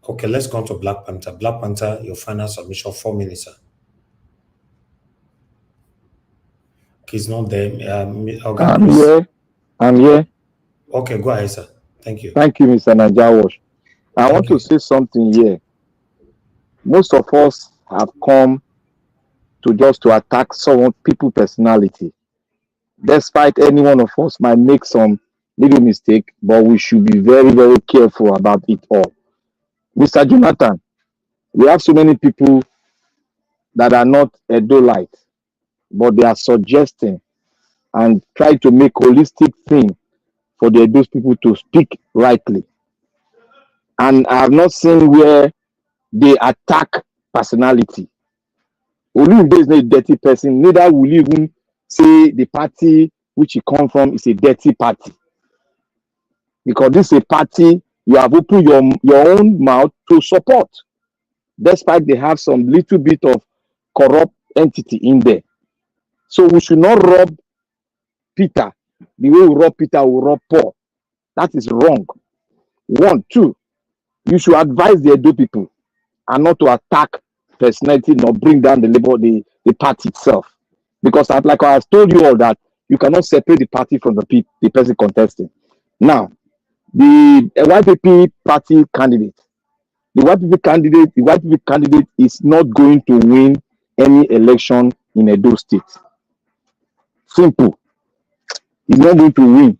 Okay, let's go on to Black Panther. Black Panther, your final submission, 4 minutes, sir. He's not there. I'm here. Okay, go ahead, sir. Thank you. Thank you, Mr. Najawash. I want to say something here. Most of us have come to attack people's personality. Despite any one of us might make some little mistake, but we should be very, very careful about it all. Mr. Jonathan, we have so many people that are not Edo-lite, but they are suggesting and try to make holistic thing for those people to speak rightly. And I have not seen where they attack personality. Olumide is not a dirty person, neither will even say the party which he come from is a dirty party. Because this is a party you have opened your own mouth to support, despite they have some little bit of corrupt entity in there. So we should not rob Peter the way we rob Peter, we rob Paul. That is wrong. 1, 2, you should advise the Edo people and not to attack personality nor bring down the party itself. Because like I have told you all that you cannot separate the party from the person contesting. Now, the YPP party candidate, the YPP candidate is not going to win any election in Edo State. Simple. He's not going to win.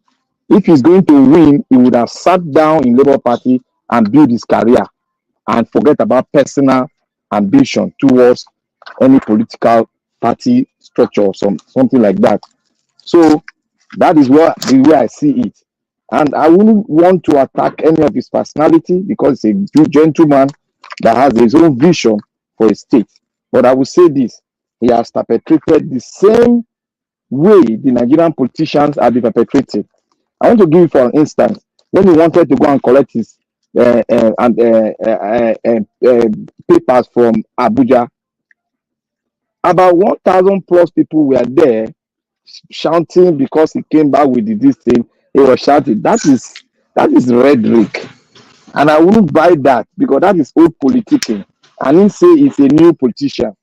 If he's going to win, he would have sat down in Labour Party and build his career and forget about personal ambition towards any political party structure or something like that. So that is the way I see it. And I wouldn't want to attack any of his personality because he's a gentleman that has his own vision for a state. But I will say this, he has perpetrated the same way the Nigerian politicians have been perpetrated. I want to give you for an instance, when he wanted to go and collect his papers from Abuja, about 1,000 plus people were there shouting because he came back with this thing he was shouting. That is rhetoric. And I wouldn't buy that because that is old politicking. And he say he's a new politician.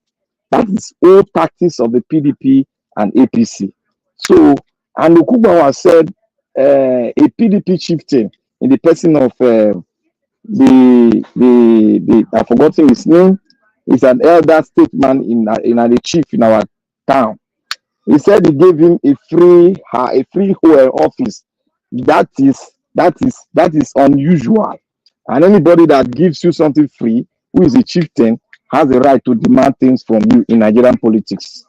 That is old tactics of the PDP and APC. So, and Okubawa said a PDP chieftain in the person of I've forgotten his name. He's an elder statesman in a chief in our town. He said he gave him a free office. That is unusual. And anybody that gives you something free, who is a chieftain, has the right to demand things from you in Nigerian politics.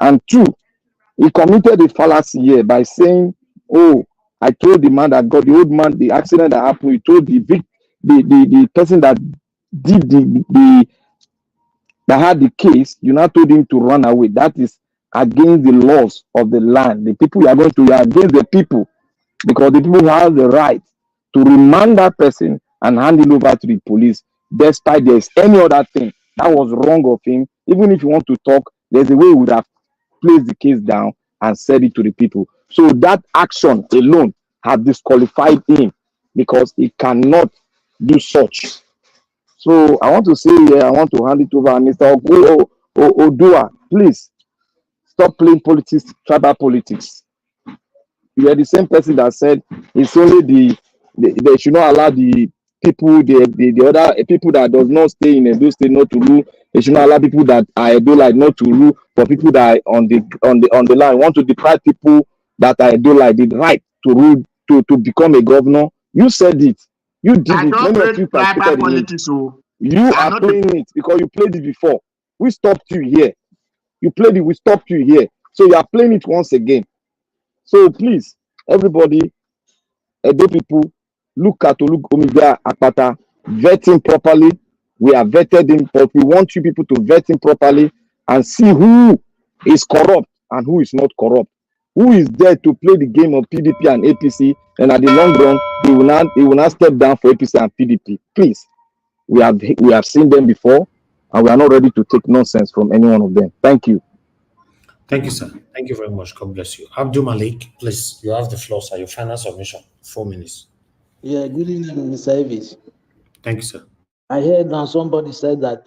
And two, he committed a fallacy here by saying, "Oh, I told the man that got the old man, the accident that happened. He told the person that did that had the case. You now told him to run away. That is against the laws of the land. The people you are going to are against the people, because the people have the right to remand that person and hand it over to the police, despite there's any other thing that was wrong of him. Even if you want to talk, there's a way he would have placed the case down and said it to the people. So that action alone has disqualified him because he cannot do such. So I want to say here, I want to hand it over, Mr. Odua, please stop playing politics, tribal politics. You are the same person that said it's only they should not allow the people, the other people that does not stay in Edo State not to rule. They should not allow people that are Edo-like not to rule. For people that are on the line, want to deprive people that are Edo-like the right to rule, to become a governor. You said it. You did it. Many of you participated in it. You are playing it because you played it before. We stopped you here. You played it. We stopped you here. So you are playing it once again. So please, everybody, Edo people, look at Omega Akpata, vet him properly. We have vetted him, but we want you people to vet him properly and see who is corrupt and who is not corrupt. Who is there to play the game of PDP and APC, and at the long run, he will not step down for APC and PDP. Please, we have seen them before, and we are not ready to take nonsense from any one of them. Thank you. Thank you, sir. Thank you very much. God bless you. Abdul Malik, please, you have the floor, sir. Your final submission, 4 minutes. Yeah, good evening, Mr. Evis. Thank you, sir. I heard now somebody said that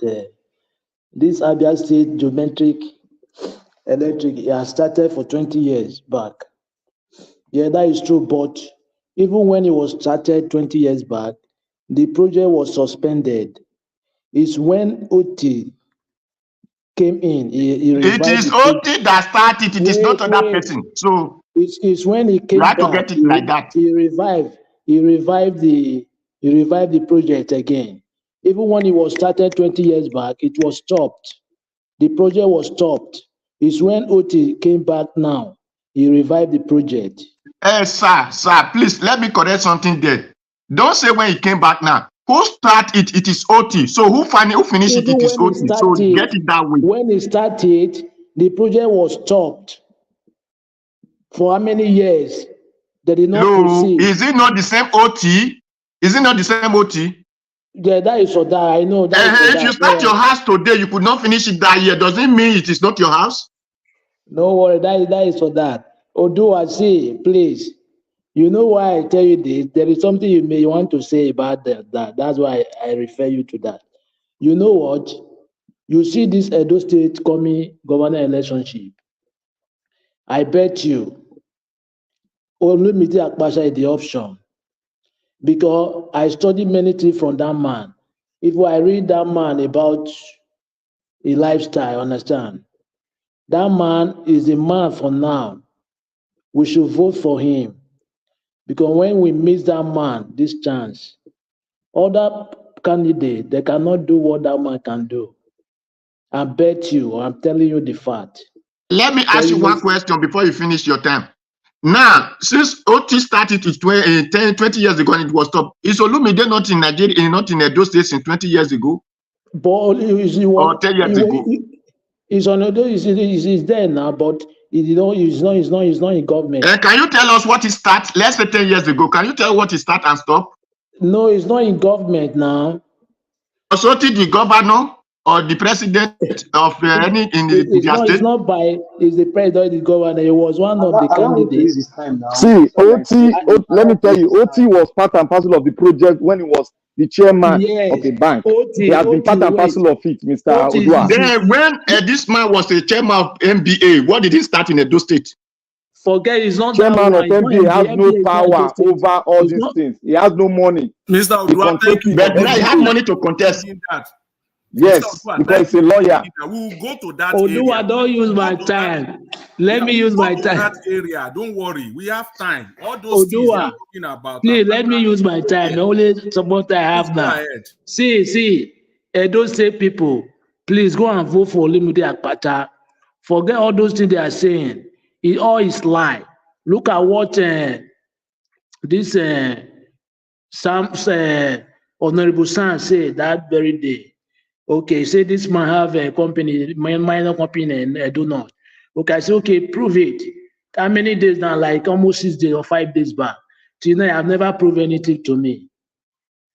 this Abia State geometric electric has started for 20 years back. Yeah, that is true, but even when it was started 20 years back, the project was suspended. It's when OT came in, he It is OT that started it. It is not other person. So it's when he came you have back, to get it like that. He revived the project again. Even when it was started 20 years back, it was stopped. The project was stopped. It's when OT came back now, he revived the project. Sir, please let me correct something there. Don't say when he came back now. Who started it? It is OT. So who finished it? It is OT. So get it that way. When it started, the project was stopped. For how many years? They did not proceed. Is it not the same OT? Is it not the same OT? Yeah, that is for that. I know that. If you start your house today, you could not finish it that year. Doesn't mean it is not your house. No worry, that is for that. Odua, see, please. You know why I tell you this? There is something you may want to say about that. That's why I refer you to that. You know what? You see this Edo State coming governor relationship. I bet you Olumide Akpasha is the option. Because I studied many things from that man. If I read that man about a lifestyle, understand? That man is a man for now. We should vote for him. Because when we miss that man, this chance, other candidates, they cannot do what that man can do. I bet you, I'm telling you the fact. Let me ask you one question before you finish your time. Now, since OT started 20 years ago and it was stopped, is Olumide not in Nigeria, not in Edo State since 20 years ago? But or 10 years ago? He's on Edo, he's there now, but he's not in government. Can you tell us what he started, let's say 10 years ago? Can you tell what he started and stopped? No, he's not in government now. Was OT the governor or the president of any in It's their not. state? It's not by. It's the president, the governor. He was one of the candidates. See, let me tell you, OT was part and parcel of the project when he was the chairman of Yes, a bank. He OT, has been part and wait. parcel of it, Mr. OT is Odua. Then when this man was a chairman of MBA, what did he start in Edo State? Forget, it's not that Chairman one. of It's not MBA has no MBA is not power Edo State. over all It's these not. things. He has no money. Mr. He Odua, thank you controls for But now he have everything. money to contest. that. Yes, Mr. Odua, because thank he's a you for lawyer. that. We will go to that Odua, area. don't use my Go to that- time. Let me we'll use go my to time. that area. Don't worry. We have time. All those things you are Odua, talking about. please let me use my time. The only support I have Please go now. ahead. See, Edo State people, please go and vote for Olumide Akpata. Forget all those things they are saying. It all is lie. Look at what this Sam Honorable Sam said that very day. Okay, say this man have a company, minor company in Edo North. Okay, I say, okay, prove it. How many days now? Like almost 6 days or 5 days back. Till now, I've never proved anything to me.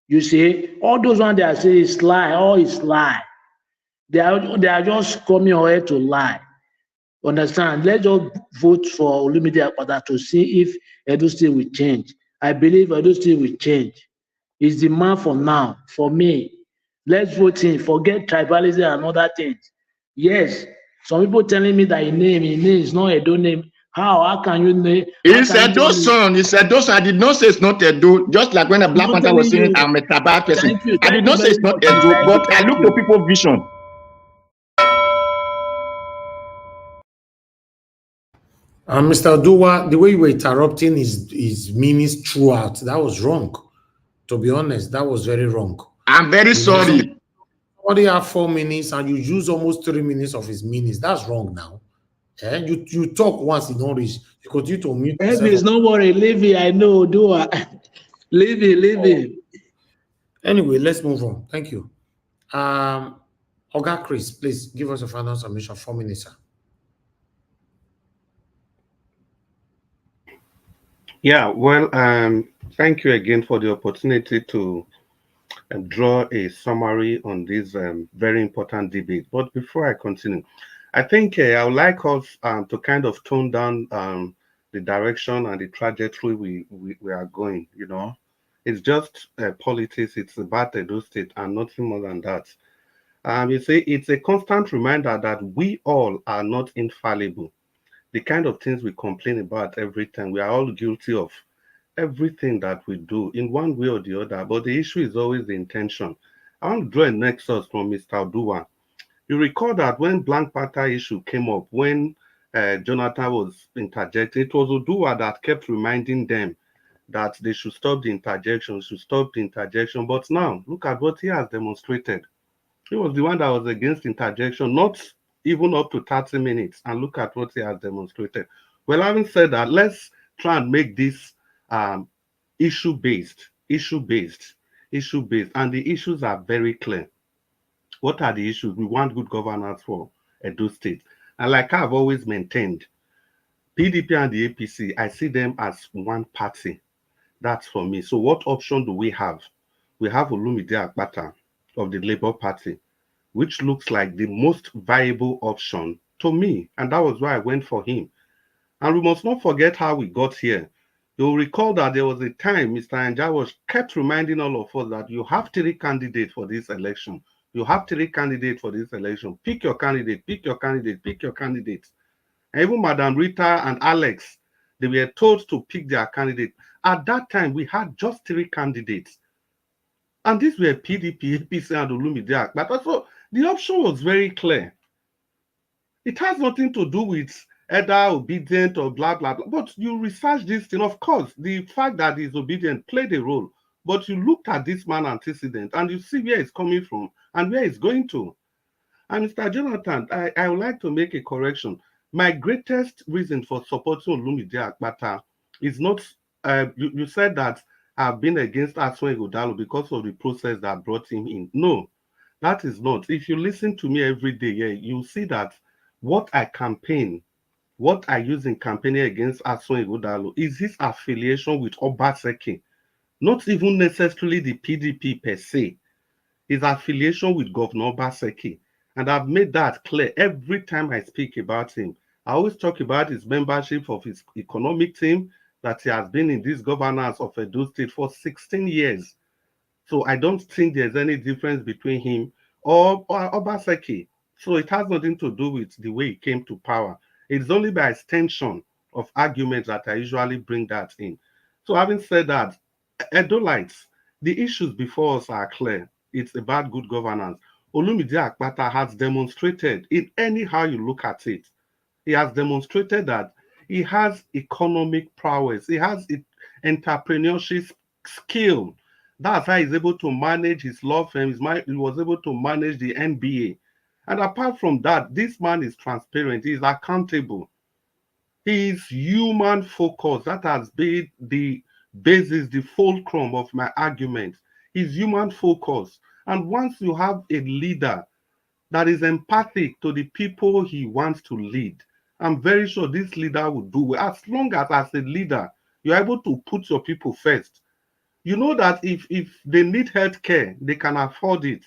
You see, all those ones they are saying is lie, all is lie. They are just coming here to lie. Understand? Let's just vote for Olumide Akpata to see if Edo State will change. I believe Edo State will change. He's the man for now, for me. Let's vote him. Forget tribalism and other things. Yes, some people telling me that his name is not Edo name. How can you name? It's Edo son. It's Edo son. I did not say it's not Edo. Just like when the Black I'm not Panther was telling saying you. I'm a bad person. Thank you. I did Thank you not say very it's not much. Edo, Thank but you. I look to people's vision. Mr. Odua, the way you were interrupting his meanings throughout, that was wrong. To be honest, that was very wrong. I'm very sorry. Somebody have 4 minutes and you use almost 3 minutes of his minutes. That's wrong now. You talk once, you don't reach. You continue to mute yourself. Elvis, no worry. Leave it. I know. Do I? Leave it. Anyway, let's move on. Thank you. Oga Chris, please give us a final submission. 4 minutes, sir. Yeah, well, thank you again for the opportunity to draw a summary on this very important debate. But before I continue, I think I would like us to kind of tone down the direction and the trajectory we are going. You know, it's just politics. It's about Edo State and nothing more than that. You see, it's a constant reminder that we all are not infallible. The kind of things we complain about every time, we are all guilty of everything that we do in one way or the other. But the issue is always the intention. I want to draw a nexus from Mr. Odua. You recall that when Blank Panther issue came up, when Jonathan was interjecting, it was Odua that kept reminding them that they should stop the interjection, But now, look at what he has demonstrated. He was the one that was against interjection, not even up to 30 minutes. And look at what he has demonstrated. Well, having said that, let's try and make this issue-based. And the issues are very clear. What are the issues? We want good governance for Edo State. And like I've always maintained, PDP and the APC, I see them as one party. That's for me. So what option do we have? We have Olumide Akpata of the Labour Party, which looks like the most viable option to me. And that was why I went for him. And we must not forget how we got here. You'll recall that there was a time Mr. Anjawash kept reminding all of us that you have 3 candidates for this election. You have 3 candidates for this election. Pick your candidate, pick your candidate, pick your candidate. And even Madam Rita and Alex, they were told to pick their candidate. At that time, we had just 3 candidates. And these were PDP, APC, and Olumide Akpata. But also, the option was very clear. It has nothing to do with either obedient or blah, blah, blah. But you research this thing. Of course, the fact that he's obedient played a role. But you looked at this man antecedent and you see where he's coming from and where he's going to. And Mr. Jonathan, I would like to make a correction. My greatest reason for supporting Olumide Akpata is not, you said that I've been against Aswan Ighodalo because of the process that brought him in. No, that is not. If you listen to me every day, you'll see that what I use in campaigning against Aswan Ighodalo is his affiliation with Obaseki, not even necessarily the PDP per se. his affiliation with Governor Obaseki. And I've made that clear every time I speak about him. I always talk about his membership of his economic team, that he has been in this governance of Edo State for 16 years. So I don't think there's any difference between him or Obaseki. So it has nothing to do with the way he came to power. It's only by extension of arguments that I usually bring that in. So having said that, Edolites, the issues before us are clear. It's about good governance. Olumide Akpata has demonstrated, in any how you look at it, he has demonstrated that he has economic prowess. He has entrepreneurship skill. That's how he's able to manage his law firm. He was able to manage the NBA. And apart from that, this man is transparent. He's accountable. He's human focused. That has been the basis, the fulcrum of my argument. He's human focused. And once you have a leader that is empathic to the people he wants to lead, I'm very sure this leader will do well. As long as a leader, you're able to put your people first. You know that if they need health care, they can afford it.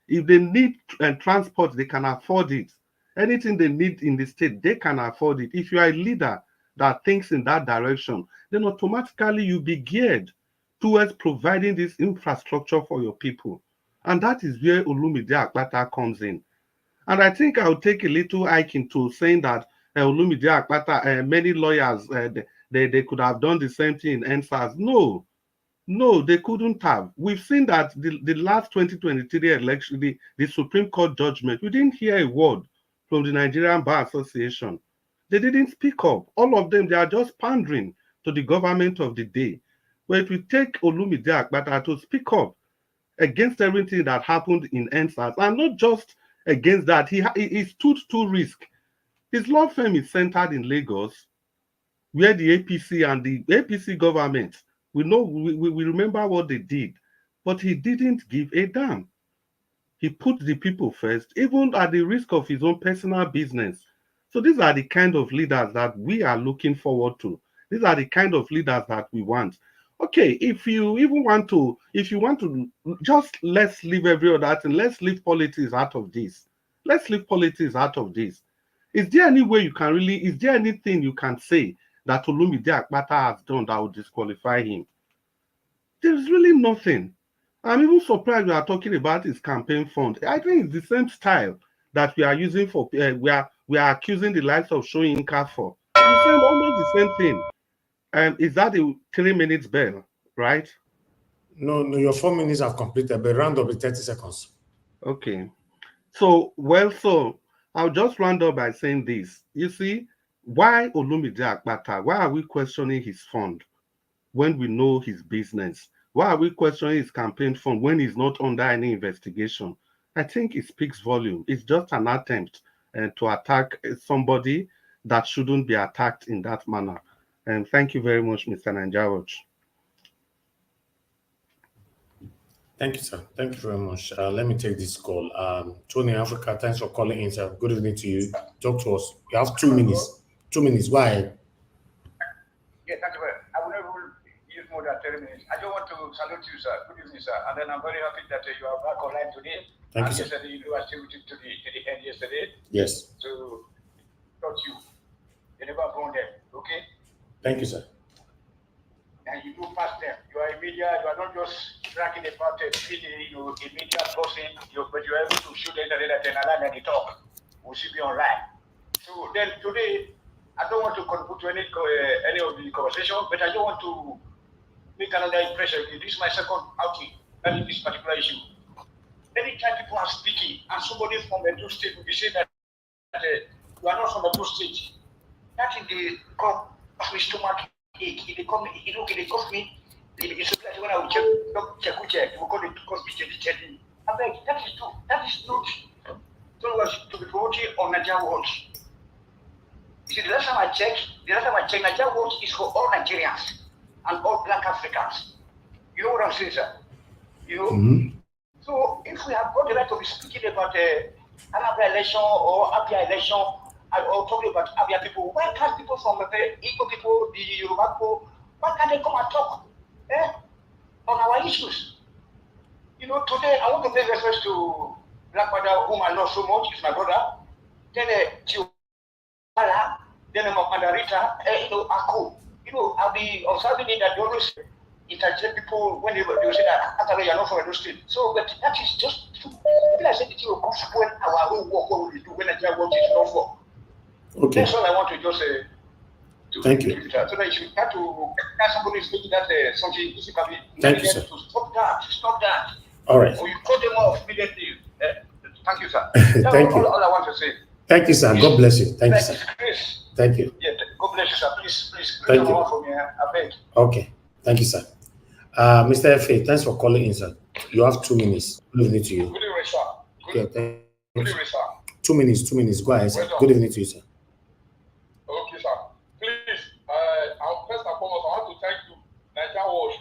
If they need transport, they can afford it. Anything they need in the state, they can afford it. If you are a leader that thinks in that direction, then automatically you'll be geared towards providing this infrastructure for your people. And that is where Olumide Akpata comes in. And I think I'll take a little hike into saying that Olumide Akpata, many lawyers, they could have done the same thing in NSAS. No, they couldn't have. We've seen that the last 2023 election, the Supreme Court judgment, we didn't hear a word from the Nigerian Bar Association. They didn't speak up. All of them, they are just pandering to the government of the day. But if we take Olumide Akpata to speak up against everything that happened in NSAS, and not just against that, he stood to risk. His law firm is centered in Lagos, where the APC and the APC government, we remember what they did, but he didn't give a damn. He put the people first, even at the risk of his own personal business. So these are the kind of leaders that we are looking forward to. These are the kind of leaders that we want. Okay, if you want to just let's leave every other thing. Let's leave politics out of this. Let's leave politics out of this. Is there any way you can really, is there anything you can say that Olumide Akpata has done that would disqualify him? There's really nothing. I'm even surprised we are talking about his campaign fund. I think it's the same style that we are using for, we are accusing the likes of Soyinka for. Almost the same thing. Is that a 3 minutes bell, right? No, your 4 minutes have completed, but round up with 30 seconds. Okay. So I'll just round up by saying this. You see, why Olumide Akpata? Why are we questioning his fund when we know his business? Why are we questioning his campaign fund when he's not under any investigation? I think it speaks volume. It's just an attempt to attack somebody that shouldn't be attacked in that manner. And thank you very much, Mr. Nanjawaj. Thank you, sir. Thank you very much. Let me take this call. Tony Africa, thanks for calling in, sir. Good evening to you. Talk to us. You have 2 minutes. 2 minutes. Go ahead. Yeah, thank you very much. I will not use more than 30 minutes. I just want to salute you, sir. Good evening, sir. And then I'm very happy that you are back online today. Thank you, sir. Yesterday, you were still to the end yesterday. Yes. To touch you. You never found them, okay? Thank you, sir. And you do pass them. You are a media, you are not just bragging about a media person, but you are able to show the internet and align and talk. We should be online. So then today, I don't want to contribute to any of the conversation, but I don't want to make another impression. This is my second outing in this particular issue. Anytime people are speaking and somebody from Edo State will be saying that you are not from Edo State, that in the cause me stomach ache. They come, they cost me. It's like when I will check, we will call it cost me check. I beg, that is true. That is not. So to be promoting on Nigerian Watch. You see, the last time I checked, Nigerian Watch is for all Nigerians and all Black Africans. You know what I'm saying, sir? You know. Mm-hmm. So if we have got the right to be speaking about Arabia election or Abia election, or talking about Abia people, why can't people from the Igbo people, the Yoruba people, why can't they come and talk on our issues? You know, today I want to pay reference to Black Father, whom I love so much, is my brother. Then Chiwala, then Mandarita, you know, Aku. You know, I'll be observing it that they always interject people when they say that after you are not from Edo State. So, but that is just people I said that you will consequent our own work, what we do when Nigeria work is not for. Okay. That's all I want to just say. Thank you. So that you have to somebody is making that something. Thank you, sir. To stop that. All right. Or you cut them off immediately. Thank you, sir. Thank you. All I want to say. Thank you, sir. God bless you. Thank you, sir. Thank you. Yeah, God bless you, sir. Please. Thank you. For me, I beg. Okay. Thank you, sir. Mr. F.A., thanks for calling in, sir. You have 2 minutes. Good evening to you. Good evening, sir. Good evening, sir. 2 minutes. Go ahead, sir. Good evening to you, sir. Okay, sir. Please, first and foremost, I want to thank you, Nigeria Watch.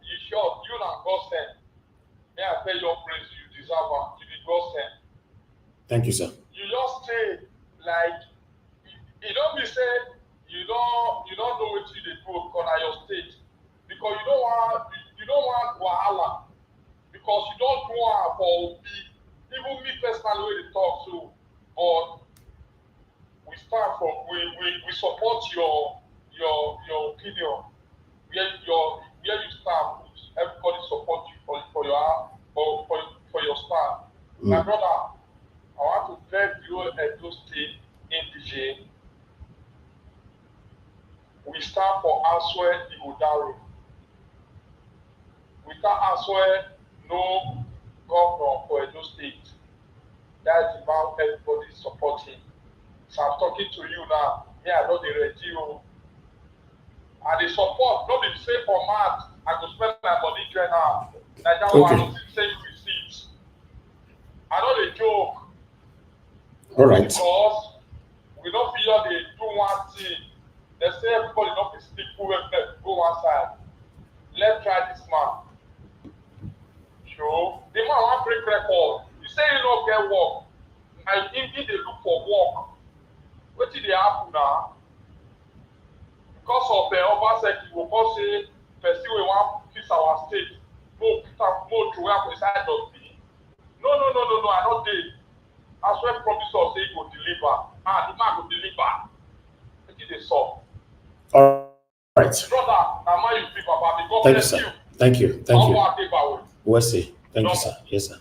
You sure you and Govt. May I pay your praise? You deserve it. You be Govt. Thank you, sir. You just say like you don't be say you don't know what you do because your state because you don't want wahala because you don't want for even me personally when they talk so but we start from we support your opinion where you stand everybody support you for your stand. My brother, I want to beg you Edo State NDJ. We stand for Aswe Igodaro. We can't Aswe no governor for Edo State. That's about everybody supporting. So I'm talking to you now. Me, I know the radio. And the support, not the same format. I go spend my money join now. Like that one, I don't say receipts. I know the joke. All right. Because we don't feel they do one thing. They say everybody don't be sleep go one side. Let's try this man. Sure. The man want break record. You say you don't get work. And indeed they look for work. What did they happen now? Because of the Obaseki, we will say person we want to fix our state. No, more to work beside of me. No, I don't did. As well promise us say he will deliver. The man will deliver. What did they solve? All right. Brother, now you speak about me. God Thank you, bless sir. you. Thank you. We'll see. Thank you, sir. Yes, sir.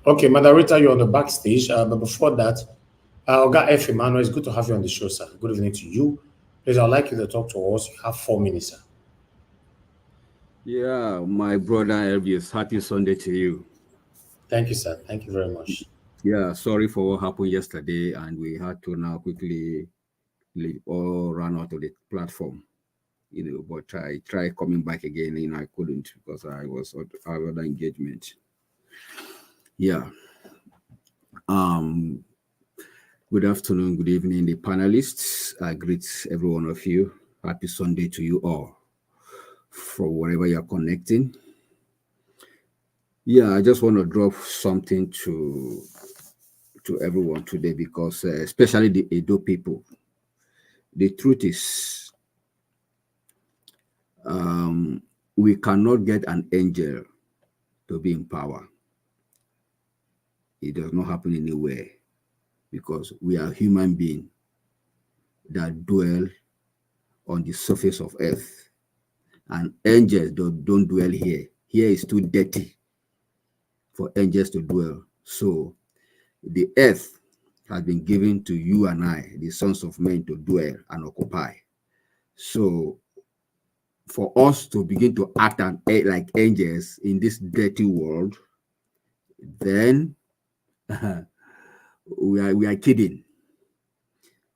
Okay, Madarita, you're on the backstage. But before that, Oga F. Emmanuel, it's good to have you on the show, sir. Good evening to you. Please, I'd like you to talk to us. You have 4 minutes, sir. Yeah, my brother Elvis, happy Sunday to you. Thank you, sir. Thank you very much. Yeah, sorry for what happened yesterday, and we had to now quickly all run out of the platform. But I tried coming back again, I couldn't because I was on other engagement. Yeah. Good afternoon, good evening, the panelists. I greet every one of you. Happy Sunday to you all from wherever you're connecting. Yeah, I just want to drop something to everyone today because especially the Edo people. The truth is, we cannot get an angel to be in power. It does not happen anywhere because we are human beings that dwell on the surface of earth, and angels don't dwell here. Here is too dirty for angels to dwell. So the earth has been given to you and I, the sons of men, to dwell and occupy. So for us to begin to act like angels in this dirty world, then we are kidding.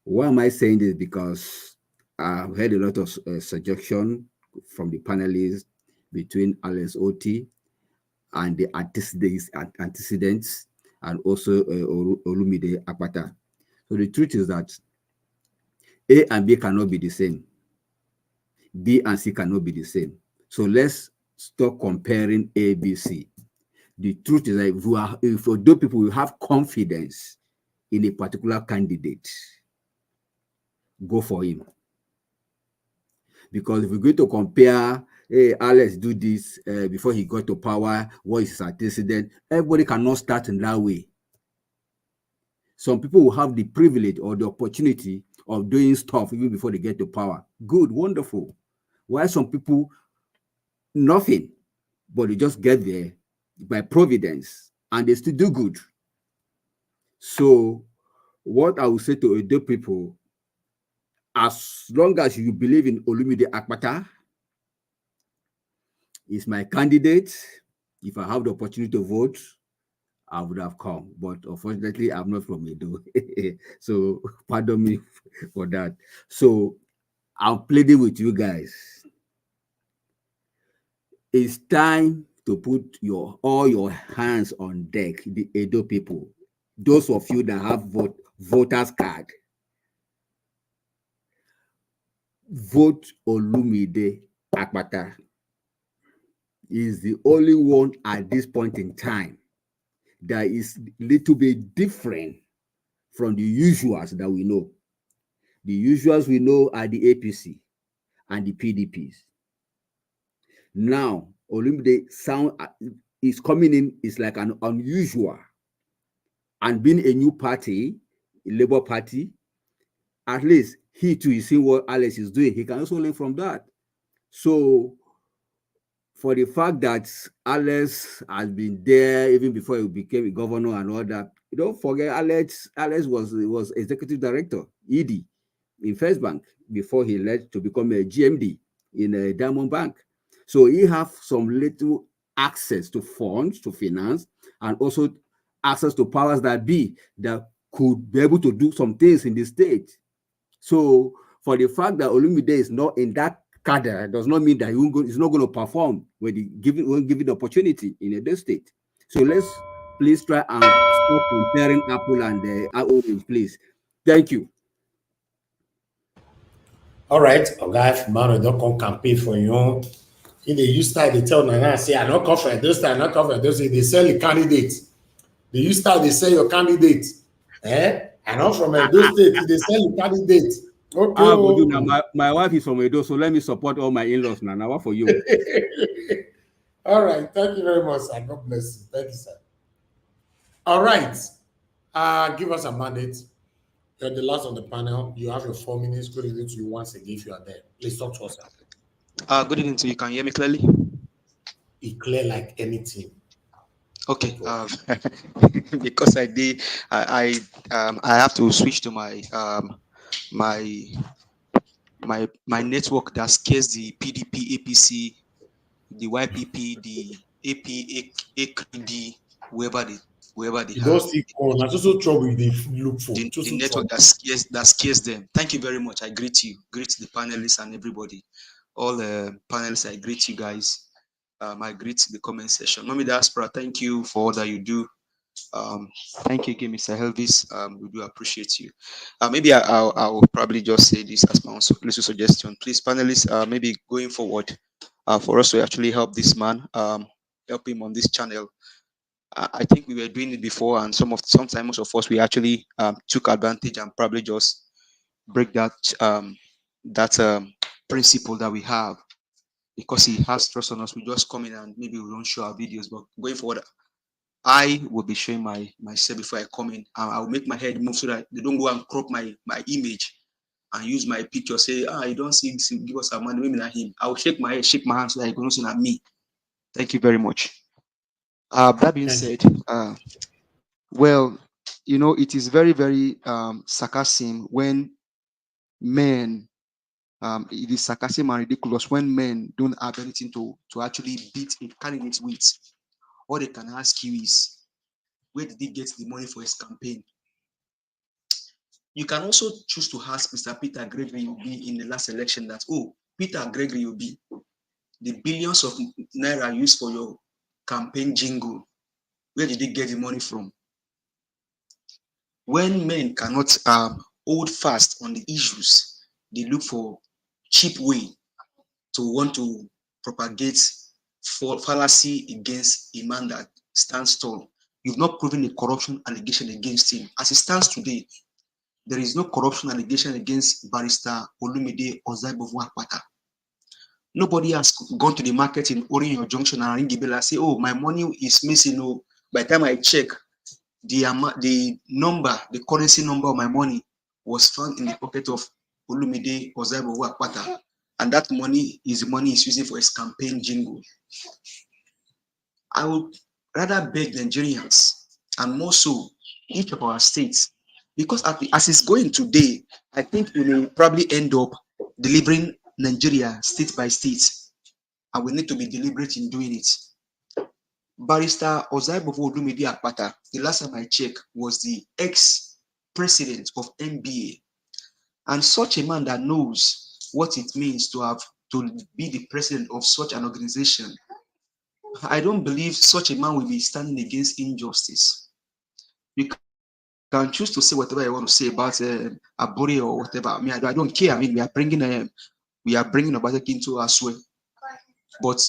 Why am I saying this? Because I've heard a lot of suggestion from the panelists between Alex Oti and the antecedents and also Olumide Akpata. So the truth is that A and B cannot be the same. B and C cannot be the same. So let's stop comparing A, B, C. The truth is that if for those people who have confidence in a particular candidate, go for him. Because if we're going to compare, hey, Alex do this before he got to power, what is his antecedent, everybody cannot start in that way. Some people will have the privilege or the opportunity of doing stuff even before they get to power. Good, wonderful. While some people, nothing, but they just get there by providence and they still do good. So what I will say to Edo people, as long as you believe in Olumide Akpata, is my candidate. If I have the opportunity to vote, I would have come. But unfortunately, I'm not from Edo. So pardon me for that. So I'm pleading with you guys. It's time to put all your hands on deck, the Edo people. Those of you that have voters card, vote Olumide Akpata. Is the only one at this point in time that is a little bit different from the usuals that we know. The usuals we know are the APC and the PDPs. Now, Olumide sound is coming in, is like an unusual. And being a new party, a Labour Party, at least he too is seeing what Alex is doing. He can also learn from that. So, for the fact that Alex has been there even before he became a governor and all that, don't forget Alex was executive director, ED, in First Bank before he led to become a GMD in a Diamond Bank. So he have some little access to funds, to finance, and also access to powers that be that could be able to do some things in the state. So for the fact that Olumide is not in that cadre does not mean that he's not going to perform when given the opportunity in a state. So let's please try and stop comparing apple and orange, please. Thank you. All right, guys, man, don't come campaign for you. In the use style, they tell Nana, say, I don't come for those time, I don't come for those. They sell the candidate. The use style, they sell your candidate. I know from those states, they sell the candidate. Okay. My wife is from Edo, so let me support all my in-laws now. Now, what for you? All right. Thank you very much, sir. God bless you. Thank you, sir. All right. Give us a mandate. You're the last on the panel. You have your 4 minutes. Good evening to you once again if you are there. Please talk to us, sir. Good evening to you. Can you hear me clearly? It clear like anything. Okay. Because I have to switch to my my network that scares the PDP, APC, the YPP, the AP, AKD, whoever they You have. don't see corn. That's also trouble they look for. The network that scares them. Thank you very much. I greet you. Greet the panelists and everybody. All the panelists, I greet you guys. I greet the comment section. Mommy Diaspora, thank you for all that you do. Thank you again, Mr. Elvis. We do appreciate you. Maybe I'll probably just say this as my own little suggestion. Please, panelists, maybe going forward, for us to actually help this man, help him on this channel. I think we were doing it before, and sometimes most of us we actually took advantage and probably just break that principle that we have. Because he has trust on us, we just come in and maybe we don't show our videos. But going forward, I will be showing myself before I come in. I will make my head move so that they don't go and crop my image and use my picture. Say, you don't see this, give us our money, maybe not him. I will shake my head, shake my hands so that he can see not me. Thank you very much. That being said, well, you know, it is very, very sarcasm when men. It is sarcasm and ridiculous when men don't have anything to actually beat a candidate with. All they can ask you is, where did he get the money for his campaign? You can also choose to ask Mr. Peter Gregory Obi in the last election that, oh, Peter Gregory Obi, the billions of naira used for your campaign jingle, where did he get the money from? When men cannot hold fast on the issues, they look for cheap way to want to propagate fallacy against a man that stands tall. You've not proven a corruption allegation against him. As it stands today, there is no corruption allegation against Barrister Olumide Akpata. Nobody has gone to the market in Orion Junction and ring the bell and say, oh, my money is missing. Oh, by the time I check, the currency number of my money was found in the pocket of Olumide Ozaibo Akpata. And that money is the money he's using for his campaign jingle. I would rather beg Nigerians, and more so each of our states, because as it's going today, I think we will probably end up delivering Nigeria state by state, and we need to be deliberate in doing it. Barrister Ozaibo Olumide Akpata, the last time I checked, was the ex-president of NBA, and such a man that knows what it means to be the president of such an organization. I don't believe such a man will be standing against injustice. You can choose to say whatever you want to say about Abure or whatever. I mean, I don't care. I mean, we are bringing Obaseki into our sway. But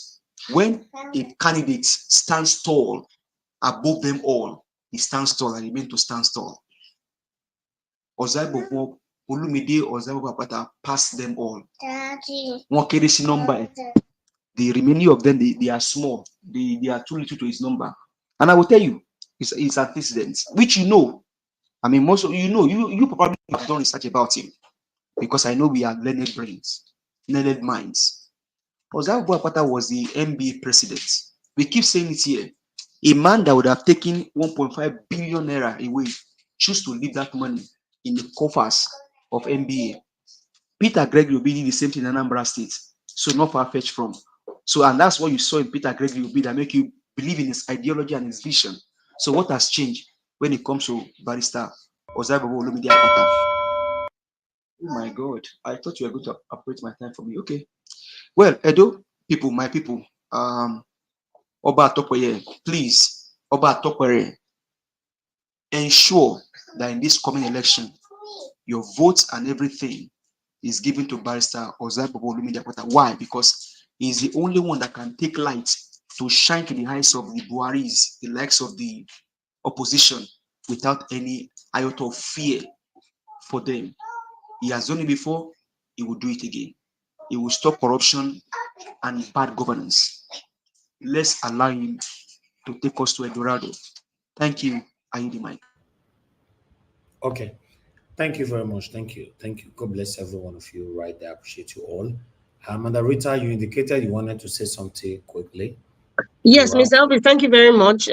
when a candidate stands tall above them all, he stands tall and he meant to stand tall. Ozaibo Olumide Ozaibo Akpata passed them all. One KDC number. The remaining of them, they are small. They are too little to his number. And I will tell you, it's antecedents, which you know. I mean, most of you probably have done research about him, because I know we are learned brains, learned minds. Ozaibo Akpata was the NBA president. We keep saying it here. A man that would have taken 1.5 billion naira away choose to leave that money in the coffers of NBA. Peter Gregory Obi did the same thing in Anambra State, so not far-fetched from. So, and that's what you saw in Peter Gregory Obi that make you believe in his ideology and his vision. So what has changed when it comes to Barrister Ozaibo Olumide Akpata? Oh my God, I thought you were going to operate my time for me. Okay. Well, Edo people, my people, Oba Tokoye, please, Oba Tokoye, ensure that in this coming election, your votes and everything is given to Barrister Ozaibo Olumide Akpata. Why? Because he's the only one that can take light to shine to the eyes of the Buharis, the likes of the opposition, without any iota of fear for them. He has done it before, he will do it again. He will stop corruption and bad governance. Let's allow him to take us to Eldorado. Thank you. I yield the mic. Okay. Thank you very much. Thank you. Thank you. God bless every one of you right there. I appreciate you all. Amanda Rita, you indicated you wanted to say something quickly. Yes, Mr. Elvis, thank you very much.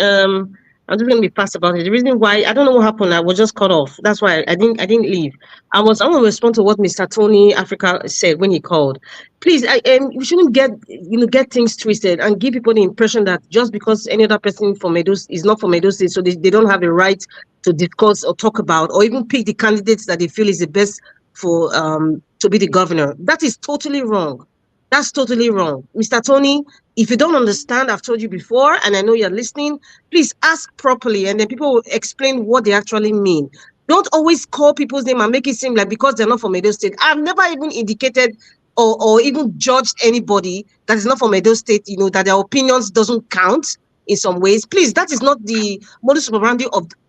I'm just going to be fast about it. The reason why, I don't know what happened, I was just cut off. That's why I didn't leave. I want to respond to what Mr. Tony Africa said when he called. Please, we shouldn't get things twisted and give people the impression that just because any other person from Edo is not from Edo State, so they don't have the right to discuss or talk about or even pick the candidates that they feel is the best for to be the governor. That is totally wrong. That's totally wrong. Mr. Tony, if you don't understand, I've told you before, and I know you're listening, please ask properly, and then people will explain what they actually mean. Don't always call people's name and make it seem like because they're not from Edo State. I've never even indicated or even judged anybody that is not from Edo State, that their opinions doesn't count in some ways. Please, that is not the modus operandi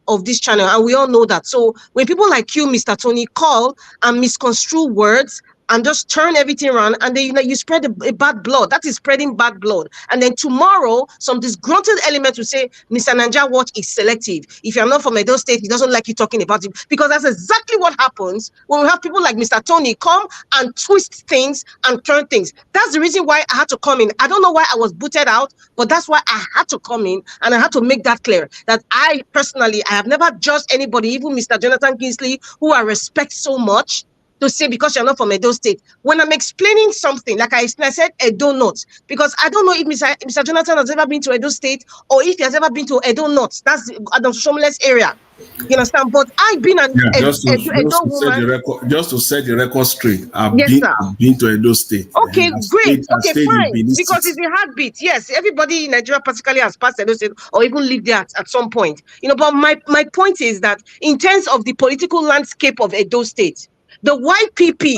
of this channel, and we all know that. So when people like you, Mr. Tony, call and misconstrue words and just turn everything around, and then you spread a bad blood. That is spreading bad blood. And then tomorrow, some disgruntled element will say, Mr. Naija Watch is selective. If you're not from Edo State, he doesn't like you talking about it. Because that's exactly what happens when we have people like Mr. Tony come and twist things and turn things. That's the reason why I had to come in. I don't know why I was booted out, but that's why I had to come in, and I had to make that clear. That I personally, I have never judged anybody, even Mr. Jonathan Kingsley, who I respect so much, to say because you're not from Edo State. When I'm explaining something, like I said, Edo North, because I don't know if Mr. Jonathan has ever been to Edo State or if he has ever been to Edo North. That's Adam Shomole's area. You understand? But I've been an Edo woman. Just to set the record straight, I've been to Edo State. Okay, great. Okay, fine. Because it's a heartbeat. Yes, everybody in Nigeria particularly has passed Edo State or even lived there at some point. But my point is that in terms of the political landscape of Edo State, the YPP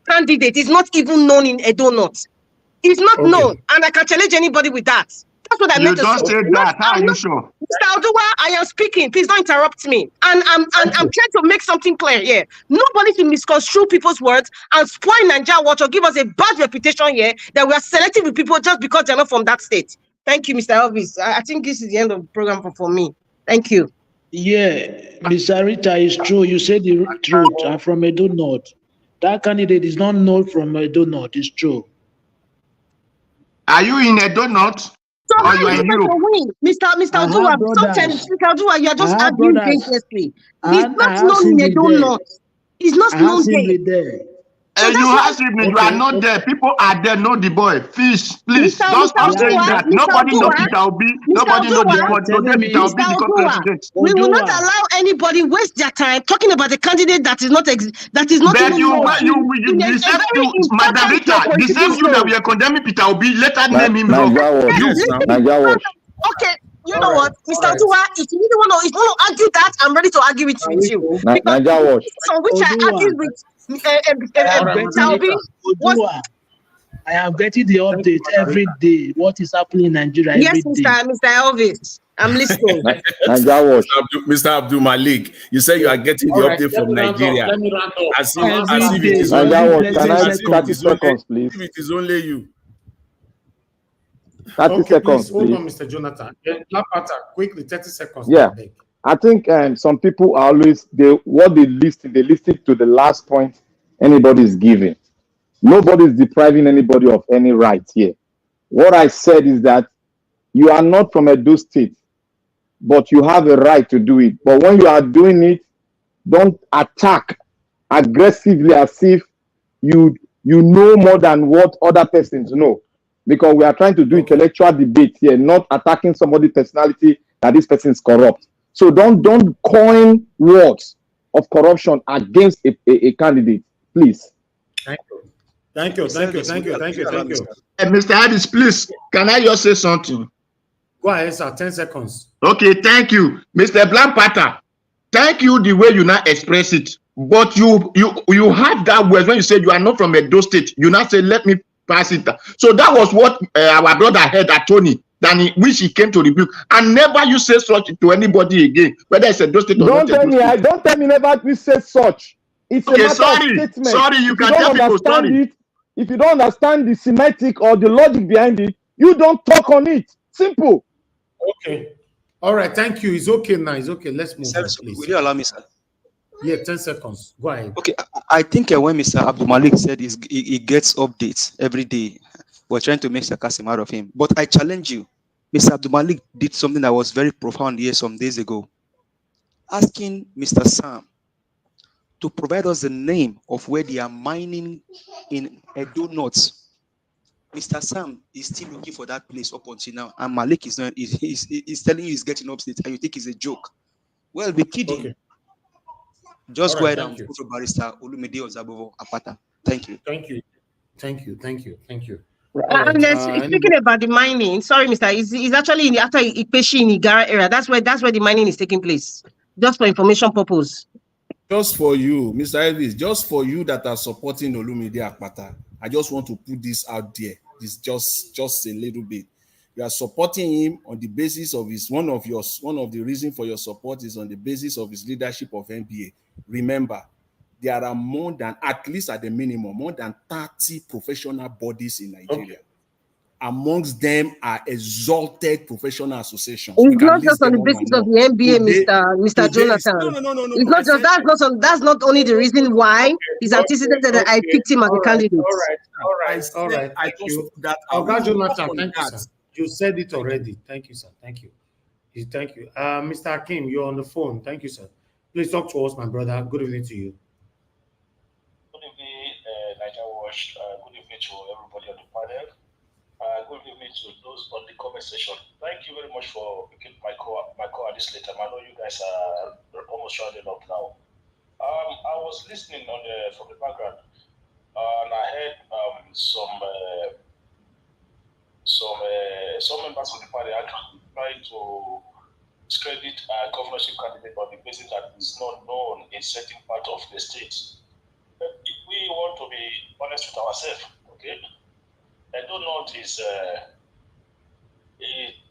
candidate is not even known in Edo North. It's not known, and I can challenge anybody with that. That's what I meant You to say. don't say that. How are you sure? Mr. Oduwa, I am speaking. Please don't interrupt me. And I'm trying to make something clear here. Nobody should misconstrue people's words and spoil Nigeria Watch or give us a bad reputation here that we are selective with people just because they're not from that state. Thank you, Mr. Elvis. I think this is the end of the program for me. Thank you. Yeah, Mr. Rita, it's true. You said the truth. I'm from Edo North. That candidate is not known from Edo North. It's true. Are you in Edo North? So Or how you is are it in going to Europe? win? Mr. Oduwa, sometimes, Mr. Oduwa, you are just arguing dangerously. He's not known in Edo North. He's not known there. So you have me, you are not there. People are there, know the boy. Fish, please, don't stop saying that. Nobody knows Peter Obi. Nobody knows Peter Obi become president. We will not allow anybody waste their time talking about a candidate that is not even known. The same you that we are condemning Peter Obi, later name him wrong. Okay, you know what, Mr. Oduwa, if you really want to argue that, I'm ready to argue it with you. Because so which I argued with I am getting the update every day. What is happening in Nigeria every day? Yes, Mr. Elvis. I'm listening. Mr. Abdul Malik, you say you are getting the update from Nigeria. As if it is only 30 seconds, please. If it is only you. 30 seconds, hold please. on, Mr. Jonathan. Lapata, quickly, 30 seconds. Yeah, I think some people are always they listen to the last point anybody is giving. Nobody is depriving anybody of any right here. What I said is that you are not from Edo State, but you have a right to do it. But when you are doing it, don't attack aggressively as if you know more than what other persons know. Because we are trying to do intellectual debate here, not attacking somebody's personality that this person is corrupt. So don't coin words of corruption against a candidate, please. Thank you. Mr. Addis, please, can I just say something? Go ahead, sir. 10 seconds. Okay, thank you. Mr. Blampata, thank you the way you now express it. But you had that word when you said you are not from Edo State. You now say, let me pass it. So that was what our brother heard at Tony, which he came to rebuke. And never you say such to anybody again, whether it's Edo State or not. Don't tell me never we say such. It's a matter of statement. Sorry, you can tell people sorry. If you don't understand the semantic or the logic behind it, you don't talk on it. Simple. Okay. All right. Thank you. It's okay now. It's okay. Let's move on, please. Will you allow me, sir? Yeah, 10 seconds. Go ahead. Okay. I think when Mr. Abdul Malik said he gets updates every day, we're trying to make sarcasm out of him. But I challenge you. Mr. Abdul Malik did something that was very profound here some days ago. Asking Mr. Sam to provide us the name of where they are mining in Edo North. Mr. Sam is still looking for that place up until now, and Malik is not. He's telling you he's getting upstate, and you think it's a joke. Well, we're kidding. Okay. Just go ahead and go to Barrister Olumide Ozabowo Apata. Thank you. Thank you. Speaking about the mining, sorry, Mr. It's actually after Ipeshi in Igara area. That's where the mining is taking place. Just for information purpose. Just for you, Mr. Elvis, just for you that are supporting Olumide Akpata, I just want to put this out there. This just a little bit. You are supporting him on the basis of one of the reasons for your support is on the basis of his leadership of NBA. Remember, there are more than, at least at the minimum, more than 30 professional bodies in Nigeria. Okay. Amongst them are exalted professional associations. It's not just on the basis of the NBA, Mr. Jonathan. No. It's not just that's not only the reason why he's anticipated that I picked him as a candidate. All right. I just that. Jonathan, thank you, sir. You said it already. Thank you, sir. Thank you. Mr. Hakim, you're on the phone. Thank you, sir. Please talk to us, my brother. Good evening to you. Good evening, Nigeria Watch. Good evening to everybody on the panel. Good evening to those on the comment section. Thank you very much for picking my call at this late time. I know you guys are almost rounding up now. I was listening from the background, and I heard some members of the party actually trying to discredit governorship candidate on the basis that is not known in certain part of the state. If we want to be honest with ourselves, okay, I don't know is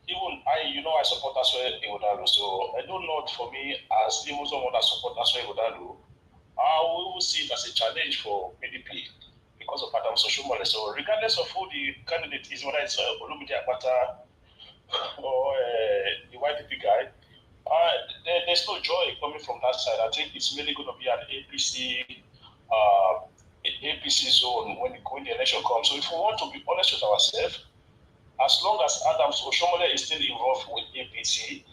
even I support Aswe Ighodalo. So I do not, for me, as even someone that support Aswe Ighodalo, I will see it as a challenge for PDP because of Adam Soshomole. So regardless of who the candidate is, whether it's Olumide Akpata or the YPP guy, there's no joy coming from that side. I think it's really going to be an APC zone when the election comes. So if we want to be honest with ourselves, as long as Adams Oshomole is still involved with APC,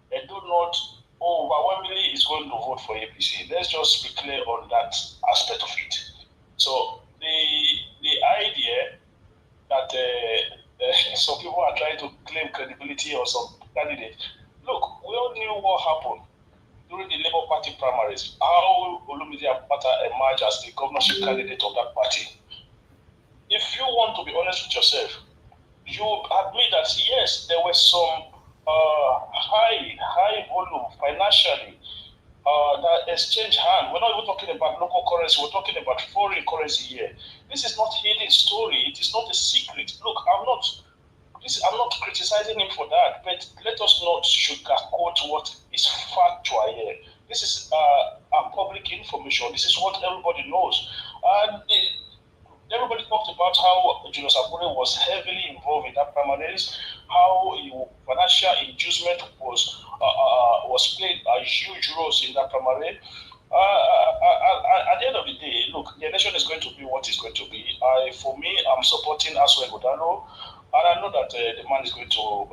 they do not overwhelmingly is going to vote for APC. Let's just be clear on that aspect of it. So the idea that some people are trying to claim credibility or some candidate. Look, we all knew what happened during the Labour Party primaries, how Olumide Akpata emerged as the governorship candidate of that party. If you want to be honest with yourself, you admit that yes, there were some high volume financially that exchange hand. We're not even talking about local currency, we're talking about foreign currency here. This is not a hidden story, it is not a secret. Look, I'm not criticizing him for that, but let us not sugarcoat what is factual here. This is public information. This is what everybody knows. And everybody talked about how Julius Abure was heavily involved in that primaries, how financial inducement was played a huge role in that primary. At the end of the day, look, the election is going to be what it's going to be. For me, I'm supporting Aswe Ighodalo, and I know that the man is going to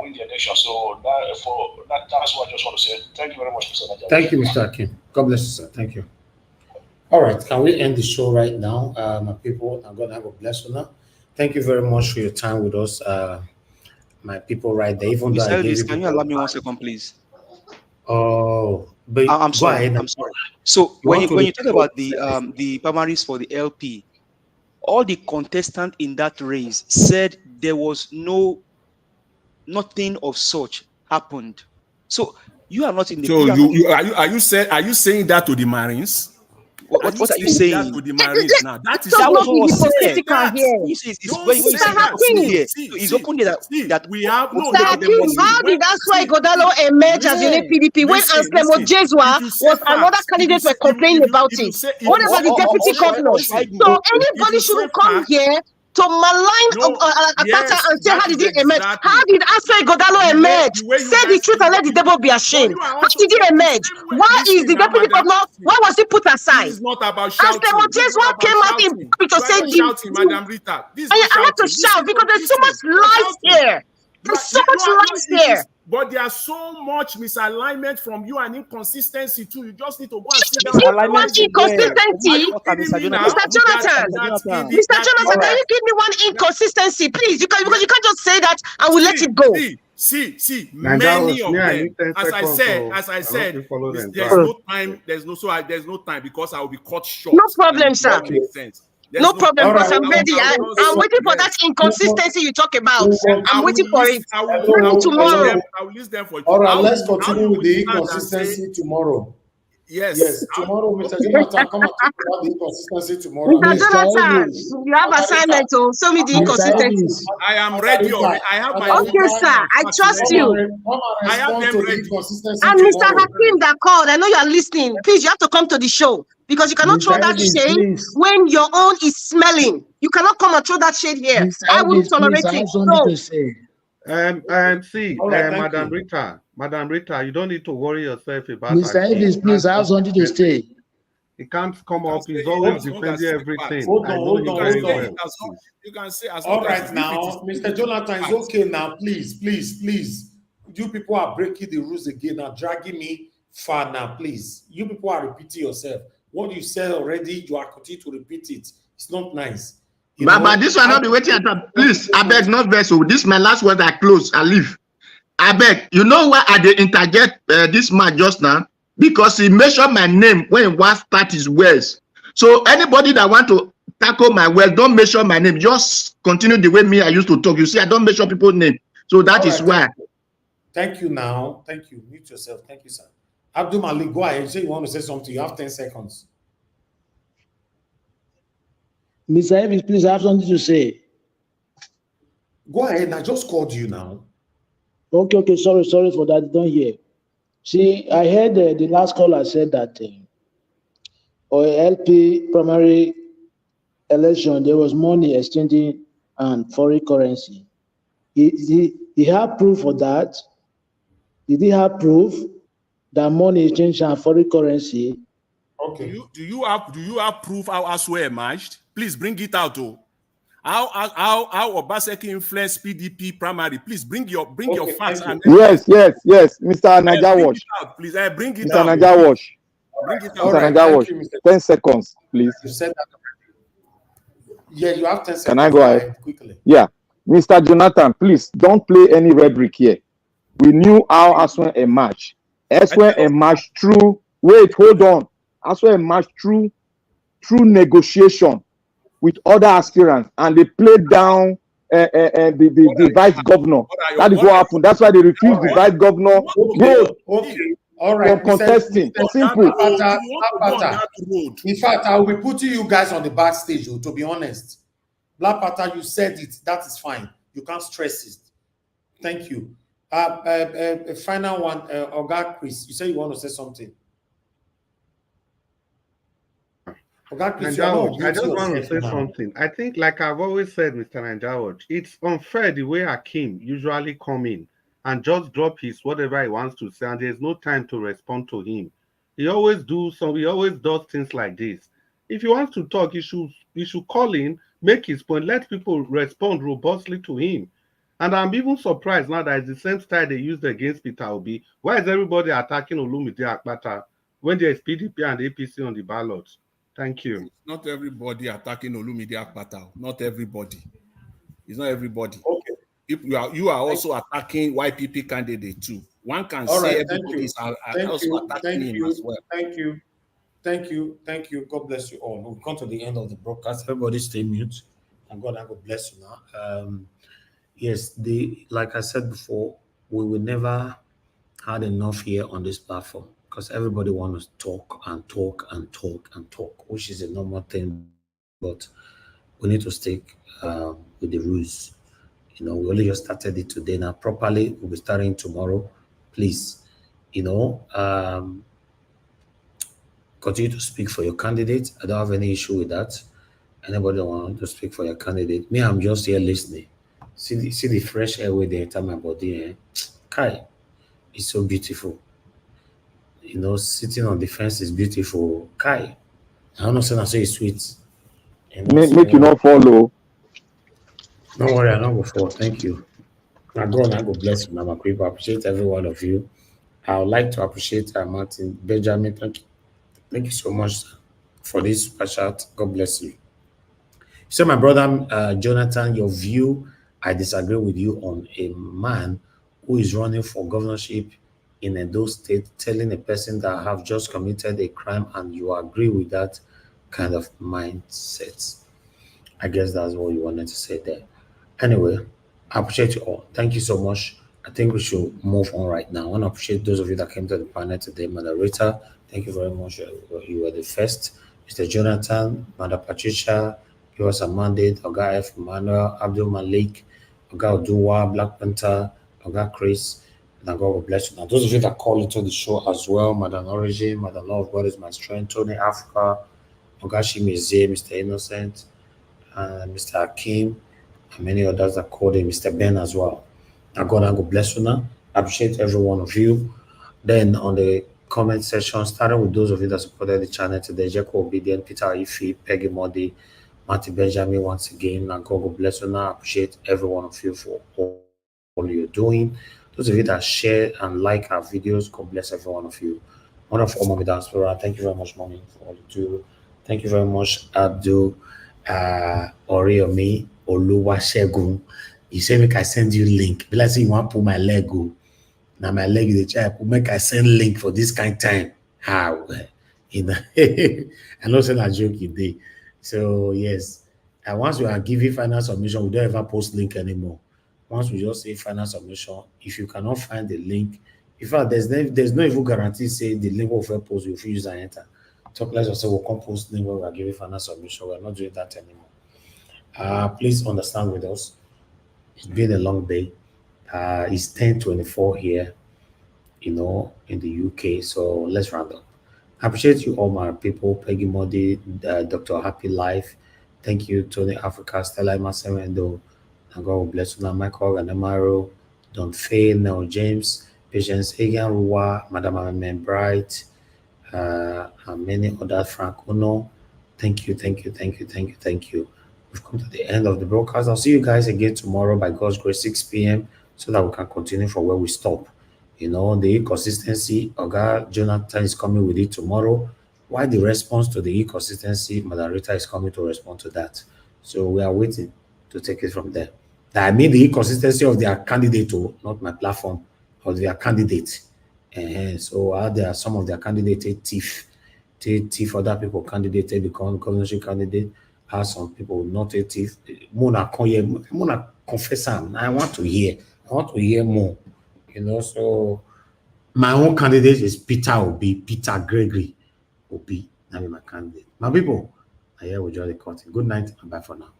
win the election. So that's what I just want to say. Thank you very much, Mr. Najaw. Thank you, Mr. Akin. God bless you, sir. Thank you. All right, can we end the show right now? My people, I'm going to have a blessing now. Thank you very much for your time with us. My people right there. Even though I gave you can you allow me 1 second, please? Oh, but I'm sorry. ahead. I'm sorry. So when you talk about the primaries for the LP, all the contestants in that race said there was nothing of such happened. So you are not in the. So are you saying that to the Marines? What are you saying? That to the Marines now? That is that what was hypocritical here. It's open that we have no. Mr. Hakim, how did Aswe Ighodalo emerge as the PDP when Anselmo Jesua was another candidate were complaining about it? What about the deputy governor? So anybody shouldn't come here to malign Akpata and say, how did he emerge? How did Aswe Ighodalo emerge? Say the truth and let the devil be ashamed. How did he emerge? Why is the deputy governor, why was he put aside? This is not about shouting. Anselmo Jesua came out in public to say, shouting, Madam Rita. I have to shout because there's so much lies here. There's so much lies here. But there's so much misalignment from you and inconsistency too. You just need to go and sit down. So much inconsistency. Mr. Jonathan, can you give me one inconsistency, please? Because you can't just say that and we'll let it go. See, many of them. As I said, there's no time because I will be cut short. No problem, sir. No problem, because I'm ready. I'm waiting for that inconsistency you talk about. I'm waiting for it. Tomorrow. I will list them for you. All right, let's continue with the inconsistency tomorrow. Yes, tomorrow, Mr. Jonathan, come and talk about the inconsistency tomorrow. Mr. Jonathan, you have assignment to show me the inconsistency. I am ready already. I have my okay, sir. I trust you. I have them ready. And Mr. Hakim that called, I know you are listening. Please, you have to come to the show because you cannot throw that shade when your own is smelling. You cannot come and throw that shade here. I won't tolerate it. Madam Rita, you don't need to worry yourself about Mr. Elvis, please, I have something to say. He can't come up. He's always defending everything. Hold on. You can say as all right now, Mr. Jonathan, it's okay now. Please. You people are breaking the rules again now, dragging me far now, please. You people are repeating yourself. What you said already, you are continuing to repeat it. It's not nice. But this one not be waiting at that. Please, I beg not vessel. This is my last word. I close. I leave. I beg. You know why I did interject this man just now? Because he mentioned my name when he was start his words. So anybody that want to tackle my words, don't mention my name. Just continue the way me I used to talk. You see, I don't mention people's name. So that is why. Thank you now. Thank you. Mute yourself. Thank you, sir. Abdul Malik, go ahead. Say you want to say something. You have 10 seconds. Mr. Evans, please, I have something to say. Go ahead. I just called you now. Okay, sorry for that. Don't hear. See, I heard the last caller said that or LP primary election, there was money exchanging and foreign currency. He had proof for that. Did he have proof that money exchange and foreign currency? Okay. Do you have proof how Aswe emerged? Please bring it out, oh. How Obaseki influenced PDP primary? Please bring your facts and yes, Mr. Najawash. Please bring it Mr. out. Najawash. Bring it out. All right, Mr. Najawash. 10 seconds, please. You said that. Yeah, you have 10 seconds. Can I go ahead? Quickly? Yeah. Mr. Jonathan, please don't play any rhetoric here. We knew how Aswen emerged. Aswen emerged through, wait, hold on. Aswen emerged through negotiation with other aspirants, and they played down the vice governor. That is what happened. That's why they refused the vice governor. Okay. All right. From contesting. Simple. In fact, I will be putting you guys on the backstage, to be honest. Black Panther, you said it. That is fine. You can't stress it. Thank you. A final one, Oga Chris. You said you want to say something. Oga Chris, I just want to say something. I think, like I've always said, Mr. Nanjawaj, it's unfair the way Akim usually come in and just drop his whatever he wants to say, and there's no time to respond to him. He always does things like this. If he wants to talk, he should call in, make his point, let people respond robustly to him. And I'm even surprised now that it's the same style they used against Peter Obi. Why is everybody attacking Olumide Akpata when there's PDP and APC on the ballot? Thank you. Not everybody attacking Olumide Akpata. Not everybody. It's not everybody. Okay. If you are also attacking YPP candidate too. One can all say right, everybody is also attacking him as well. Thank you. God bless you all. We've come to the end of the broadcast. Everybody stay mute. And God bless you now. Yes, like I said before, we will never had enough here on this platform because everybody wants to talk, which is a normal thing. But we need to stick with the rules. We only just started it today. Now, properly, we'll be starting tomorrow. Please, continue to speak for your candidate. I don't have any issue with that. Anybody want to speak for your candidate? Me, I'm just here listening. See the fresh air where they enter my body. Eh? Kai, it's so beautiful. Sitting on the fence is beautiful. Kai, I don't know, say it's sweet. Make you not follow. Don't worry, I'm not going to fall. Thank you. Now, God bless you, Mama Creep. I appreciate every one of you. I would like to appreciate Martin Benjamin. Thank you so much for this super chat. God bless you. So, my brother Jonathan, your view, I disagree with you on a man who is running for governorship in Edo State, telling a person that have just committed a crime, and you agree with that kind of mindset. I guess that's what you wanted to say there. Anyway, I appreciate you all. Thank you so much. I think we should move on right now. I want to appreciate those of you that came to the panel today. Moderator, thank you very much. You were the first. Mr. Jonathan, Mother Patricia, give us a mandate. Oga F. Emmanuel, Abdul Malik, Oga Oduwa, Black Panther, Oga Chris. And God will bless you. Now, those of you that call into the show as well, Madam Origin, Madam Love, God is my strength, Tony Africa, Oga Shimize, Mr. Innocent, Mr. Hakim, and many others that called in, Mr. Ben as well. Now, God will bless you now. I appreciate every one of you. Then on the comment section, starting with those of you that supported the channel today, Jeko Obedient, Peter Ife, Peggy Modi, Marty Benjamin, once again, and God will bless you now. I appreciate every one of you for all you're doing. Those of you that share and like our videos, God bless every one of you. Wonderful, Mommy Diaspora. Thank you very much, Mommy, for all you do. Thank you very much, Abdul, Oriomi, Oluwasegun. You say, make I send you link. But let's say you want to pull my leg. Now my leg is the child. Make I send link for this kind of time. How? I know it's not a joke today. So, yes. And once we are giving final submission, we don't ever post link anymore. Once we just say final submission, if you cannot find the link, in fact, there's no even guarantee say the link will post, you use and enter. Talk less or say we'll come post link when we are giving final submission. We're not doing that anymore. Please understand with us. It's been a long day. It's 10:24 here, in the UK. So let's round up. I appreciate you all, my people. Peggy Modi, Dr. Happy Life. Thank you, Tony Africa, Stella Masemendo, and God will bless you now, Michael Ganamaro, Don Faye, Nell James, Patience Egan Rua, Madam Amen Bright, and many others, Frank Uno. Thank you, thank you, thank you, thank you, thank you. We've come to the end of the broadcast. I'll see you guys again tomorrow by God's grace, 6 p.m., so that we can continue from where we stop. The inconsistency, Oga Jonathan is coming with it tomorrow. Why the response to the inconsistency, Madam Rita is coming to respond to that. So we are waiting to take it from there. I mean the inconsistency of their candidate, not my platform, of their candidate. So there are some of their candidates thief other people candidates become governorship candidate. Have some people not a thief. Mona confess. I want to hear more. So my own candidate is Peter Gregory Obi. That is my candidate. My people, I hear we draw the curtain. Good night and bye for now.